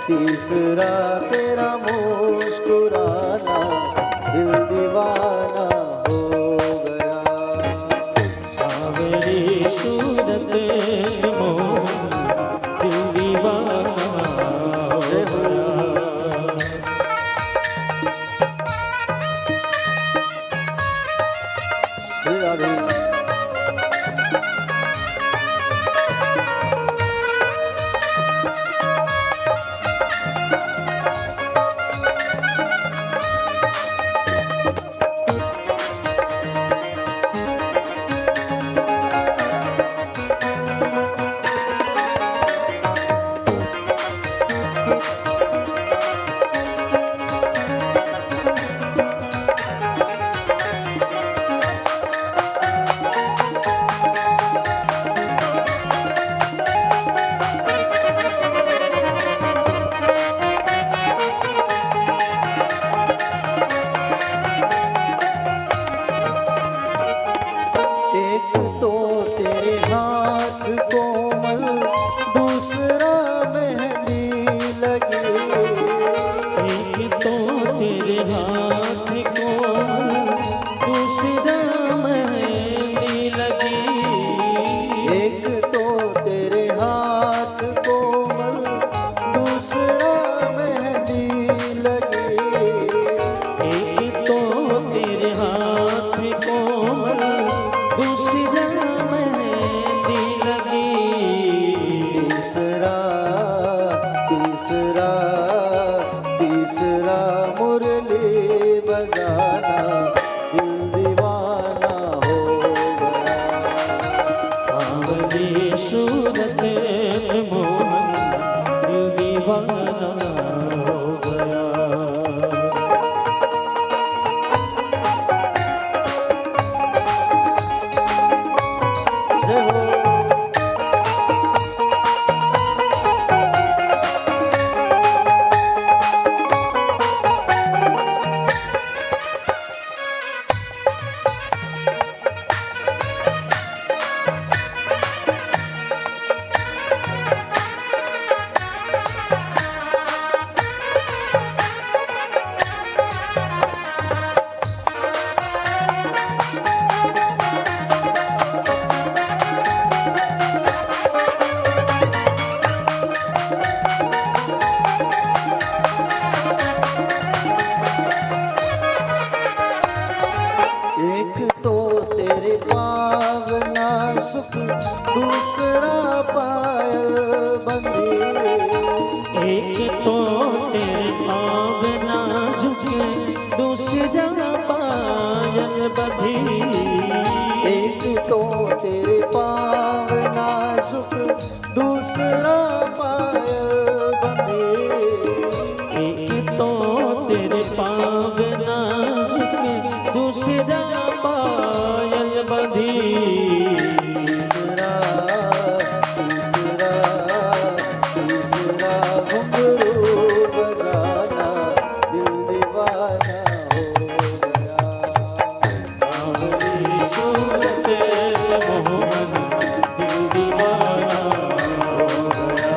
Speaker 1: तीसरा तेरा मुस्कुराना, दिल दीवाना हो गया।
Speaker 2: सावरी सूरत मोहन, दिल दीवाना हो गया।
Speaker 1: श्री राधे। एक तो तेरे हाथ कोमल, दूसरा मेहंदी लगी।
Speaker 2: एक तो तेरे हाथ कोमल, दूसरा मेहंदी लगी।
Speaker 1: एक तो तेरे हाथ कोमल, दूसरा मेहंदी लगी।
Speaker 2: एक तो तेरे हाथ कोमल, दूसरा मेहंदी लगी।
Speaker 1: तीसरा तीसरा तीसरा मुरली बजाना, दिल दीवाना हो गया।
Speaker 2: सावरी सूरत मोहन, दिल दीवाना हो गया।
Speaker 1: जय हो। एक तो तेरे पावना सुख, दूसरा पायल बंदी।
Speaker 2: एक तो तेरे पाँव ना झुके, दूसरा पायल बधी।
Speaker 1: एक तो तेरे पावना सुख, दूसरा पायल बंदी।
Speaker 2: एक तो तेरे पाँव ना झुके, दूसरा पायल बधी।
Speaker 1: तीसरा तीसरा तीसरा घुंघरू बजाना, दिल दीवाना हो गया।
Speaker 2: सावरी सूरत मोहन, दिल दीवाना हो गया।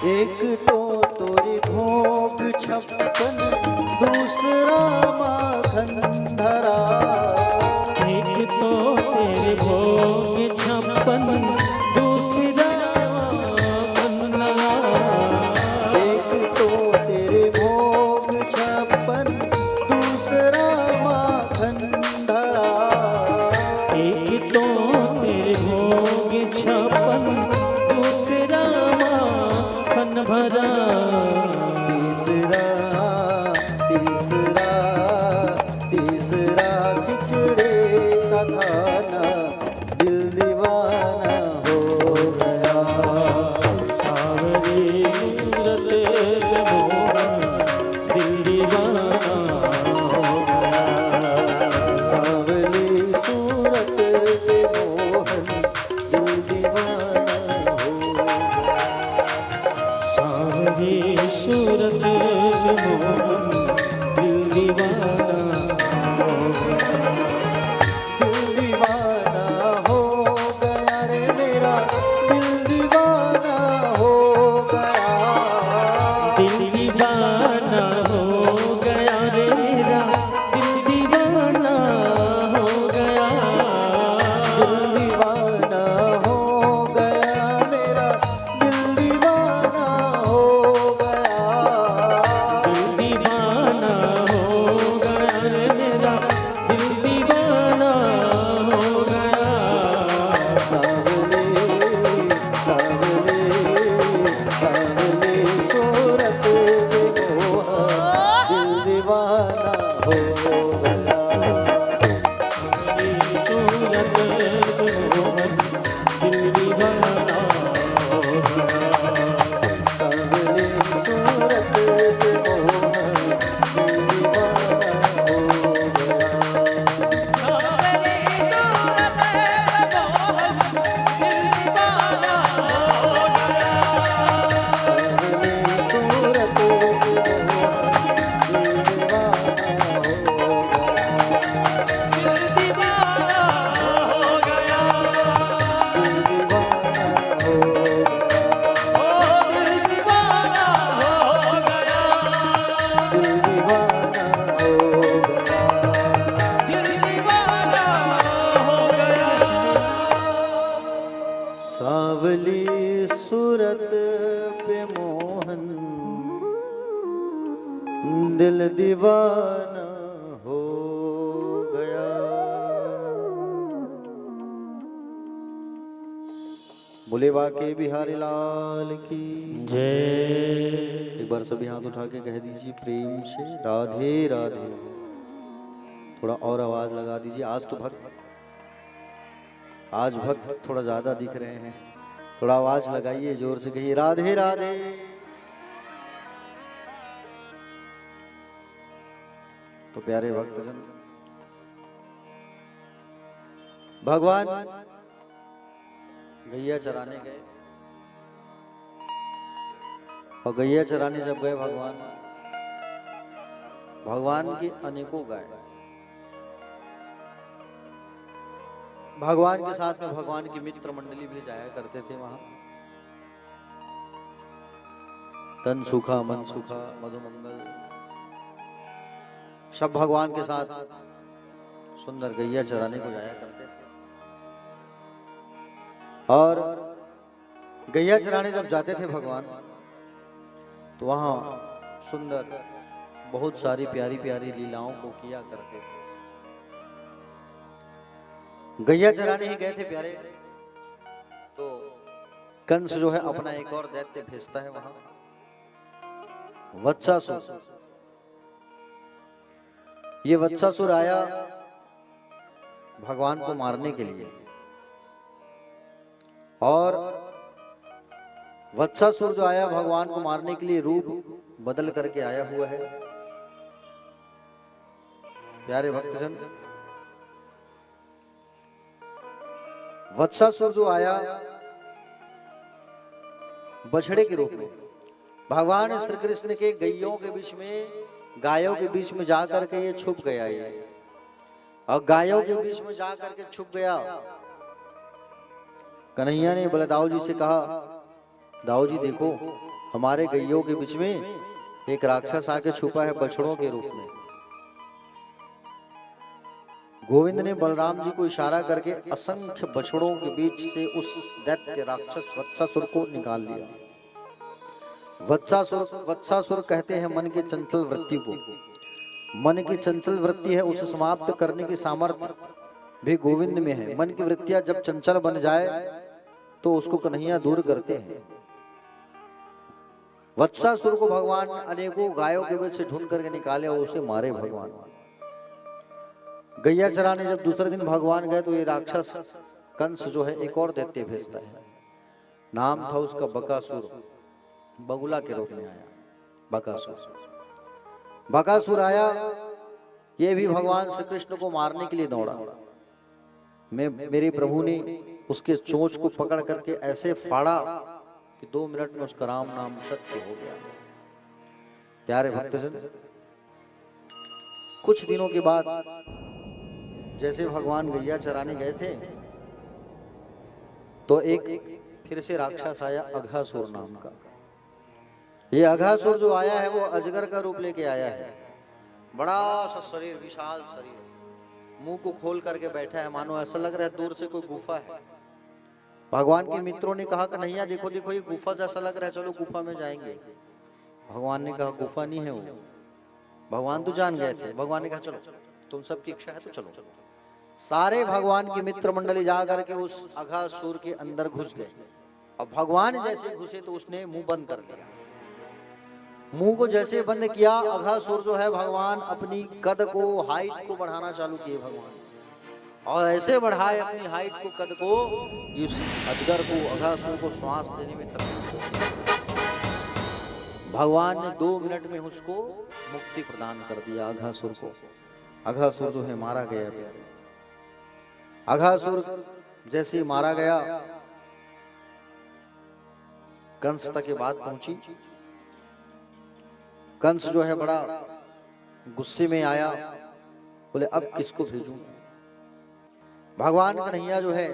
Speaker 1: एक तो तोरे भोग छप्पन, दूसरा माखन धरा।
Speaker 2: एक तो तेरे भोग छप्पन, दूसरा माखन धरा।
Speaker 1: एक तो तेरे भोग छप्पन, दूसरा माखन धरा।
Speaker 2: एक तो तेरे भोग छप्पन, दूसरा माखन भरा।
Speaker 1: तीसरा तीसरा तीसरा खिचड़े का खाना, दिल दीवाना हो गया।
Speaker 2: सावरी सूरत मोहन, दिल दीवाना हो गया।
Speaker 1: सावली सूरत पे मोहन, दिल दीवाना हो गया।
Speaker 2: सावरी सूरत मोहन, दिल दीवाना हो गया।
Speaker 1: दिल दीवाना हो गया रे मेरा, दिल दीवाना हो गया।
Speaker 2: दिल दीवाना हो गया रे मेरा, दिल दीवाना हो गया।
Speaker 1: दिल दीवाना हो गया मेरा, दिल दीवाना हो गया।
Speaker 2: दिल दीवाना हो गया रे मेरा, दिल दीवाना हो गया।
Speaker 1: सावली सावली सावली सूरत पे मोहन, दिल दीवाना हो गया।
Speaker 2: सूरत मोहन, दिल दीवाना हो गया।
Speaker 1: सावली सूरत पे मोहन, दिल दीवाना हो गया। सावली सूरत पे मोहन, दिल दीवाना हो गया। दिल दीवाना हो गया। दिल दीवाना हो गया। सावली सूरत पे मोहन, दिल दीवाना हो गया। बोले बाके बिहारी लाल की।
Speaker 2: जय।
Speaker 1: एक बार सभी हाथ उठा के कह दीजिए प्रेम से राधे राधे। थोड़ा और आवाज लगा दीजिए। आज भक्त थोड़ा ज्यादा दिख रहे हैं। थोड़ा आवाज लगाइए, जोर से कहिए राधे राधे। तो प्यारे भक्तजन, भगवान गैया चराने गए, और गैया चराने जब गए भगवान की अनेकों गाय, भगवान के साथ में भगवान की मित्र मंडली भी जाया करते थे वहां। तन सूखा मन सूखा मधुमंगल सब भगवान के साथ सुंदर गैया चराने को जाया करते थे। और गैया चराने जब जाते थे भगवान, तो वहां सुंदर बहुत सारी प्यारी प्यारी लीलाओं को किया करते थे। गैया चराने ही गए थे प्यारे, तो कंस जो है अपना एक और दैत्य भेजता है वहां, वत्सासुर। ये वत्सासुर आया भगवान को मारने के लिए, और वत्सासुर जो आया भगवान को मारने के लिए रूप बदल करके आया हुआ है। प्यारे भक्तजन, वत्सासुर जो आया बछड़े के रूप में, भगवान श्री कृष्ण के गैयों के बीच में, गायों के बीच में जाकर के ये छुप गया ये, और गायों के बीच में जाकर के छुप गया। कन्हैया ने बलदाऊ जी से कहा, दाऊ जी देखो हमारे गैयों के बीच में एक राक्षस आके छुपा है बछड़ों के रूप में। गोविंद ने बलराम जी को इशारा करके असंख्य बछड़ों के बीच से उस दैत्य राक्षस वत्सासुर को निकाल लिया। वत्सासुर कहते हैं मन के चंचल वृत्ति को। मन की चंचल वृत्ति है, उसे समाप्त करने की सामर्थ्य भी गोविंद में है। मन की वृत्तियां जब चंचल बन जाए तो उसको कन्हैया दूर करते हैं। वत्सासुर को भगवान अनेकों गायों के बीच से ढूंढ करके निकाले और उसे मारे भगवान। गैया चराने जब दूसरे दिन भगवान गए तो ये राक्षस कंस जो है एक और दैत्य भेजता है। नाम था उसका बकासुर, बगुला के रूप में आया बकासुर। बकासुर आया, ये भी भगवान श्री कृष्ण को मारने के लिए दौड़ा। मेरे प्रभु ने उसके चोंच को पकड़ करके ऐसे फाड़ा कि 2 मिनट में उसका राम नाम सत्य हो गया। प्यारे भक्तजन, कुछ दिनों के बाद जैसे भगवान गैया चराने गए थे तो एक फिर से राक्षस आया अघासुर नाम का। ये अघासुर जो आया है वो अजगर का रूप लेके आया है। बड़ा सा शरीर, विशाल शरीर, मुंह को खोल करके बैठा है, मानो ऐसा लग रहा है दूर से कोई गुफा है। भगवान के मित्रों ने कहा कन्हैया देखो देखो ये गुफा जैसा लग रहा है, चलो गुफा में जाएंगे। भगवान ने कहा गुफा नहीं है वो। भगवान तो जान गए थे। भगवान ने कहा चलो तुम सबकी इच्छा है तो चलो। सारे भगवान की मित्र मंडली जा करके उस अघासुर के अंदर घुस गए। और भगवान जैसे घुसे तो उसने मुंह बंद कर लिया। मुंह को जैसे बंद किया, अघासुर जो है भगवान अपनी कद को, हाइट को बढ़ाना चालू किए भगवान। और ऐसे बढ़ाए अपनी हाइट को, कद को, इस अजगर को, अघासुर को श्वास देने में भगवान ने 2 मिनट में उसको मुक्ति प्रदान कर दिया अघासुर को। अघासुर जो है मारा गया। अघासुर जैसे ही मारा गया, कंस तक ये बात पहुंची। कंस जो है बड़ा गुस्से में आया, बोले अब किसको भेजूं। भगवान कन्हैया जो है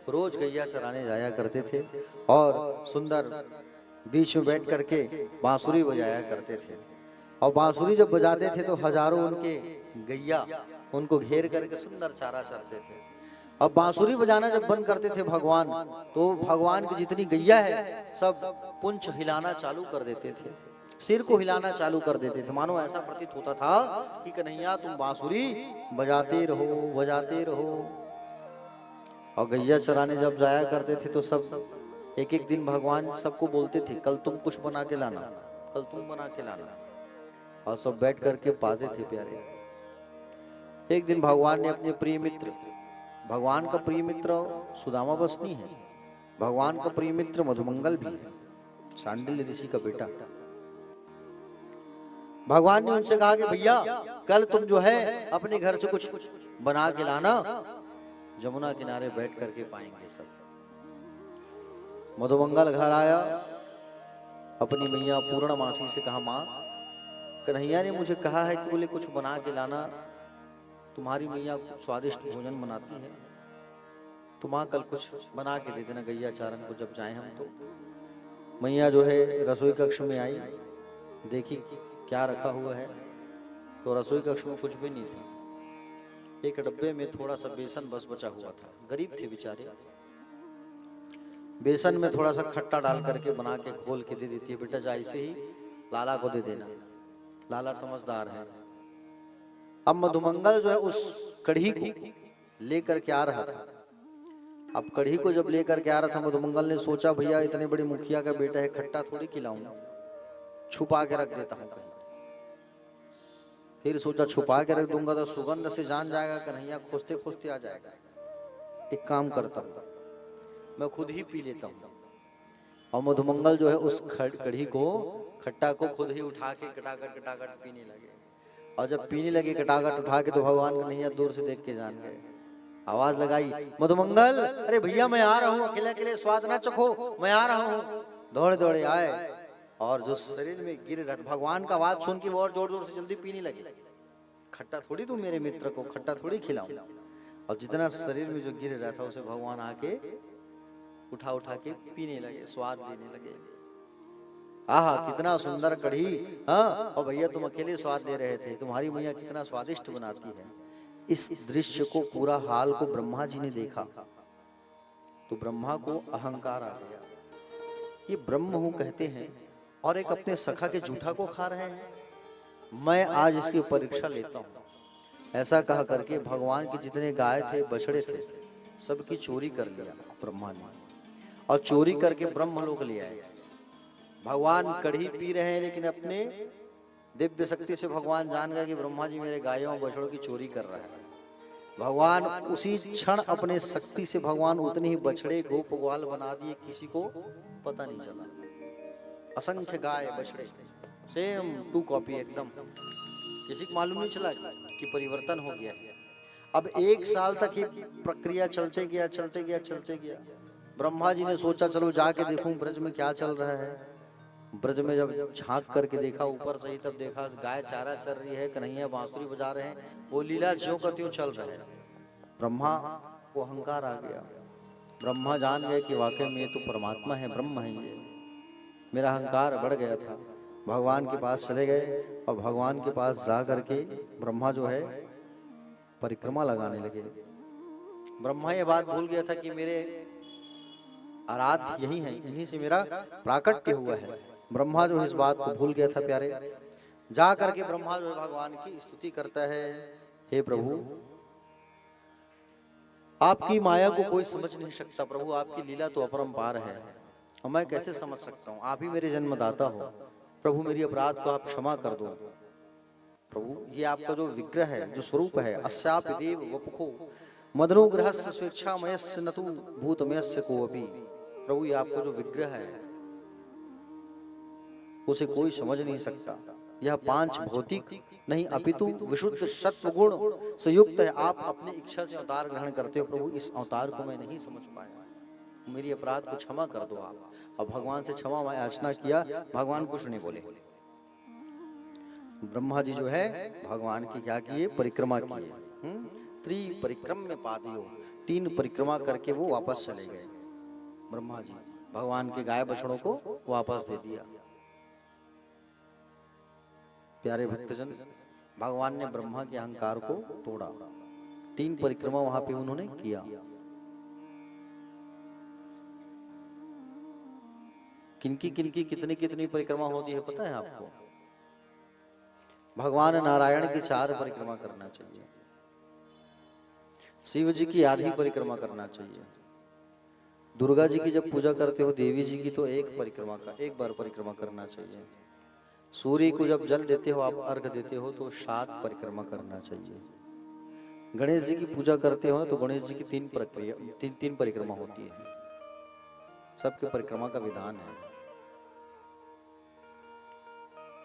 Speaker 1: रोज गैया चराने जाया करते थे और सुंदर बीच में बैठ करके बांसुरी बजाया करते थे। और बांसुरी जब बजाते थे तो हजारों उनके गैया उनको घेर करके सुंदर चारा चरते थे। अब बांसुरी बजाना जब बंद करते थे भगवान, तो भगवान की जितनी गैया है सब पुंछ हिलाना चालू कर देते थे, सिर को हिलाना चालू कर देते थे। मानो ऐसा प्रतीत होता था कि कन्हैया तुम बांसुरी बजाते रहो, बजाते रहो। और गैया चराने जब जाया करते थे तो सब एक एक दिन भगवान सबको बोलते थे कल तुम कुछ बना के लाना, कल तुम बना के लाना। और सब बैठ करके पाते थे प्यारे। एक दिन भगवान ने अपने प्रिय मित्र, भगवान का प्रिय मित्र सुदामा बस नहीं है, भगवान का प्रिय मित्र मधुमंगल भी है, शांडिल्य ऋषि का बेटा। भगवान ने उनसे कहा कि भैया कल तुम जो है अपने घर से कुछ बना के लाना, जमुना किनारे बैठ करके पाएंगे सब। मधुमंगल घर आया, अपनी मैया पूर्णमासी से कहा माँ कन्हैया ने मुझे कहा है कि बोले कुछ बना के लाना, तुम्हारी मैया स्वादिष्ट भोजन बनाती है, तो माँ कल कुछ बना के दे देना गैया चारण को जब जाए हम। तो मैया जो है रसोई कक्ष में आई, देखी क्या रखा हुआ है, तो रसोई कक्ष में कुछ भी नहीं था। एक डब्बे में थोड़ा सा बेसन बस बचा हुआ था, गरीब थे बेचारे। बेसन में थोड़ा सा खट्टा डाल करके बना के खोल के दे देती है, बेटा जा इसे ही लाला को दे देना, लाला समझदार है। अब मधुमंगल जो है उस कढ़ी को लेकर के आ रहा था। अब कढ़ी को जब लेकर के आ रहा था, मधुमंगल ने सोचा भैया इतने बड़े मुखिया का बेटा है, खट्टा थोड़ी खिलाऊंगा, छुपा के रख देता हूं कहीं। फिर सोचा छुपा के रख दूंगा तो सुगंध से जान जाएगा कन्हैया, खोजते खोजते आ जाएगा। एक काम करता हूं, मैं खुद ही पी लेता हूं। और मधुमंगल जो है उस कढ़ी को, खट्टा को खुद ही उठा के कटाकट कटाकट पीने लगे। और जब पीने लगे कटाकट उठा के, तो भगवान कन्हैया दूर से देख के जान गए। आवाज लगाई मधुमंगल, अरे भैया मैं आ रहा हूँ, अकेले अकेले स्वाद ना चखो, मैं आ रहा हूँ। दौड़े दौड़े आए और जो शरीर में गिर रहा, भगवान का आवाज सुन के वो और जोर जोर से जल्दी पीने लगे। खट्टा थोड़ी तू मेरे मित्र को खट्टा थोड़ी खिलाऊं। और जितना शरीर में जो गिर रहा था उसे भगवान आके उठा उठा के पीने लगे, स्वाद लेने लगे। आहा कितना सुंदर कढ़ी। हाँ, और भैया तुम अकेले स्वाद ले रहे थे, तुम्हारी मैया कितना स्वादिष्ट बनाती है। इस दृश्य को, पूरा हाल को ब्रह्मा जी ने देखा तो ब्रह्मा को अहंकार आ गया। ये ब्रह्म हूं कहते हैं और एक अपने सखा के जूठा को खा रहे हैं। मैं आज इसकी परीक्षा लेता हूं। ऐसा कहा करके भगवान के जितने गाय थे, बछड़े थे, सबकी चोरी कर लिया ब्रह्मा ने, और चोरी करके ब्रह्मलोक ले आए। भगवान कढ़ी पी रहे हैं, लेकिन अपने दिव्य शक्ति से भगवान जान गए कि ब्रह्मा जी मेरे गायों बछड़ों की चोरी कर रहा है। भगवान उसी क्षण अपने शक्ति से भगवान उतने ही बछड़े गोप ग्वाल बना दिए, किसी को पता नहीं चला। असंख्य गाय बछड़े सेम टू कॉपी एकदम, किसी को मालूम नहीं चला कि परिवर्तन हो गया है। अब 1 साल तक ये प्रक्रिया चलते गया। ब्रह्मा जी ने सोचा चलो जाके देखूं ब्रज में क्या चल रहा है। ब्रज में जब झांक करके देखा ऊपर से ही, तब देखा गाय चारा चर रही है, कन्हैया बांसुरी बजा रहे हैं, वो लीला ज्यों का त्यों चल रहा है। ब्रह्मा को अहंकार आ गया। ब्रह्मा जान गए कि वाकई में ये तो परमात्मा है, ब्रह्म है ये। मेरा अहंकार बढ़ गया था। भगवान के पास चले गए और भगवान के पास जा करके ब्रह्मा जो है परिक्रमा लगाने लगे। ब्रह्मा ये बात भूल गया था कि मेरे आराध्य यही है, इन्हीं से मेरा प्राकट्य हुआ है। ब्रह्मा जो है इस बात को भूल गया था प्यारे। जा करके ब्रह्मा जो है भगवान की स्तुति करता है, हे प्रभु आपकी माया को कोई समझ नहीं सकता। प्रभु आपकी लीला तो अपरंपार है और मैं कैसे समझ सकता हूँ। आप ही मेरे जन्मदाता हो। प्रभु मेरी अपराध को आप क्षमा कर दो। प्रभु ये आपका जो विग्रह है, जो स्वरूप है, अस्यापि देव वपुखो मदनुग्रहस्य स्वेच्छामयस्य नतु भूतमयस्य कोऽपि। प्रभु ये आपका जो विग्रह है उसे कोई समझ नहीं सकता। यह 5 भौतिक नहीं अपितु विशुद्ध सत्व गुण से युक्त है। आप अपनी इच्छा से अवतार ग्रहण करते हो। प्रभु इस अवतार को मैं नहीं समझ पाया, मेरी अपराध को क्षमा कर दो आप। और भगवान से क्षमा मैं याचना किया, भगवान कुछ नहीं बोले। ब्रह्मा जी जो है भगवान की क्या किए, परिक्रमा किए। त्रिपरिक्रम में पादियो, 3 परिक्रमा करके वो वापस चले गए। ब्रह्मा जी भगवान के गाय बछड़ों को वापस दे दिया। प्यारे भक्तजन, भगवान ने ब्रह्मा के अहंकार को तोड़ा। 3 परिक्रमा वहां पे उन्होंने किया। किनकी कितनी परिक्रमा होती है पता है आपको? भगवान नारायण की 4 परिक्रमा करना चाहिए, शिव जी की आधी परिक्रमा करना चाहिए, दुर्गा जी की जब पूजा करते हो, देवी जी की तो एक बार परिक्रमा करना चाहिए, सूर्य को जब जल देते हो, आप अर्घ देते हो तो 7 परिक्रमा करना चाहिए, गणेश जी की पूजा करते हो तो गणेश जी की 3 परिक्रमा होती है। सबके परिक्रमा का विधान है।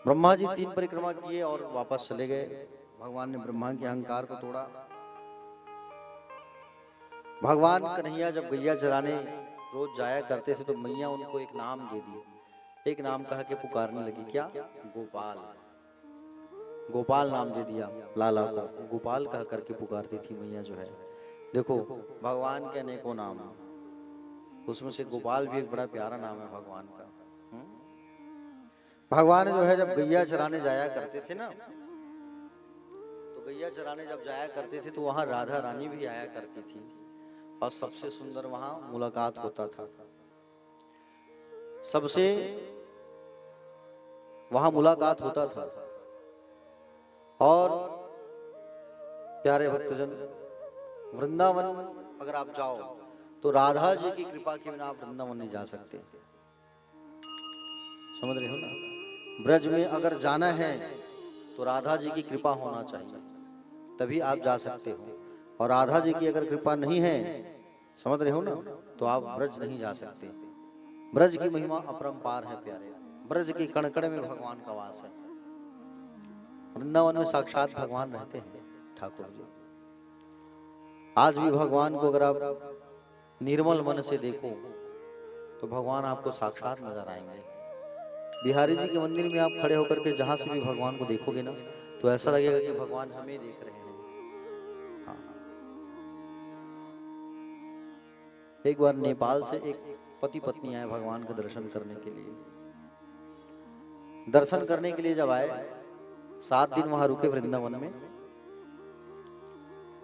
Speaker 1: ब्रह्मा जी 3 परिक्रमा किए और वापस चले गए। भगवान ने ब्रह्मा के अहंकार को तोड़ा। भगवान कन्हैया जब गैया चराने रोज जाया करते थे तो मैया उनको एक नाम दे दी। एक नाम कहा के पुकारने लगी, क्या? गोपाल। गोपाल नाम दे दिया लाला को। गोपाल कह करके पुकारती थी मैया जो है। देखो भगवान के अनेकों नाम, उसमें से गोपाल भी एक बड़ा प्यारा नाम है भगवान का। भगवान जो है जब गैया चराने जाया करते थे ना, तो गैया चराने जब जाया करते थे तो वहां राधा रानी भी आया करती थी और सबसे सुंदर वहां मुलाकात होता था। सबसे वहां मुलाकात होता था। और प्यारे भक्तजन, वृंदावन अगर आप जाओ तो राधा जी की कृपा के बिना आप वृंदावन नहीं जा सकते। समझ रहे हो ना? ब्रज में अगर जाना है तो राधा जी की कृपा होना चाहिए, तभी आप जा सकते हो। और राधा जी की अगर कृपा नहीं है, समझ रहे हो ना, तो आप ब्रज नहीं जा सकते। ब्रज की महिमा अपरंपार है प्यारे। ब्रज के कण कण में भगवान का वास है। वृंदावन में साक्षात भगवान रहते हैं ठाकुर जी। आज भी भगवान को अगर आप निर्मल मन से देखो तो भगवान आपको साक्षात नजर आएंगे। बिहारी जी के मंदिर में आप खड़े होकर के जहां से भी भगवान को देखोगे ना, तो ऐसा लगेगा कि भगवान हमें देख रहे हैं। हाँ। एक बार नेपाल से एक पति पत्नी आए भगवान के दर्शन करने के लिए। दर्शन करने के लिए जब आए, 7 दिन वहां रुके वृंदावन में।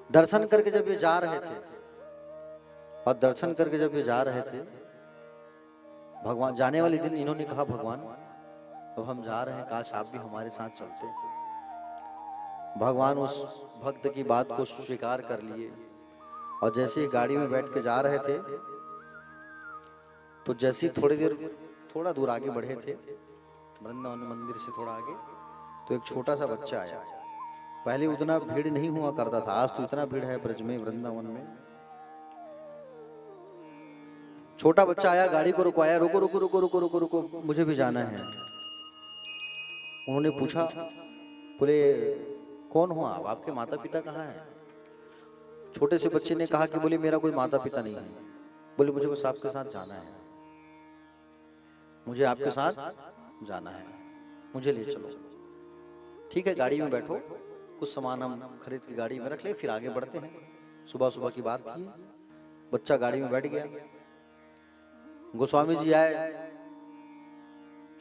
Speaker 1: दर्शन करके जब ये जा रहे थे, और दर्शन करके जब ये जा रहे थे, भगवान जाने वाले दिन इन्होंने कहा, भगवान अब हम जा रहे हैं, काश आप भी हमारे साथ चलते। भगवान उस भक्त की बात को स्वीकार कर लिए, और जैसे ही गाड़ी में बैठ के जा रहे थे, तो जैसे ही थोड़ा दूर आगे बढ़े थे, वृंदावन मंदिर से थोड़ा आगे, तो एक छोटा सा बच्चा आया। पहले उतना भीड़ नहीं हुआ करता था, आज तो इतना भीड़ है ब्रज में, वृंदावन में। छोटा बच्चा आया, गाड़ी को रुकवाया, रुको रुको रुको रुको रुको रुको, मुझे भी जाना है। उन्होंने पूछा, बोले कौन हो आप, आपके माता पिता कहाँ हैं? छोटे से बच्चे ने कहा कि बोले मेरा कोई माता पिता नहीं है, बोले मुझे बस आपके साथ जाना है, मुझे आपके साथ जाना है, मुझे ले चलो। ठीक है, गाड़ी में बैठो, कुछ सामान हम खरीद के गाड़ी में रख ले, फिर आगे बढ़ते हैं। सुबह सुबह की बात थी, बच्चा गाड़ी में बैठ गया। गोस्वामी जी आए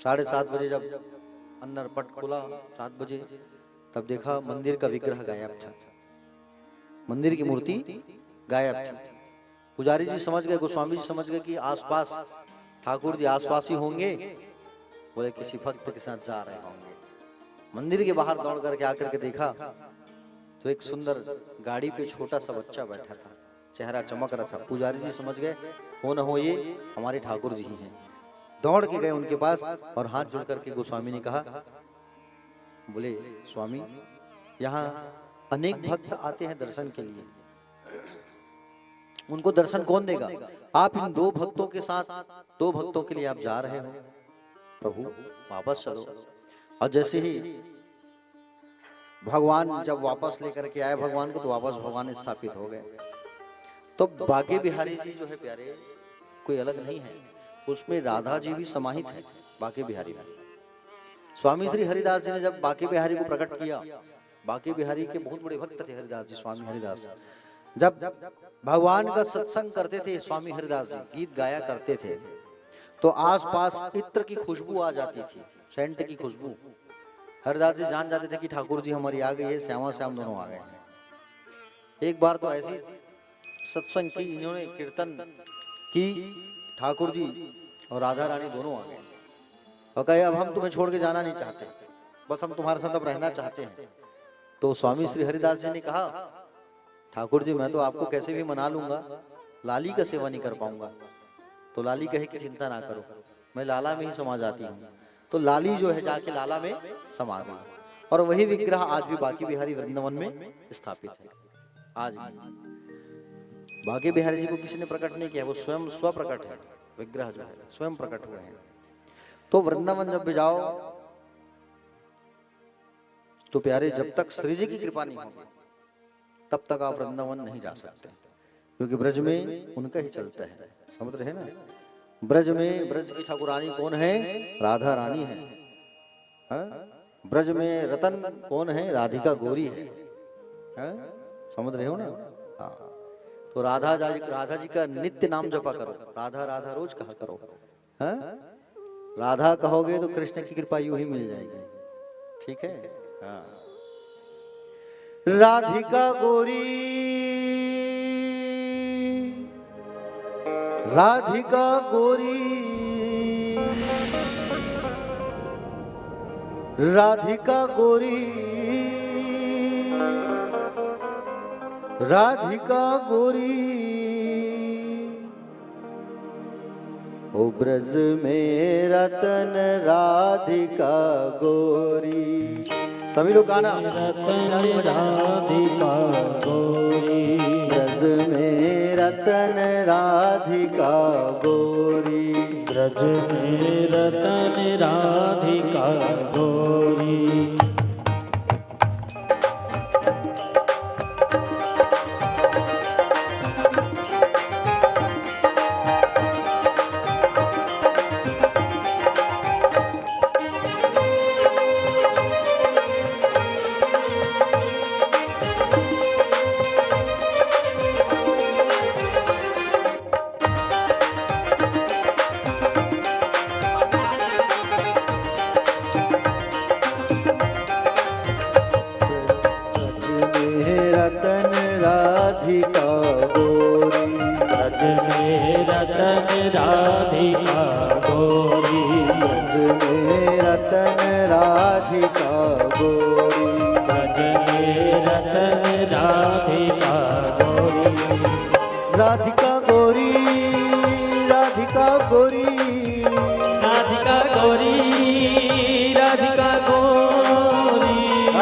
Speaker 1: 7:30 बजे, जब अंदर पट खुला 7 बजे, तब देखा मंदिर का विग्रह गायब था, मंदिर की मूर्ति गायब थी। पुजारी जी समझ गए, गोस्वामी जी समझ गए कि आसपास ठाकुर जी आसपास ही होंगे, बोले किसी भक्त के साथ जा रहे होंगे। मंदिर के बाहर दौड़ करके आकर के देखा तो एक सुंदर गाड़ी पे छोटा सा बच्चा बैठा था, चेहरा चमक रहा था। पुजारी जी समझ गए, हो न हो ये हमारे ठाकुर जी ही हैं। दौड़ के गए उनके पास और हाथ जोड़ करके गोस्वामी ने कहा, बोले स्वामी यहाँ अनेक भक्त आते हैं दर्शन के लिए, उनको दर्शन कौन देगा? आप इन 2 भक्तों के साथ 2 भक्तों के लिए आप जा रहे हो, प्रभु वापस चलो। और जैसे ही भगवान जब वापस लेकर के आए भगवान को, तो वापस भगवान स्थापित हो गए। तो बांके बिहारी जी जो है प्यारे, कोई अलग नहीं है, उसमें राधा जी भी समाहित है बांके बिहारी में। स्वामी श्री हरिदास जी ने जब बांके बिहारी को प्रकट किया, बांके बिहारी के बहुत बड़े भक्त थे हरिदास जी, स्वामी हरिदास। जब भगवान का सत्संग करते थे स्वामी हरिदास जी, गीत गाया करते थे, तो आसपास इत्र की खुशबू आ जाती थी, सेंट की खुशबू। हरिदास जी जान जाते थे कि ठाकुर जी हमारी आ गई है, श्यामा श्याम दोनों आ गए हैं। एक बार तो ऐसी सत्संग की, इन्होंने कीर्तन की, ठाकुर जी और राधा रानी दोनों आ गए और कहे अब हम तुम्हें छोड़ के जाना नहीं चाहते, बस हम तुम्हारे साथ अब रहना चाहते हैं। तो स्वामी श्री हरिदास जी ने कहा, ठाकुर जी मैं तो आपको कैसे भी मना लूंगा, लाली का सेवा नहीं कर पाऊंगा। तो लाली कहे कि चिंता ना करो, मैं लाला में ही समा जाती हूँ। तो लाली जो है जाके लाला में समा गई, और वही विग्रह आज भी बांके बिहारी वृंदावन में स्थापित है। आज भी बांके बिहारी जी को किसी ने प्रकट नहीं किया, वो स्वयं स्वप्रकट है, विग्रह जो है स्वयं प्रकट हुए हैं। तो वृंदावन जब भी जाओ तो प्यारे, जब तक श्री जी की कृपा नहीं होगी तब तक आप वृंदावन नहीं जा सकते, क्योंकि ब्रज में उनका ही चलता है। समझ रहे ना, ब्रज में ब्रज की ठाकुरानी कौन है? राधा रानी है। ब्रज में रतन कौन है? राधिका गौरी है। समझ रहे हो ना? हाँ, तो राधा जी का नित्य नाम जपा करो, राधा राधा रोज कहा करो। राधा कहोगे तो कृष्ण की कृपा यूं ही मिल जाएगी। ठीक है? हाँ। राधिका गौरी, राधिका गौरी, राधिका गौरी, राधिका गौरी, ओ ब्रज में रतन राधिका गौरी। सभी लोग गाना,
Speaker 2: रतन राधिका गौरी,
Speaker 1: ब्रज में रतन राधिका गौरी,
Speaker 2: ब्रज में रतन राधिका गौरी।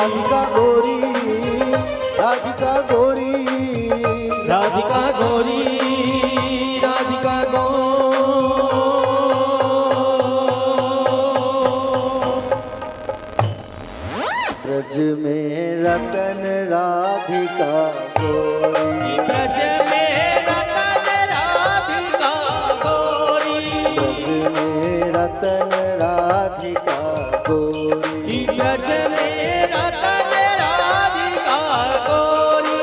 Speaker 1: राधिका गोरी, राधिका गोरी,
Speaker 2: राधिका गोरी, राधिका
Speaker 1: ब्रज में रतन राधिका गोरी,
Speaker 2: ब्रज में रतन राधिका गोरी,
Speaker 1: ब्रज में रतन राधिका गोरी,
Speaker 2: ब्रज में रतन राधिका गोरी,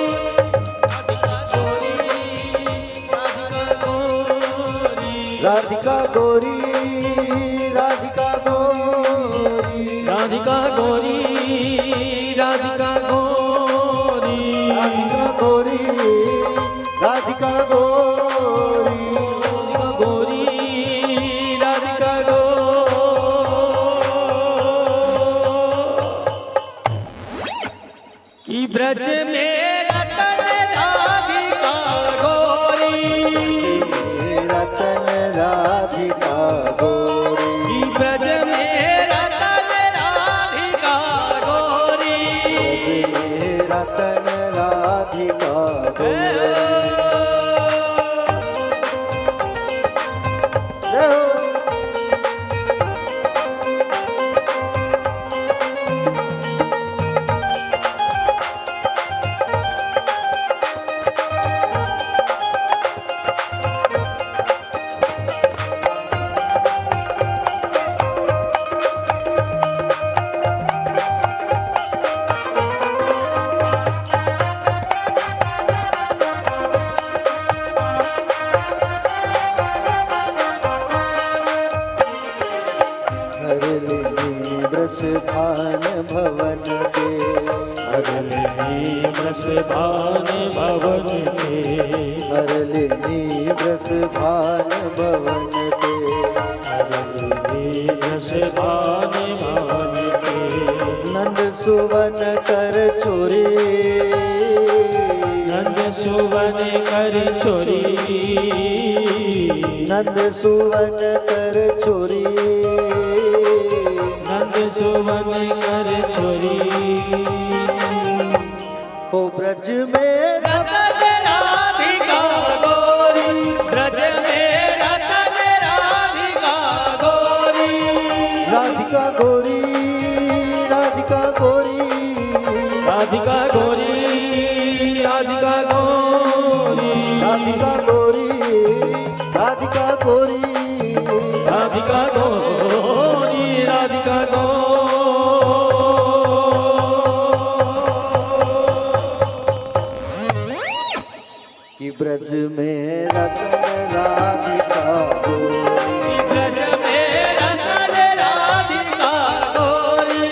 Speaker 1: राधिका गोरी, राधिका गोरी,
Speaker 2: राधिका गोरी, राधिका गोरी,
Speaker 1: राधिका गोरी, राधिका गोरी,
Speaker 2: गोरी, राधिका गोरी, ब्रज में रतन राधिका गोरी,
Speaker 1: रतन राधिका गोरी,
Speaker 2: ब्रज में रतन राधिका गोरी,
Speaker 1: रतन राधिका गोरी। भान भवन के,
Speaker 2: हरलिनी ब्रस भान भवन के,
Speaker 1: हरलिनी ब्रस भान भवन के,
Speaker 2: हरलिनी ब्रस भान भवन के,
Speaker 1: नंद सुवन कर चोरी,
Speaker 2: नंद सुवन कर चोरी,
Speaker 1: नंद सुवन कर चोरी,
Speaker 2: नंद सुवन कर चोरी,
Speaker 1: ओ ब्रज में
Speaker 2: रतन राधिका गोरी, ब्रज में रतन राधिका गोरी,
Speaker 1: राधिका गोरी, राधिका गोरी,
Speaker 2: राधिका गोरी, राधिका गोरी,
Speaker 1: राधिका गोरी, राधिका गोरी,
Speaker 2: राधिका गोरी, राधिका गोरी,
Speaker 1: कि ब्रज में रतन राधिका गोरी,
Speaker 2: ब्रज में रतन राधिका गोरी,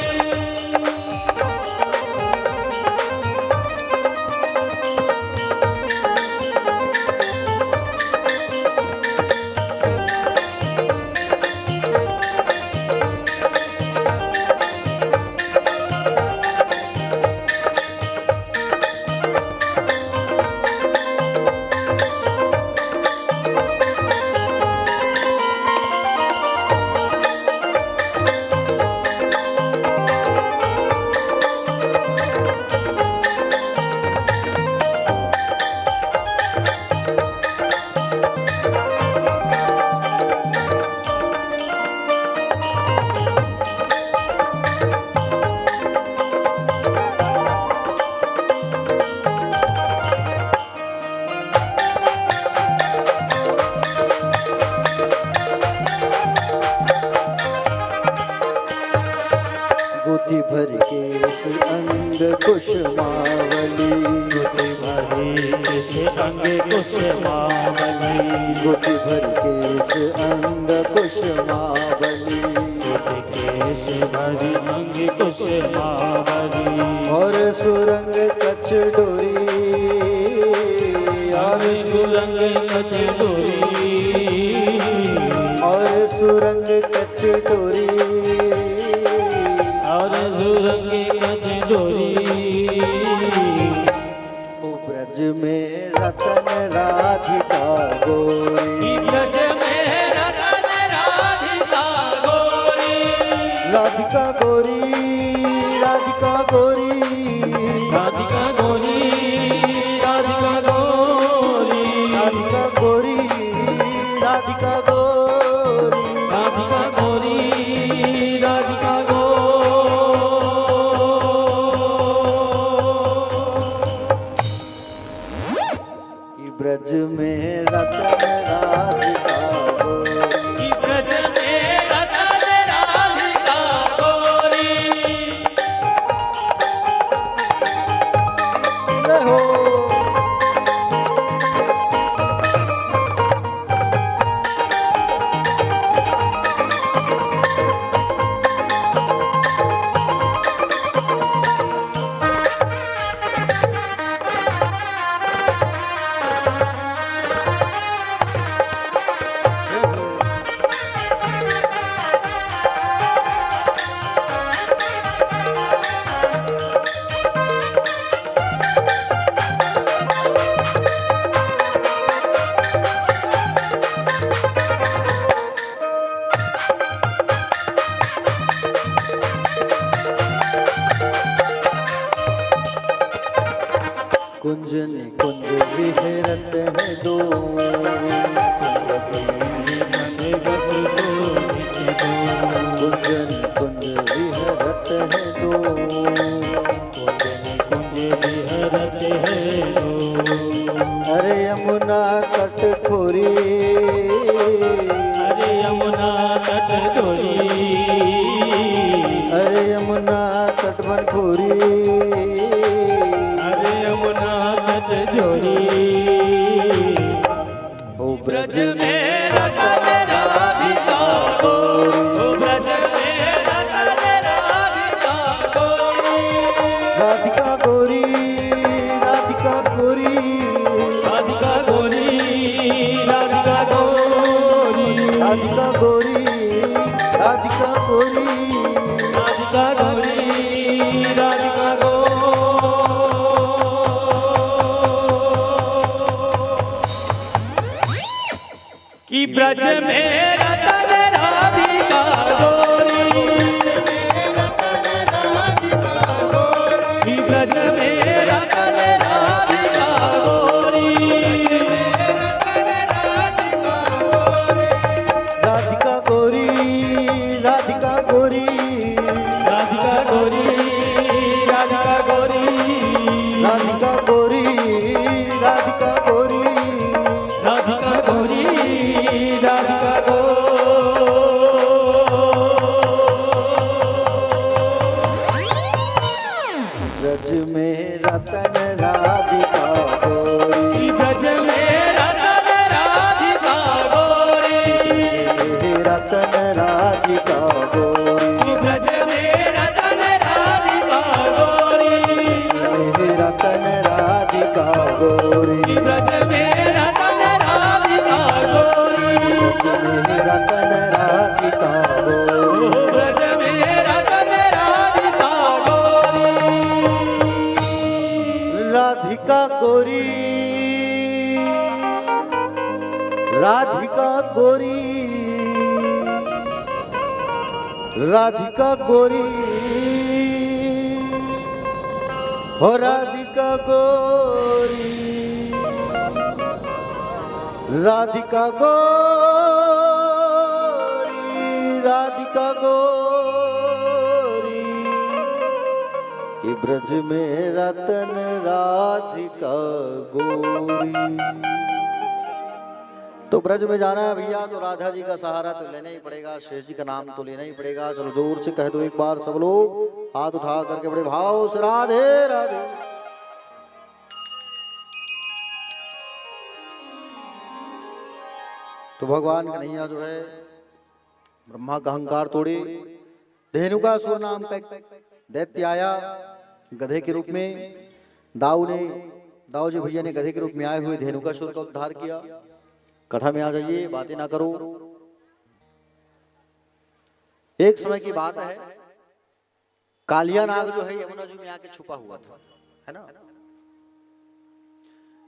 Speaker 1: गुथि भर केस अंग कुशमावली,
Speaker 2: गुथि भरी केश अंग कुसुमावली,
Speaker 1: गुथि भर केस अंग कुशमावली,
Speaker 2: गुथि केश भरी अंग कुसुमावली,
Speaker 1: और सुरंग कच्छ डोरी,
Speaker 2: और सुरंग कच डोरी,
Speaker 1: और सुरंग कच्छ डोरी,
Speaker 2: और सुरंग कच डोरी,
Speaker 1: ओ ब्रज में रतन राधिका गोरी,
Speaker 2: ब्रज में रतन राधिका गोरी,
Speaker 1: राधिका गोरी, राधिका गोरी, कुंज निकुंज विहरत है दो, कुंज निकुंज विहरत है दो, अरे यमुना तट खोरी,
Speaker 2: अरे यमुना तट छोड़ी,
Speaker 1: अरे यमुना तट बन खोरी,
Speaker 2: अरे यमुना तट छोड़ी,
Speaker 1: ओ
Speaker 2: ब्रज में रतन राधिका गोरी, ओ ब्रज में रतन राधिका गोरी,
Speaker 1: राधिका गोरी, राधिका गोरी,
Speaker 2: राधिका गोरी, राधिका गोरी,
Speaker 1: राधिका गोरी, राधिका गोरी,
Speaker 2: राधिका गोरी, राधिका गोरी। कि ब्रज में रतन राधिका गोरी, कि ब्रज में रतन राधिका गोरी,
Speaker 1: राधिका गोरी, राधिका गोरी,
Speaker 2: राधिका गोरी, राधिका गोरी,
Speaker 1: राधिका गोरी, राधिका गोरी,
Speaker 2: राधिका गोरी, राधिका गोरी।
Speaker 1: ब्रज में रतन राधिका गोरी,
Speaker 2: ब्रज में रतन राधिका गोरी,
Speaker 1: रतन राधिका गोरी,
Speaker 2: ब्रज में रतन राधिका गोरी,
Speaker 1: रतन राधिका गोरी,
Speaker 2: ब्रज में रतन राधिका गोरी,
Speaker 1: रतन राधिका गोरी,
Speaker 2: ब्रज में रतन राधिका गोरी,
Speaker 1: राधिका गोरी, राधिका गोरी, राधिका गोरी, हो राधिका गोरी, राधिका गोरी, राधिका गोरी, कि ब्रज में रतन राधिका गोरी। तो ब्रज में जाना है भैया तो राधा जी का सहारा तो लेना ही पड़ेगा, शेष जी का नाम तो लेना ही पड़ेगा। चलो जोर से कह दो एक बार सब लोग, हाथ उठा करके बड़े भाव से राधे राधे। तो भगवान कन्हैया जो है ब्रह्मा का अहंकार तोड़े, धेनुकासुर नाम का एक दैत्य आया गधे के रूप में। दाऊ जी भैया ने गधे के रूप में आए हुए धेनुकासुर का उद्धार किया। कथा में आ जाइए, बातें ना करो। एक समय की बात है, कालिया नाग जो है यमुना जी में आके छुपा हुआ था, है ना।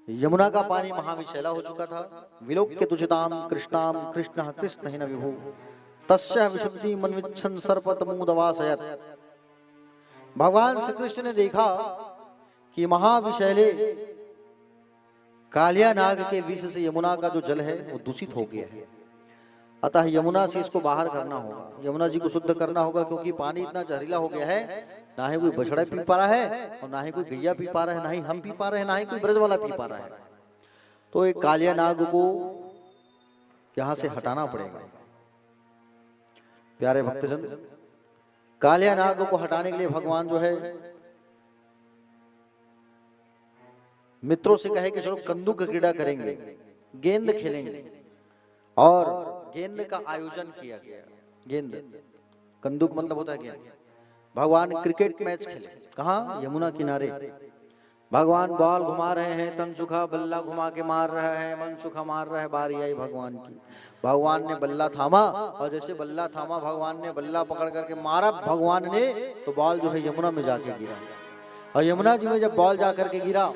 Speaker 1: यमुना का पानी महाविशैला हो चुका था। विलोक्य तुचिताम कृष्णाम कृष्ण कृष्ण ही न विभु तस्य विशुद्धि मनविच्छन सर्पतमूदवासयत। भगवान श्री कृष्ण ने देखा कि महाविशैले कालिया नाग के विष से यमुना का जो जल है वो दूषित हो गया है। अतः यमुना से इसको बाहर करना होगा, यमुना जी को शुद्ध करना होगा, क्योंकि पानी इतना जहरीला हो गया है, ना ही कोई बछड़ा पी पा रहा है और ना ही कोई गैया पी पा रहा है, ना ही हम पी पा रहे हैं, ना ही कोई ब्रज वाला पी पा रहा है। तो एक कालिया नाग को यहां से हटाना पड़ेगा। प्यारे भक्तजन, कालिया नाग को हटाने के लिए भगवान जो है मित्रों से कहे कि चलो कंदुक क्रीड़ा करेंगे, गेंद खेलेंगे। और गेंद का आयोजन किया गया। गेंद, कंदुक मतलब होता है गेंद। भगवान क्रिकेट मैच खेले, कहाँ? यमुना किनारे। भगवान बॉल घुमा रहे हैं, तन सुखा बल्ला घुमा के मार रहा है, मन सुखा मार रहा है। बारी आई भगवान की, भगवान ने बल्ला थामा और जैसे बल्ला थामा भगवान ने बल्ला पकड़ करके मारा भगवान ने, तो बॉल जो है यमुना में जाके गिरा। और यमुना जी में जब बॉल जाकर के गिरा,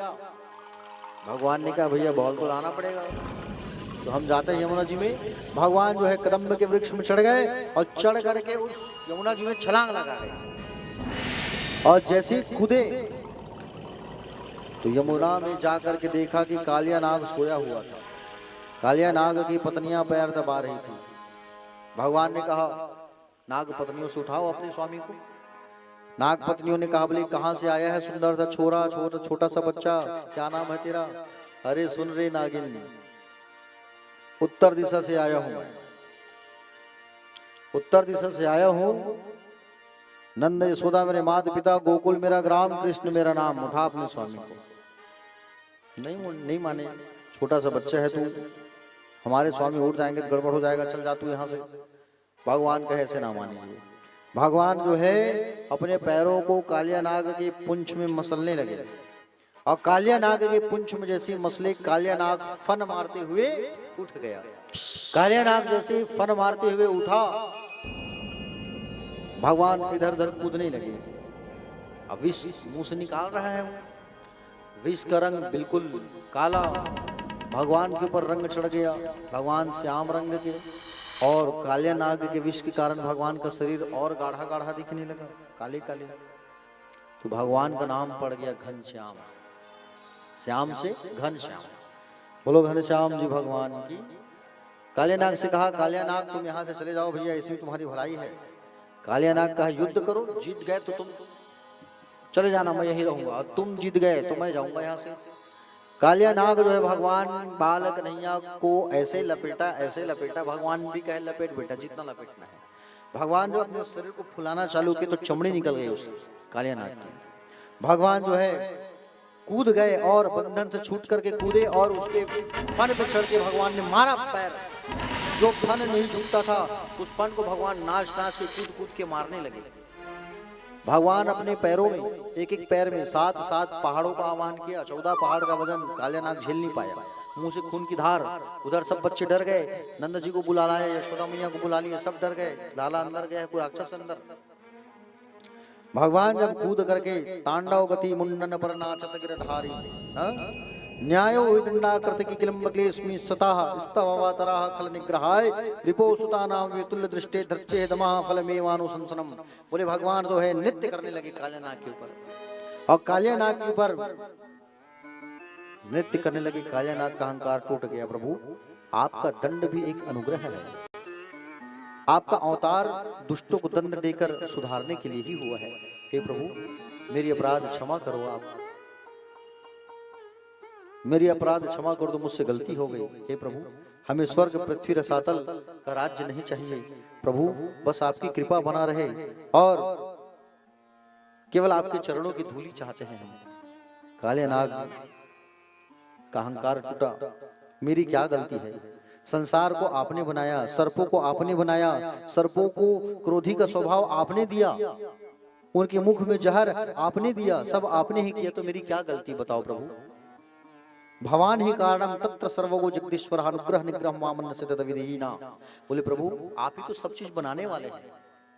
Speaker 1: भगवान ने कहा भैया बॉल को लाना पड़ेगा। तो हम जाते हैं यमुना जी में। भगवान जो है कदम्ब के वृक्ष में चढ़ गए और चढ़ करके उस यमुना जी में छलांग लगा गए। और जैसे कूदे तो यमुना में जाकर के देखा कि कालिया नाग सोया हुआ था। कालिया नाग की पत्नियां पैर दबा रही थी। भगवान ने कहा नाग पत्नियों से उठाओ अपने स्वामी को। नाग पत्नियों ने कहा बोले कहां से आया है सुंदर सा छोटा सा बच्चा, क्या नाम है तेरा? अरे सुन रे नागिन, उत्तर दिशा से आया हूं मैं, उत्तर दिशा से आया हूं। नंद यशोदा मेरे माता पिता, गोकुल मेरा ग्राम, कृष्ण मेरा नाम। उठा अपने स्वामी को। नहीं माने, छोटा सा बच्चा है तू, हमारे स्वामी उठ जाएंगे तो गड़बड़ हो जाएगा, चल जा तू यहाँ से। भगवान कहे ऐसे ना मानिए। भगवान जो है अपने पैरों को कालिया नाग के पुंछ में मसलने लगे और कालिया नाग के पुंछ में जैसे मसले कालिया नाग फन मारते हुए उठ गया। कालिया नाग जैसे फन मारते हुए उठा, भगवान इधर उधर कूदने लगे। अब विष मुंह से निकाल रहा है, विष का रंग बिल्कुल काला, भगवान के ऊपर रंग चढ़ गया, भगवान श्याम रंग के, और कालिया नाग के विष के कारण भगवान का शरीर और गाढ़ा गाढ़ा दिखने लगा, काले काले। तो भगवान का नाम पड़ गया घनश्याम, श्याम से घनश्याम। बोलो घनश्याम जी भगवान की। कालिया नाग से कहा कालिया नाग तुम यहाँ से चले जाओ भैया, इसमें तुम्हारी भलाई है। कालिया नाग कहा युद्ध करो, जीत गए तो तुम चले जाना, मैं यही रहूंगा, और तुम जीत गए तो मैं जाऊंगा यहाँ से। कालिया नाग जो है भगवान बाल कन्हैया को ऐसे लपेटा, भगवान भी कहे लपेट बेटा जितना लपेटना है। भगवान जो अपने शरीर को फुलाना चालू किया तो चमड़ी निकल गई उस कालिया नाग की। भगवान जो है कूद गए और बंधन से छूट करके कूदे और उसके फन पे चढ़ के भगवान ने मारा पैर। जो फन नहीं छूटता था उस फन को भगवान नाच नाच के कूद कूद के मारने लगे। भगवान अपने पैरों में एक एक पैर में 7 पहाड़ों का आह्वान किया। 14 पहाड़ का वजन कालिया नाग झेल नहीं पाया, मुंह से खून की धार। उधर सब बच्चे डर गए, नंद जी को बुला लाए, यशोदा मैया को बुला लिया, सब डर गए। लाला अंदर गया, कोई राक्षस अंदर। भगवान जब कूद करके तांडव गति मुंडन पर नाचत गिरधारी, न्यायो विदंडा कृतिकी किलंब क्लेशमी सताः स्तववतरः खल निग्रहाय रिपो सुतानाम वितुल्य दृष्टे धृच्छे दमः फलमेवानुशंसनम। बोले भगवान जो है नृत्य करने लगे कालिया नाग के ऊपर, और कालिया नाग के ऊपर नृत्य करने लगे। कालिया नाग का अहंकार टूट गया। प्रभु आपका दंड भी एक अनुग्रह है, आपका अवतार दुष्टों को दंड देकर सुधारने के लिए ही हुआ है। हे प्रभु मेरी अपराध क्षमा करो, आप मेरी अपराध क्षमा कर दो, मुझसे गलती हो गई। हे प्रभु हमें स्वर्ग पृथ्वी रसातल का राज्य नहीं चाहिए प्रभु, बस आपकी कृपा बना रहे और केवल आपके चरणों की धूली चाहते हैं हम। कालिया नाग का अहंकार टूटा, मेरी क्या गलती है? संसार को आपने बनाया, सर्पों को आपने बनाया, सर्पों को क्रोधी का स्वभाव आपने दिया, उनके मुख में जहर आपने दिया, सब आपने ही किया, तो मेरी क्या गलती बताओ प्रभु। भवान ही कारणम तत्र सर्वगो जगदीश्वर अनुग्रह निग्रह मामन से तदविदीना। बोले प्रभु आप ही तो सब चीज बनाने वाले हैं,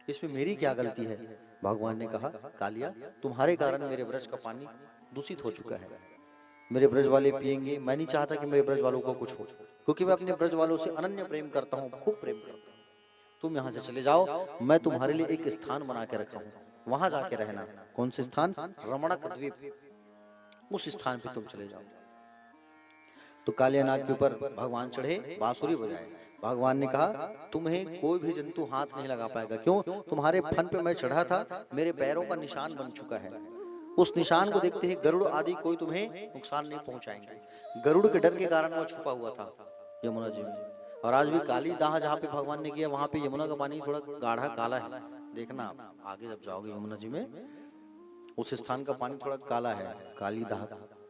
Speaker 1: इसमें मेरी क्या गलती है? भगवान ने कहा कालिया तुम्हारे कारण मेरे ब्रज का पानी दूषित हो चुका है, मेरे ब्रज वाले पिएंगे। मैं नहीं चाहता कि मेरे ब्रज वालों को कुछ हो, क्योंकि मैं अपने ब्रज वालों से अनन्य प्रेम करता हूँ, खूब प्रेम करता हूँ। तुम यहाँ से चले जाओ, मैं तुम्हारे लिए एक स्थान बना के रखा हूँ, वहां जाके रहना। कौन से स्थान? रमणक द्वीप, उस स्थान पे तुम चले जाओ। तो कालिया नाग के ऊपर भगवान चढ़े, बांसुरी बजाए। भगवान ने कहा तुम्हें कोई भी जंतु हाथ नहीं लगा पाएगा। क्यों? तुम्हारे फन पे मैं चढ़ा था, मेरे पैरों का निशान बन चुका है। उस निशान को देखते ही गरुड़ आदि कोई तुम्हें नुकसान नहीं पहुंचाएंगे। गरुड़ के डर के कारण वो छुपा हुआ था यमुना जी में। और आज भी काली दाह जहाँ पे भगवान ने किया, वहां पे यमुना का पानी थोड़ा गाढ़ा काला है। देखना आगे जब जाओगे यमुना जी में, उस स्थान का पानी थोड़ा काला है, काली दाह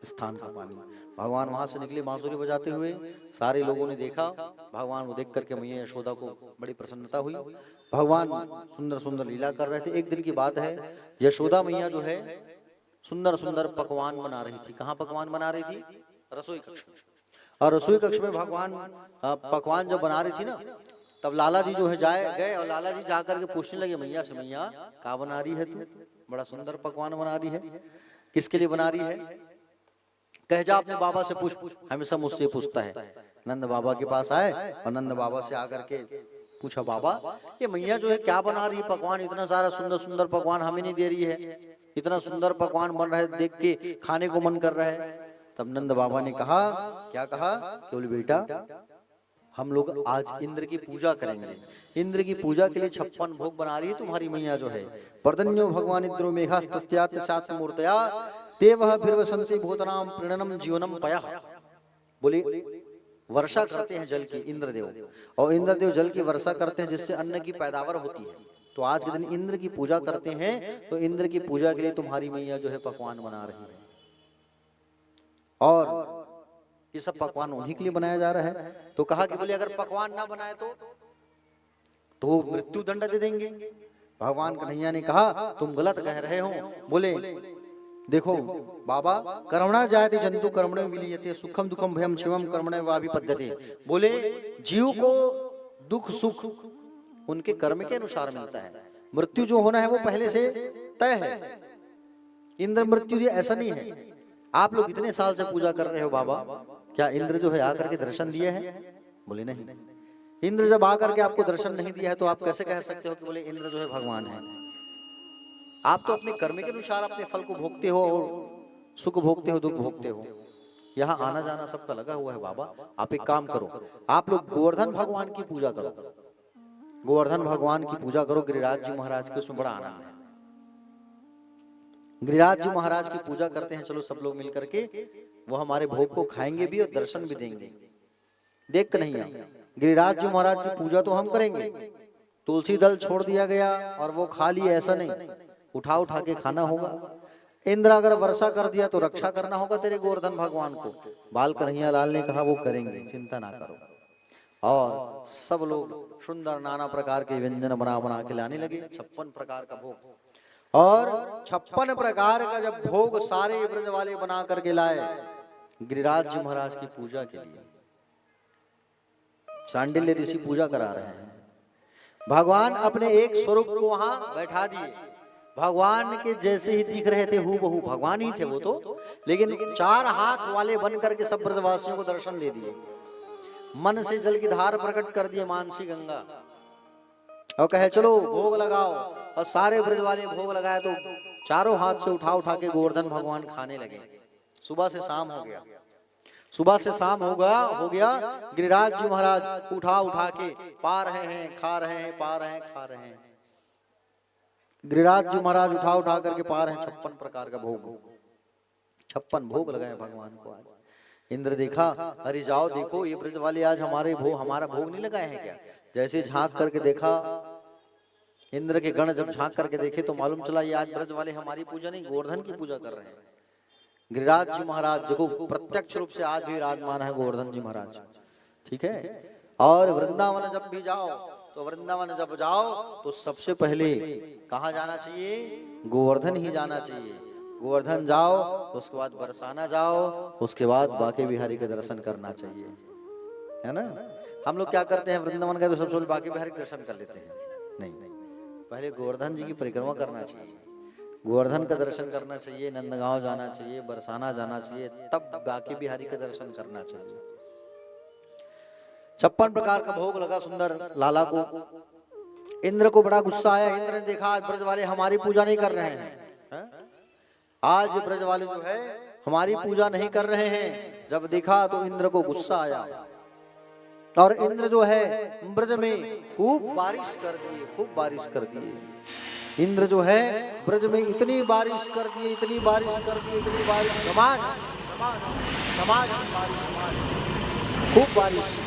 Speaker 1: स्थान का पानी। भगवान वहां से निकले बांसुरी बजाते हुए। सारे लोगों ने देखा, भगवान को देख करके मैया यशोदा को बड़ी प्रसन्नता हुई। भगवान सुंदर सुंदर लीला कर रहे थे। एक दिन की बात है, यशोदा मैया जो है सुंदर सुंदर पकवान बना रही थी। कहाँ पकवान बना रही थी? रसोई कक्ष में। और रसोई कक्ष में भगवान पकवान जब बना रही थी ना, तब लाला जी जो है गए और लाला जी जाकर के पूछने लगे मैया से, मैया क्या बना रही है तू? बड़ा सुंदर पकवान बना रही है, किसके लिए बना रही है? कह जा अपने बाबा से पूछ, हमेशा मुझसे पूछता है। नंद बाबा के पास आए और नंद बाबा से आकर के पूछा, बाबा ये मैया जो है क्या बना रही है पकवान? इतना सारा सुंदर सुंदर पकवान हमें नहीं दे रही है, इतना सुंदर पकवान बन रहा है, देख के खाने को मन कर रहा है। तब नंद बाबा ने कहा, क्या कहा? बोले बेटा हम लोग आज इंद्र की पूजा करेंगे। इंद्र की पूजा के लिए 56 भोग बना रही है तुम्हारी मैया जो है। पर्दन्यो भगवान इंद्रो मेघास्तस्यात् सात मूर्तया देवः भीर्वसंति भूतनाम प्रणनम जीवनम पया। बोले वर्षा करते हैं जल की इंद्रदेव, और इंद्रदेव जल की वर्षा करते हैं जिससे अन्न की पैदावार होती है। तो आज के दिन इंद्र की पूजा करते हैं, तो इंद्र की पूजा के लिए तुम्हारी मैया जो है पकवान बना रही है। और ये सब पकवान उन्हीं के लिए बनाया जा रहा है। तो कहा कि बोले अगर पकवान ना बनाए तो वो मृत्यु दंड दे देंगे। भगवान कन्हैया ने कहा तुम गलत कह रहे हो। बोले देखो बाबा, कर्मणा जायते जंतु कर्मणे विलीयते सुखम दुखम भयम शिवम कर्मणे वाभिपद्यते। बोले जीव को दुख सुख उनके कर्म के अनुसार मिलता है। मृत्यु जो होना है वो पहले से तय है। इंद्र मृत्यु जी ऐसा नहीं है। आप लोग इतने साल से पूजा कर रहे हो बाबा, क्या इंद्र जो है आकर के दर्शन दिए हैं? बोले नहीं। इंद्र जब आकर के आपको दर्शन नहीं दिया है तो आप कैसे कह सकते हो कि बोले इंद्र जो है भगवान है? आप तो अपने कर्म के अनुसार अपने फल को भोगते हो, और सुख भोगते हो, दुख भोगते हो। यहाँ आना जाना सबका लगा हुआ है बाबा। आप एक काम करो, आप लोग गोवर्धन भगवान की पूजा करो। गोवर्धन भगवान की पूजा करो, गिरिराज जी महाराज के, उसमें बड़ा आनंद है। गिरिराज जी महाराज की पूजा करते हैं, चलो सब लोग मिलकर के, वो हमारे भोग को खाएंगे भी और दर्शन भी देंगे। देख कर नहीं आए, गिरिराज जी महाराज की पूजा तो हम करेंगे। तुलसी दल छोड़ दिया गया और वो खा लिए, ऐसा नहीं, उठा उठा के खाना होगा। इंद्र अगर वर्षा कर दिया तो रक्षा करना होगा तेरे गोवर्धन भगवान को। बाल कन्हैया लाल ने कहा वो करेंगे, चिंता ना करो। और सब लोग सुंदर नाना प्रकार के व्यंजन बना बना के लाने लगे। 56 प्रकार का भोग, और 56 प्रकार का जब भोग सारे ब्रज वाले बना करके लाए गिरिराज जी महाराज की पूजा के लिए। सांडिल्य ऋषि पूजा करा रहे हैं। भगवान अपने एक स्वरूप को वहां बैठा दिए। भगवान के जैसे ही दिख रहे थे, हूबहू भगवान ही थे वो तो, लेकिन 4 हाथ वाले बन करके सब ब्रजवासियों को दर्शन दे दिए। मन से जल की धार प्रकट कर दिए, मानसी गंगा, और कहे चलो भोग लगाओ। और सारे ब्रज वाले भोग लगाए तो चारों हाथ से उठा उठा के गोवर्धन भगवान खाने लगे। सुबह से शाम हो गया, सुबह से शाम हो गया। गिरिराज जी महाराज उठा उठा के पा रहे हैं, खा रहे हैं, पा रहे हैं, खा रहे हैं। गिरिराज जी महाराज उठा उठा करके पा रहे हैं 56 प्रकार का भोग। 56 भोग लगाए भगवान को आज। इंद्र देखा, अरे जाओ देखो ये ब्रज वाले आज हमारा भोग नहीं लगाए हैं क्या? जैसे झांक करके देखा, इंद्र के गण जब झांक करके देखे तो मालूम चला ये आज ब्रज वाले हमारी पूजा नहीं, गोवर्धन की पूजा कर रहे हैं। गिरिराज जी महाराज देखो प्रत्यक्ष रूप से आज भी विराजमान है गोवर्धन जी महाराज, ठीक है। और वृंदावन जब भी जाओ तो वृंदावन जब जाओ तो सबसे पहले कहाँ जाना चाहिए? गोवर्धन ही जाना चाहिए। गोवर्धन जाओ, उसके बाद बरसाना जाओ, उसके बाद बांके बिहारी के दर्शन करना चाहिए, है ना। हम लोग क्या करते हैं, वृंदावन गए तो सबसे पहले बांके बिहारी के दर्शन कर लेते हैं। नहीं, पहले गोवर्धन जी की परिक्रमा करना चाहिए, गोवर्धन का दर्शन करना चाहिए, नंदगांव जाना चाहिए, बरसाना जाना चाहिए, तब बांके बिहारी का दर्शन करना चाहिए। 56 प्रकार का भोग लगा सुंदर लाला को। इंद्र को बड़ा गुस्सा आया। इंद्र ने देखा आज ब्रज वाले हमारी पूजा नहीं कर रहे हैं, आज ब्रज वाले जो है हमारी पूजा नहीं कर रहे हैं। जब देखा तो इंद्र को गुस्सा आया, और इंद्र जो है ब्रज में खूब बारिश कर दिए, खूब बारिश कर दिए। इंद्र जो है ब्रज में इतनी बारिश कर दिए, इतनी बारिश कर दिए, इतनी बारिश, समाज खूब बारिश,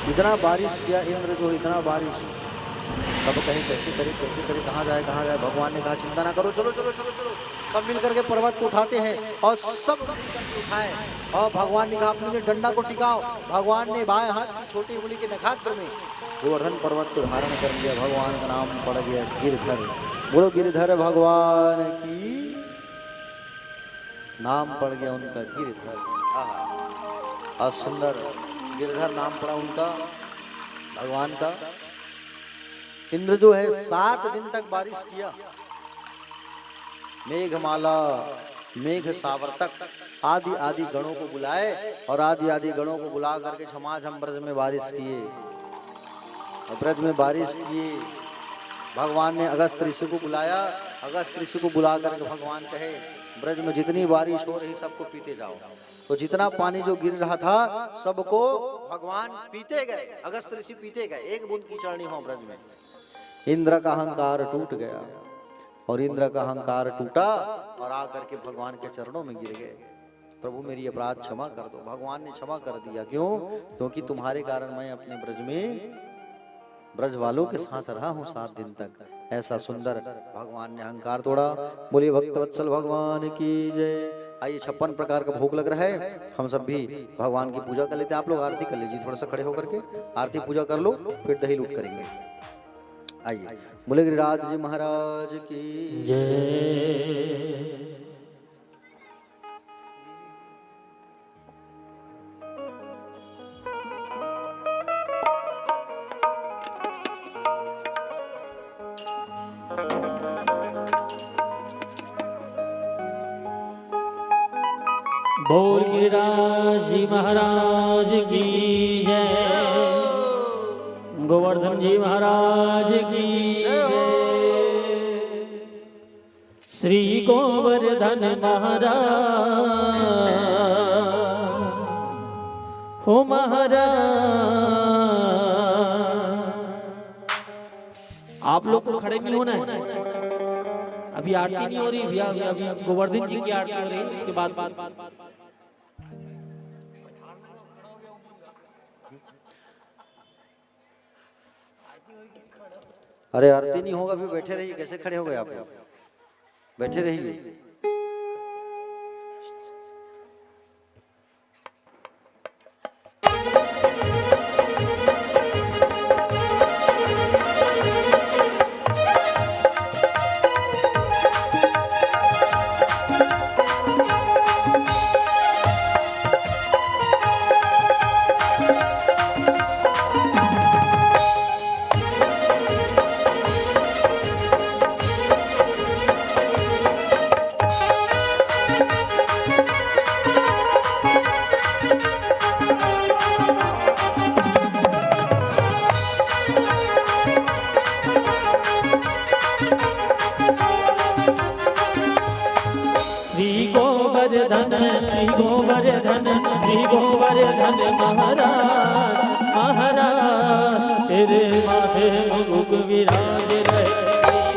Speaker 1: इतना बारिश किया इंद्र जो, इतना बारिश। सब कहीं कैसे करे, कहाँ जाए, कहाँ जाए। भगवान ने कहा चिंता ना करो, चलो चलो चलो चलो। सब मिलकर के पर्वत को उठाते हैं, और सब मिलकर उठाए, और भगवान ने कहा अपने डंडा को टिकाओ। भगवान ने बाएं हाथ की छोटी उंगली के नखाग्र में गोवर्धन पर्वत को धारण कर लिया। भगवान का नाम पड़ गया गिरधर। बोलो गिरधर भगवान की, नाम पड़ गया उनका गिरधर। और सुंदर गिरधर नाम पड़ा उनका भगवान का। इंद्र जो है 7 दिन तक बारिश किया। मेघमाला, मेघ सावर्तक आदि आदि गणों को बुलाए, और आदि आदि गणों को बुला करके झमाझम ब्रज में बारिश किए, और ब्रज में बारिश किए। भगवान ने अगस्त ऋषि को बुलाया। अगस्त ऋषि को बुला करके भगवान कहे ब्रज में जितनी बारिश हो रही सबको पीते जाओ। तो जितना पानी जो गिर रहा था सबको भगवान पीते गए, अगस्त ऋषि पीते गए, एक बूंद कीचड़ नहीं हो ब्रज में। इंद्र का अहंकार टूट गया और इंद्र का अहंकार टूटा और आकर के भगवान के चरणों में गिर गए। प्रभु मेरी अपराध क्षमा कर दो। भगवान ने क्षमा कर दिया। क्यों? क्योंकि तुम्हारे कारण मैं अपने ब्रज में ब्रज वालों के साथ रहा हूँ 7 दिन तक। ऐसा सुंदर भगवान ने अहंकार तोड़ा। बोलिए भक्तवत्सल भगवान की जय। आइए 56 प्रकार का भोग लग रहा है, हम सब भी भगवान की पूजा कर लेते हैं। आप लोग आरती कर लीजिए, थोड़ा सा खड़े होकर के आरती पूजा कर लो, फिर दही लूट करेंगे। आइए बोले गिरिराज जी महाराज की
Speaker 2: जय। बोल गिरिराज जी महाराज की जय। गोवर्धन जी महाराज की जय। श्री गोवर्धन महाराज हो महाराज। आप लोग को खड़े नहीं होना है, अभी आरती नहीं हो रही भैया, अभी गोवर्धन जी की आरती हो रही है, उसके बाद
Speaker 1: अरे आरती नहीं होगा, फिर बैठे रहिए। कैसे खड़े हो गए आप? बैठे रहिए। श्री गोवर्धन महाराज महाराज तेरे माथे मुकुट विराज रहे।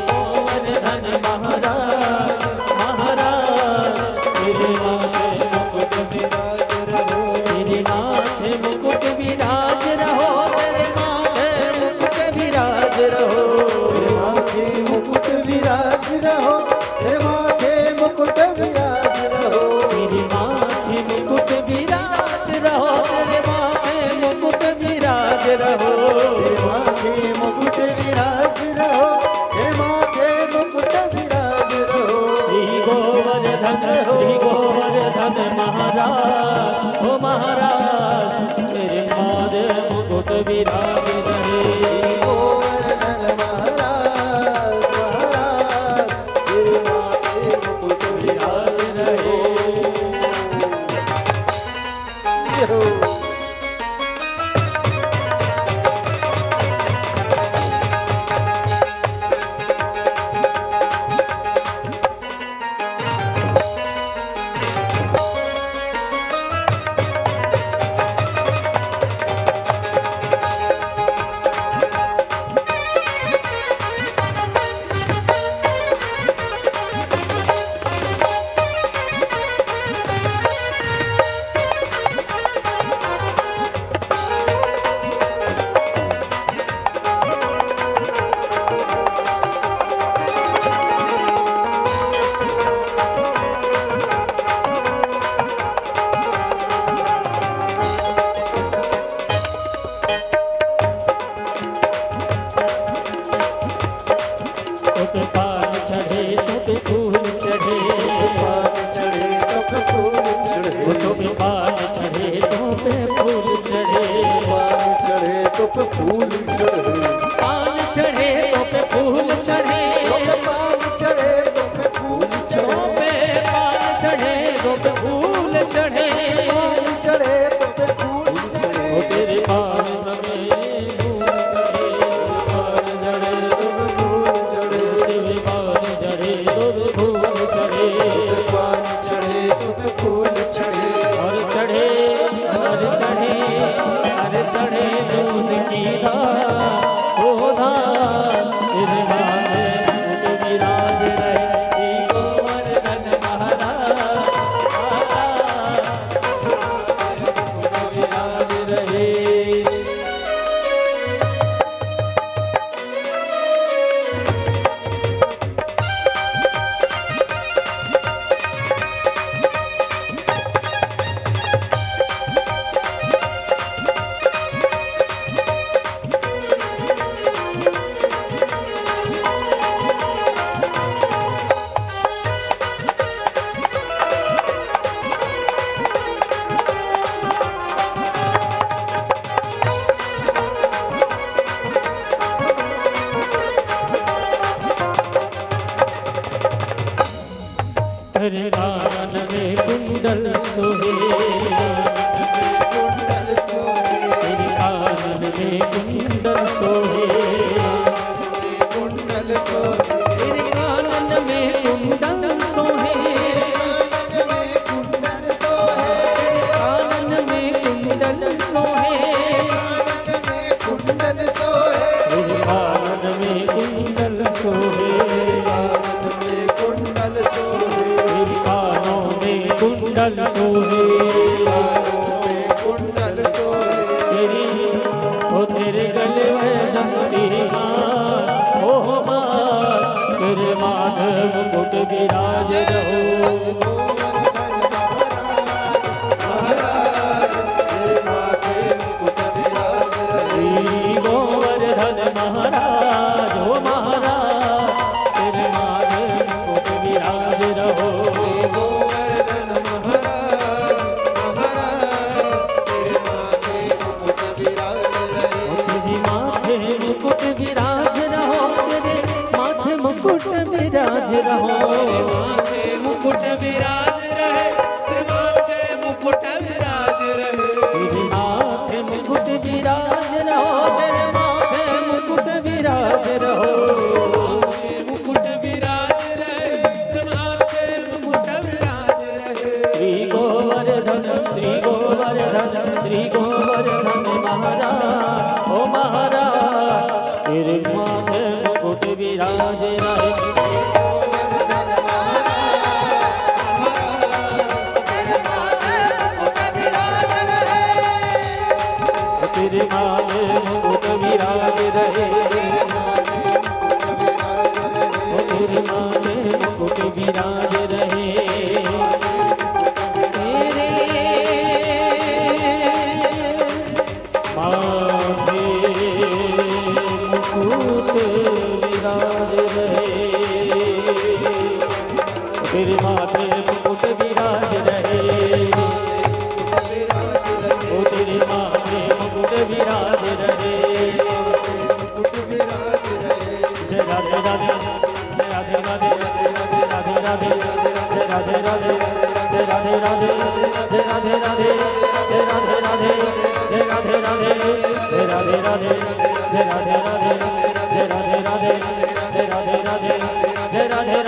Speaker 1: गोवर्धन महाराज महाराज तेरे माथे मुकुट विराज रहो। तेरे माथे मुकुट विराज रहो। तेरे माथे मुकुट विराज रहो। तेरे माथे मुकुट विराज रहो। तेरे माथे मुकुट विराज रहो। तेरे माथे मुकुट विराज रहो। तेरे माथे मुकुट विराज रहो। तेरे माथे मुकुट विराज रहो। तेरे माथे मुकुट विराज रहो। श्री गोवर्धन महाराज हो महाराज तेरे माथे मुकुट विराज रहे। गोवर्धन महाराज महाराज तेरे माथे मुकुट विराज रहे।
Speaker 2: मुकुट विराज रहो। श्री गोवर्धन महाराज हो महाराज तेरे माथे मुकुट विराज रहो। तेरे माथे मुकुट विराज रहो, तेरे माथे मुकुट विराज रहो।
Speaker 4: मुकुट विराज रहे, माथे मुकुट विराज रहे।
Speaker 2: तेरे माथे मुकुट विराज रहो, तेरे माथे मुकुट विराज रहो।
Speaker 4: मुकुट विराज रहे, माथे मुकुट विराज रहे।
Speaker 2: श्री गोवर्धन महाराज ओ महाराज तेरे माथे मुकुट विराज रहे। तेरे माथे मुकुट विराज रहे। तेरे माथे मुकुट विराज रहे। तेरे माथे मुकुट विराज रहे। तेरे माथे मुकुट विराज रहे। ओ तेरे माथे मुकुट विराज रहे। जय राधे राधे, जय राधे राधे, राधे राधे, जय राधे राधे, जय राधे राधे, जय राधे राधे, जय राधे राधे, जय राधे राधे, जय राधे राधे, जय राधे राधे, जय राधे राधे, जय राधे राधे, जय राधे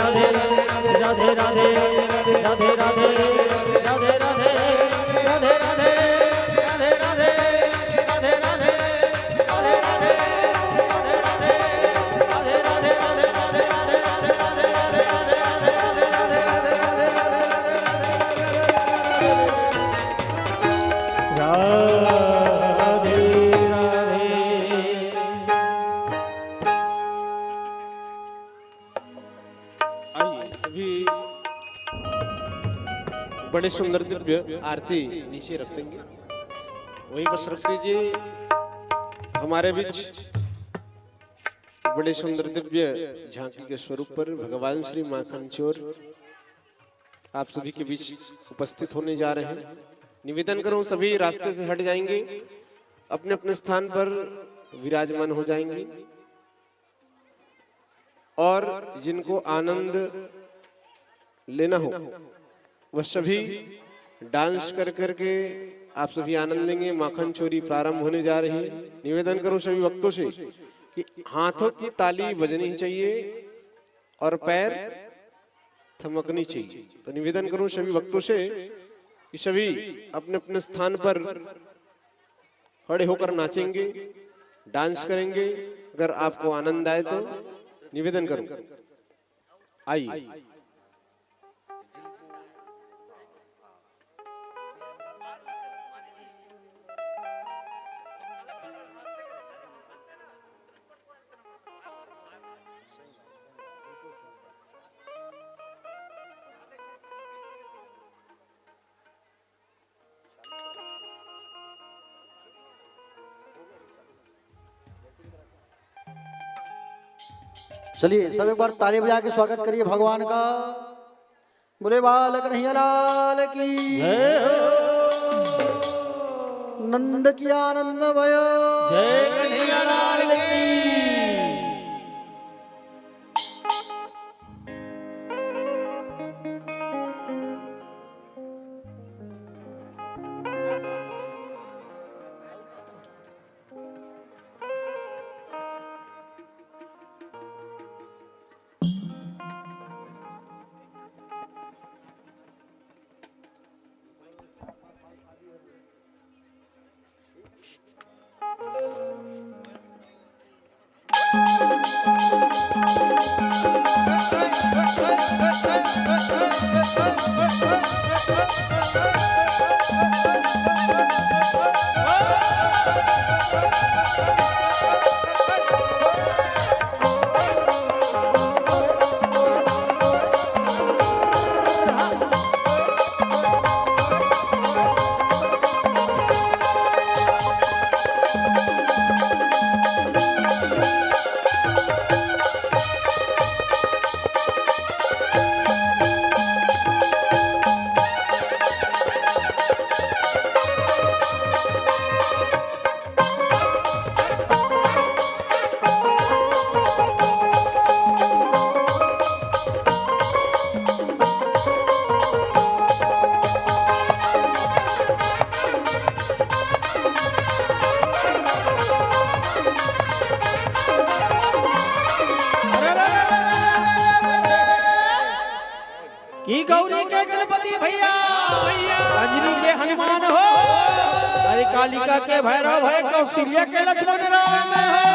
Speaker 2: राधे, राधे राधे, राधे राधे, राधे राधे, राधे राधे, राधे राधे, राधे राधे, राधे राधे,
Speaker 4: आइए सभी बड़े सुंदर दिव्य आरती नीचे रख देंगे, वहीं बस रख दीजिए। हमारे बीच बड़े सुंदर दिव्य झांकी के स्वरूप पर भगवान श्री माखन चोर आप सभी के बीच उपस्थित होने जा रहे हैं। निवेदन करूं सभी रास्ते से हट जाएंगे, अपने अपने स्थान पर विराजमान हो जाएंगे और जिनको आनंद लेना हो वह सभी डांस कर करके आप सभी आनंद लेंगे। माखन चोरी प्रारंभ होने जा रही है। निवेदन करूं सभी भक्तों से कि हाथों की ताली बजनी चाहिए और पैर थमकनी चाहिए। तो निवेदन करूं सभी भक्तों से कि सभी अपने अपने स्थान पर खड़े होकर नाचेंगे, डांस करेंगे। अगर आपको आनंद आए तो निवेदन करूं, आइए।
Speaker 1: चलिए सब एक बार ताली बजा के स्वागत करिए भगवान का। बोले बाल कन्हैया लाल की, नंद की आनंद भयो।
Speaker 2: जय कन्हैया लाल की। प्रजापति भैया, अंजनी के हनुमान हो, अरे कालिका के भैरव है, कौशल्या के लक्ष्मण राम हो।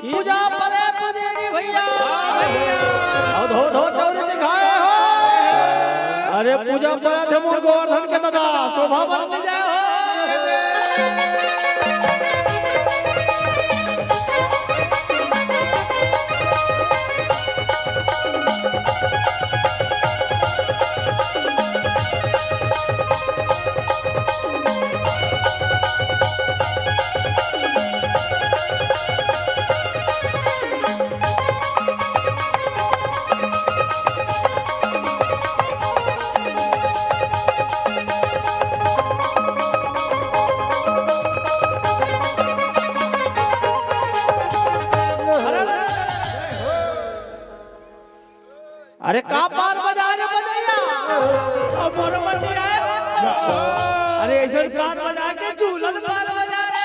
Speaker 2: पूजा परे पुजेरी भैया, धो धो चौर चिघाए हो, अरे पूजा परे धमोर गोवर्धन के दादा शोभा बढ़ जाए हो। अरे का पार बजा रे बजैया, अब मोर मटी आए, अरे ऐसे पार बजा के झूलन पार बजा रे।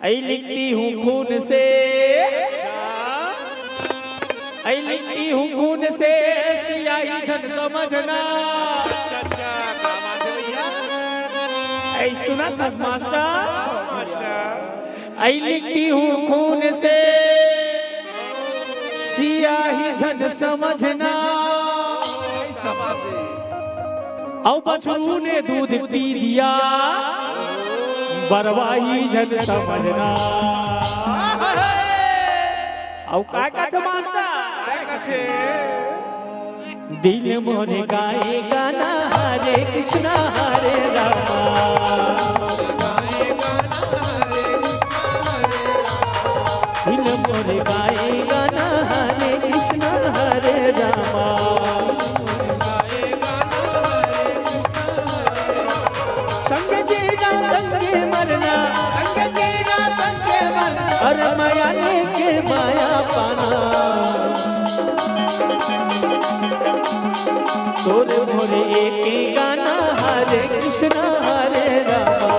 Speaker 2: ऐ लिखती हूँ खून से, ऐ लिखती हूँ खून से, सियाही झन समझना। ऐ सुना था मास्टर, ऐ लिखती हूँ खून से, सियाही झन समझना। औ बछरू ने दूध पी दिया, बरवाही झन समझना। औ का कथ मास्टर, दिल मोरे गाए गाना हरे कृष्णा हरे रामा, दिल मोरे गाए गाना हरे कृष्णा हरे रामा। संग जीना संगे मरना, संग जीना संगे मरना, अरे माया लेके माया पाना। तोरे मोरे एक गाना हरे कृष्णा हरे रामा,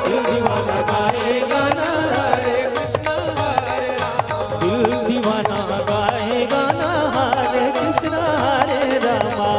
Speaker 2: दिल दीवाना गाए गाना हरे कृष्णा हरे रामा, दिल दीवाना गाए गाना हरे कृष्णा हरे रामा।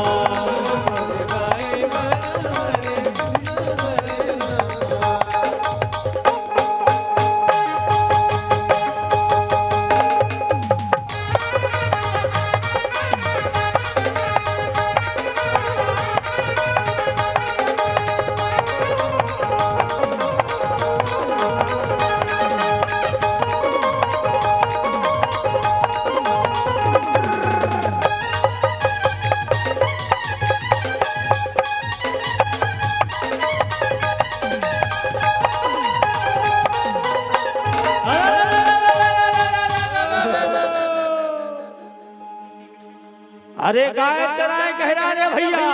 Speaker 2: अरे गाय चराए कहरा रे भैया,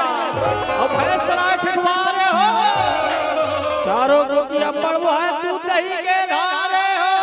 Speaker 2: अब भैंस चराए ठिठवा रे हो, चारों रोटियां पड़वा है तू दही के धारे हो।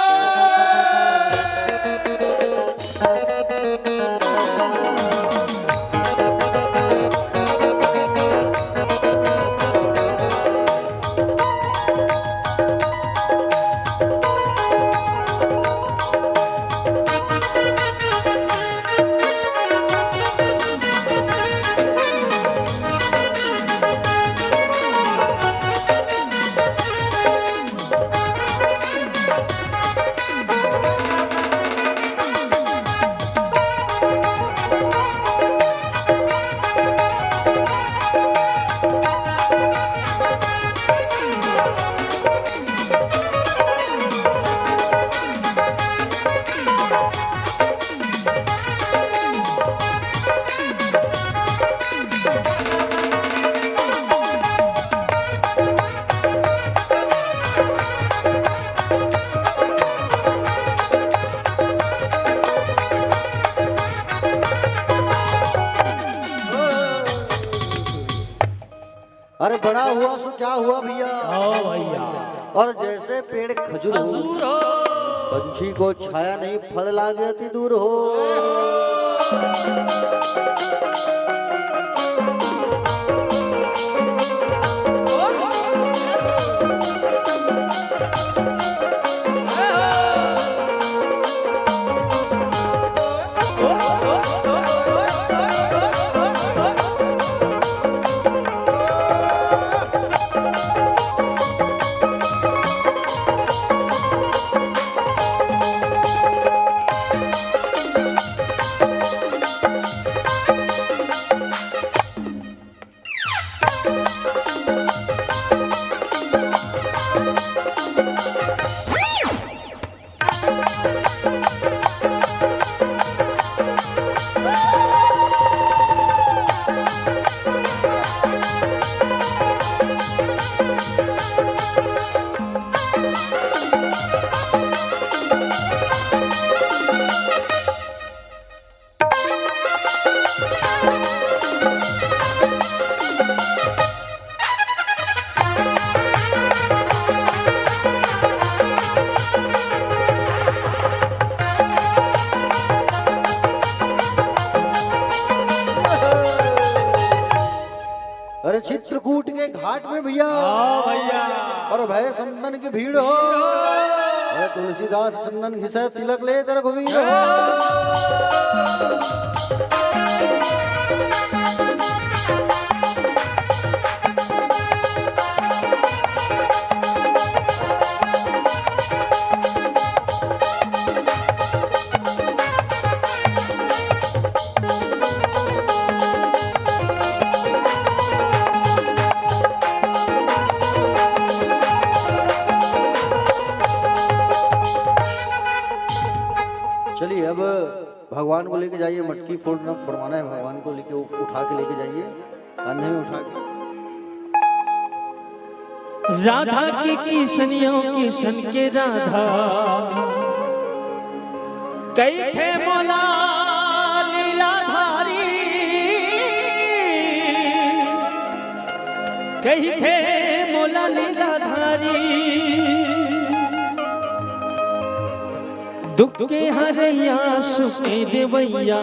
Speaker 1: अरे बड़ा हुआ सो क्या हुआ भैया,
Speaker 2: ओ भैया
Speaker 1: और जैसे पेड़ खजूर हो,
Speaker 2: खजूर हो,
Speaker 1: पंछी को छाया नहीं फल लागे अति दूर हो। अरे चित्रकूट के घाट में भैया,
Speaker 2: भैया
Speaker 1: और भय संतन की भीड़ हो, अरे तुलसीदास चंदन घिसे तिलक ले तेरे घुमीर हो। चलिए अब भगवान को लेके जाइए, मटकी फोड़ना फोड़वाना है भगवान को, लेके उठा के लेके जाइए, कंधे में उठा के।
Speaker 2: राधा की किशनियों किशन के राधा, कई थे मोला लीलाधारी, कई थे मोला लीलाधारी, दुख के हरैया सुख के देवैया,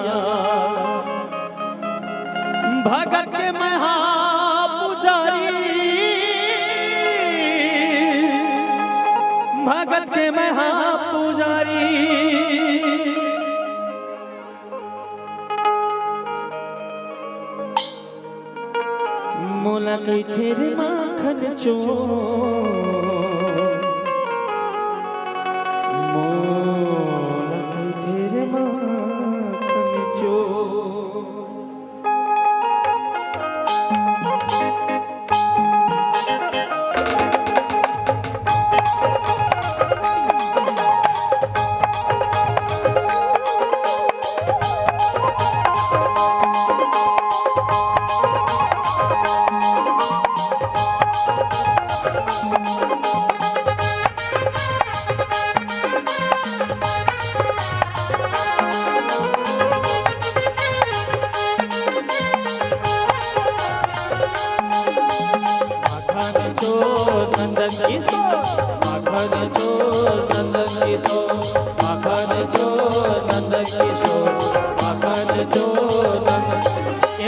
Speaker 2: भगत के महापुजारी, भगत के महापुजारी। मोला कई तेरे माखन चो,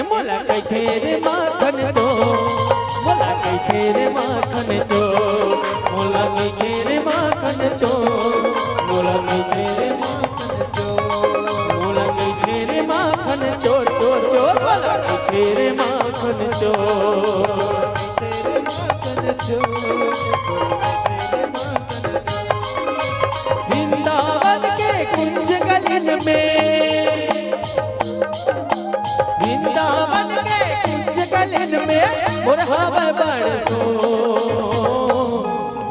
Speaker 2: मोला कई तेरे माखन चो, मोला कई तेरे माखन चो, मोला कई तेरे माखन चो, मोला कई तेरे माखन चो, मोला कई तेरे माखन चो, चोर चोर मोला कई तेरे माखन चो, तेरे माखन चो, वृंदावन के कुंज गलिन में, वृंदावन के कुंज गलिन में मुरहावे बरसो,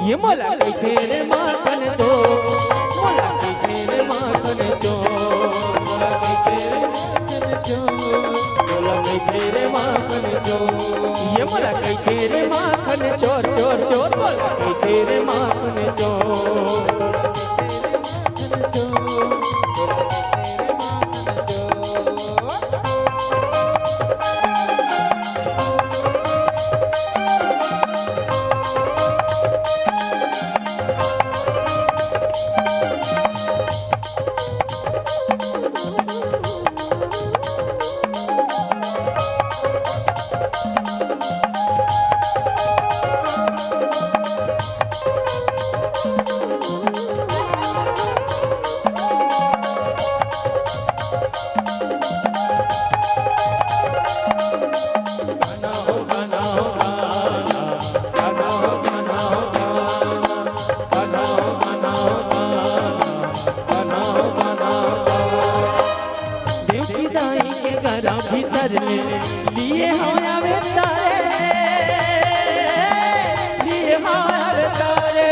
Speaker 2: ये मोला कई तेरे माखन चो, मोला कई तेरे माखन चो, मोला कई तेरे माखन चो, मोला कई तेरे माखन चो, ये मोला कई तेरे माखन चोर चोर चोर, मोला कई तेरे माखन चोर। तोरा भीतर में लिए हम आवे तारे, लिए हम आवे तारे।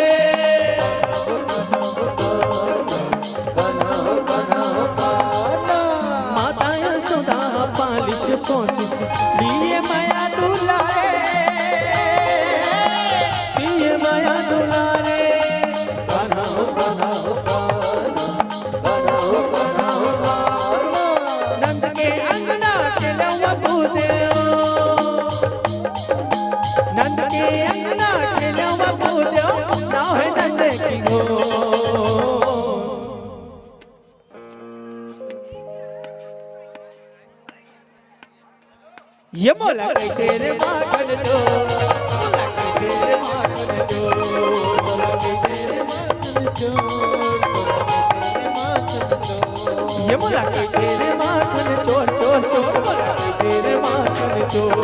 Speaker 2: माता यशोदा पालिश कोशिश लिए माया दुलारे, लिए माया दुलारे। कान्हा हो कान्हा हो कान्हा हो कान्हा हो कान्हा। नंद के अंगना खेलवा कूदो, नंद के अंगना खेलवा कूदो, नाव है नंद की हो। ये मोला कई तेरे माखन जो, मोला कई तेरे माखन जो, मोला कई तेरे माखन जो, ये मोला कई तेरे माखन चोर चोर चोर, मोला कई तेरे माखन चोर,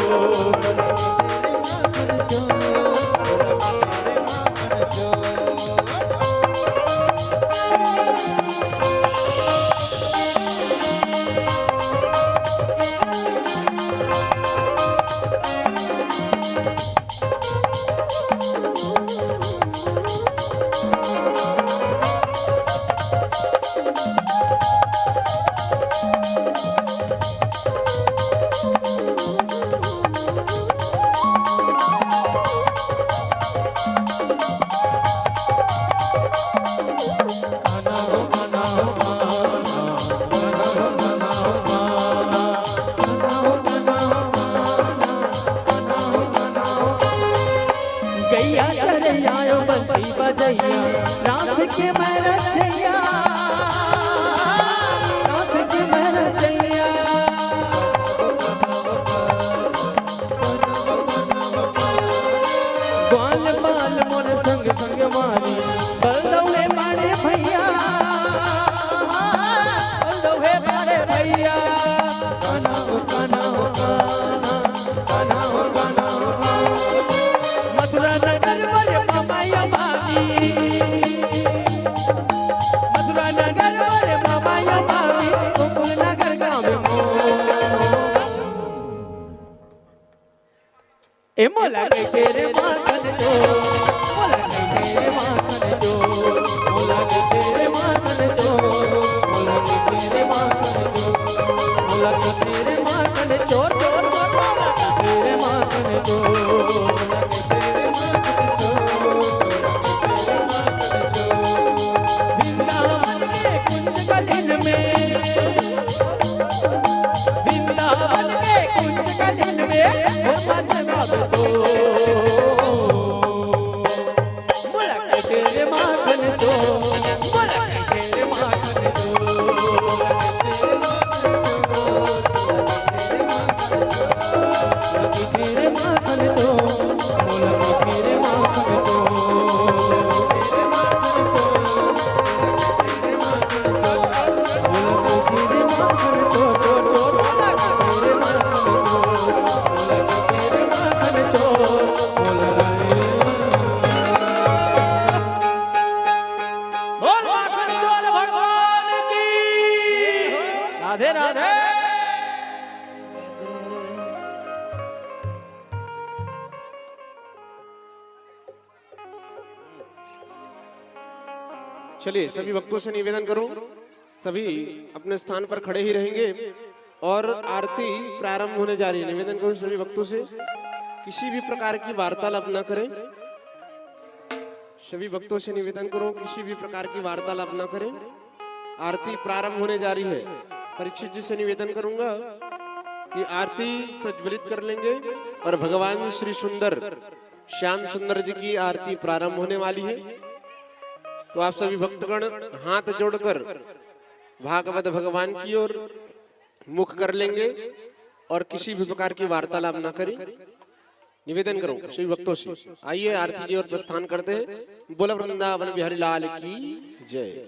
Speaker 2: गैया चले आयो बंसी बजैया, रास के मैं रचैया, रास के मैं रचैया। ग्वाल बाल मोर संग संग मारी, बलदौले मारे भैया, बलदौले मारे भैया। कान्हा हो कान्हा हो कान्हा, कान्हा हो कान्हा हो कान्हा। मथुरा नगर वर मामाया मामी, मथुरा नगर वर मामाया मामी, गोकुल नगर गाँव मो। ए मोला कई तेरे माखन जो, मोला कई तेरे माखन जो, मोला कई तेरे माखन जो, मोला कई तेरे माखन जो, मोला कई तेरे माखन चोर चोर चोर, मोला कई तेरे माखन जो, मोला कई तेरे माखन चोर, मोला कई तेरे माखन चोर। वृंदावन के कुंज गलिन में, वृंदावन के कुंज गलिन में, वो मजमा बसो। मोला कई तेरे माखन जो, मोला कई तेरे माखन जो, मोला कई तेरे माखन जो, तेरे माखन जो, मोला कई तेरे माखन जो, तेरे माखन जो, तेरे माखन जो, मोला कई तेरे माखन जो, चोर चोर, मोला कई तेरे माखन जो, मोला कई तेरे माखन जो, मोला कई। बोल माखन चोर भगवान की। राधे राधे।
Speaker 4: चलिए सभी भक्तों से निवेदन करूं, सभी अपने स्थान पर खड़े ही रहेंगे और आरती प्रारंभ होने जा रही है। निवेदन करूं सभी भक्तों से किसी भी प्रकार की वार्तालाप न करें। सभी भक्तों से निवेदन करूं किसी भी प्रकार की वार्तालाप न करें। आरती प्रारंभ होने जा रही है। परीक्षित जी से निवेदन करूंगा कि आरती प्रज्वलित कर लेंगे और भगवान श्री सुंदर श्याम सुंदर जी की आरती प्रारंभ होने वाली है। तो आप सभी भक्तगण हाथ जोड़कर भागवत भगवान की ओर मुख कर लेंगे और किसी भी प्रकार की वार्तालाप न करें। निवेदन करूं सभी भक्तों से, आइए आरती की ओर प्रस्थान करते हैं। बोला वृंदावन बिहारी लाल की जय।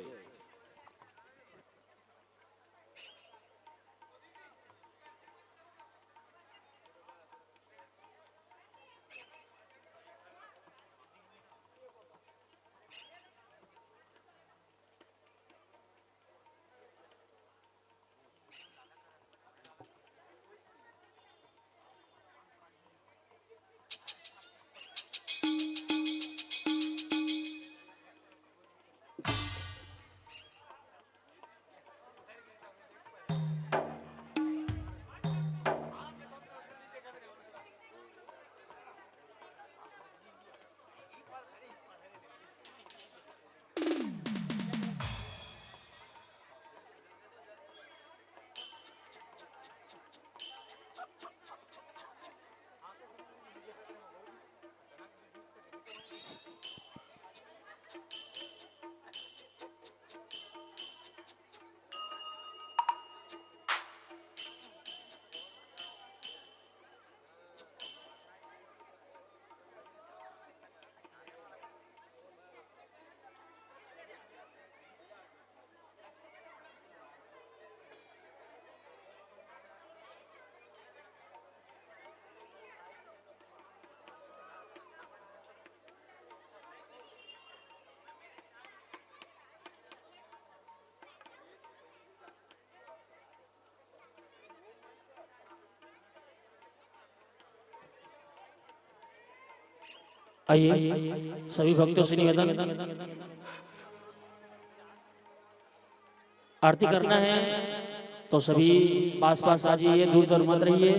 Speaker 2: आइए सभी भक्तों से निवेदन, आरती करना है तो सभी पास पास आ जाइए, दूर दूर मत रहिए।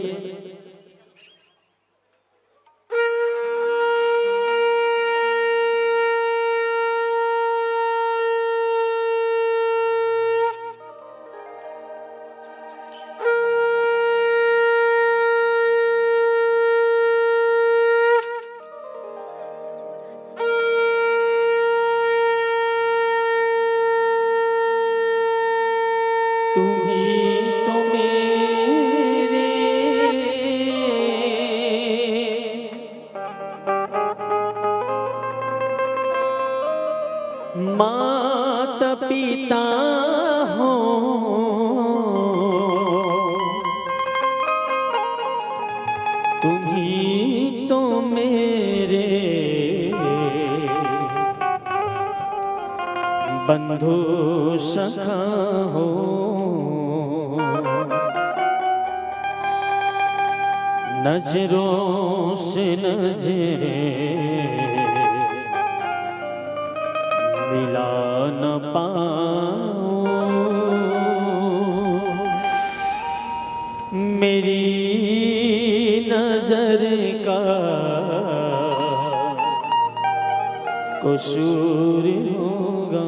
Speaker 2: माता पिता हो तुम्ही तो मेरे बंधु सखा हो, नजरों से नजरें मिला न पाऊं, मेरी नजर का कसूर होगा।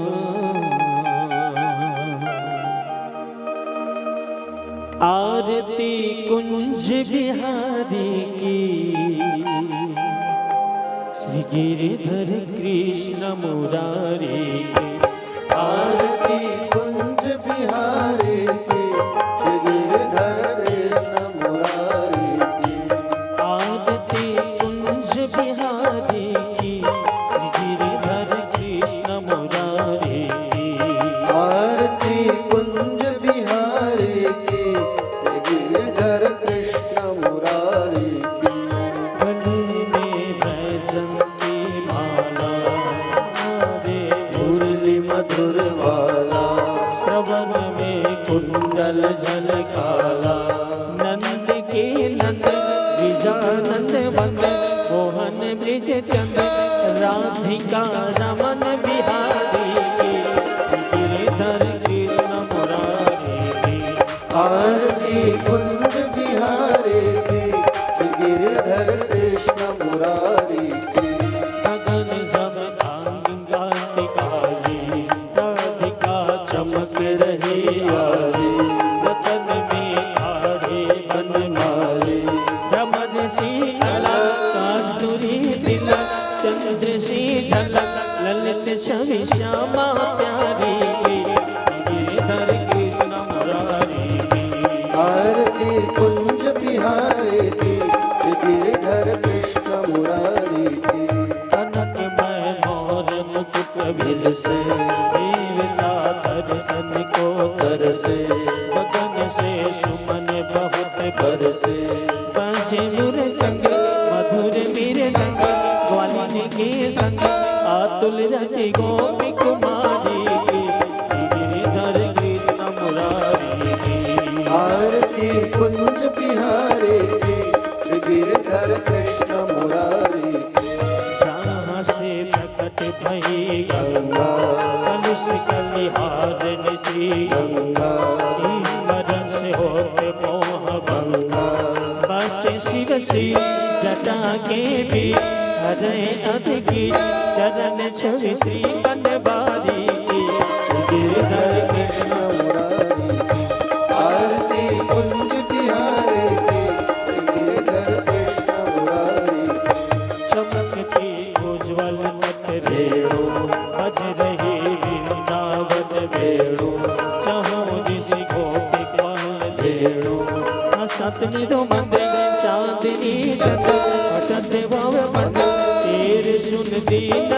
Speaker 2: आरती कुंज बिहारी की, श्री गिरिधर कृष्ण मुरारी की।
Speaker 1: आरती कुंज बिहारी की, श्री गिरिधर कृष्ण मुरारी की।
Speaker 2: आरती कुंज बिहारी की, श्री गिरिधर कृष्ण मुरारी की।
Speaker 1: आरती कुंज बिहारी की, श्री गिरिधर कृष्ण मुरारी की।
Speaker 2: गले में बैजंती माला, रे
Speaker 1: मुरली मधुर वाला,
Speaker 2: श्रवण में कुंडल झलकाला। नंद के नंद विजानंद बंद, मोहन ब्रिज चंद राधिका रमन बिहारी की। गिरिधर कृष्ण मुरारी की।
Speaker 1: आरती कुंज बिहारी की, श्री गिरिधर कृष्ण मुरारी की।
Speaker 2: गगन सब अंगा टिकाई, राधिका चमक रही आरी। रतन में आरे बनमाली, रमन शीतला कस्तूरी तिलक। चंद्र सी झलक ललित छवि श्यामा प्यारी की। गिरिधर कृष्ण मुरारी की।
Speaker 1: आरती कुंज बिहारी की, श्री गिरिधर कृष्ण मुरारी की।
Speaker 2: कनक में मोर मुकुट बिल से, देवता दर्शन को तरसे। बदन से सुमन बहुत बरसे, बंसे मुरचंग मधुर मृदंग। ग्वालिनी के संग आतुल रति गोपी कुमारी की। गिरिधर कृष्ण मुरारी की।
Speaker 1: आरती कुंज बिहारी की, श्री गिरिधर कृष्ण मुरारी की।
Speaker 2: जहाँ से प्रकट भई गंगा, कलुष कलिहार श्री गंगा। स्मरण से होते मोह भंगा, बस शिव श्री जटा के भी हृदय अधकी। चरण छवि श्री बनवारी की। गिरिधर कृष्ण
Speaker 1: मुरारी की। आरती कुंज बिहारी की, श्री गिरिधर कृष्ण मुरारी की।
Speaker 2: चमकती उज्ज्वल तट रेणु, बज रही वृंदावन वेणु। चहुँ दिश गोपिका धेनु, हंसत मृदु मंद चांदनी चंद। अटत भव मंद तेर सुन दीन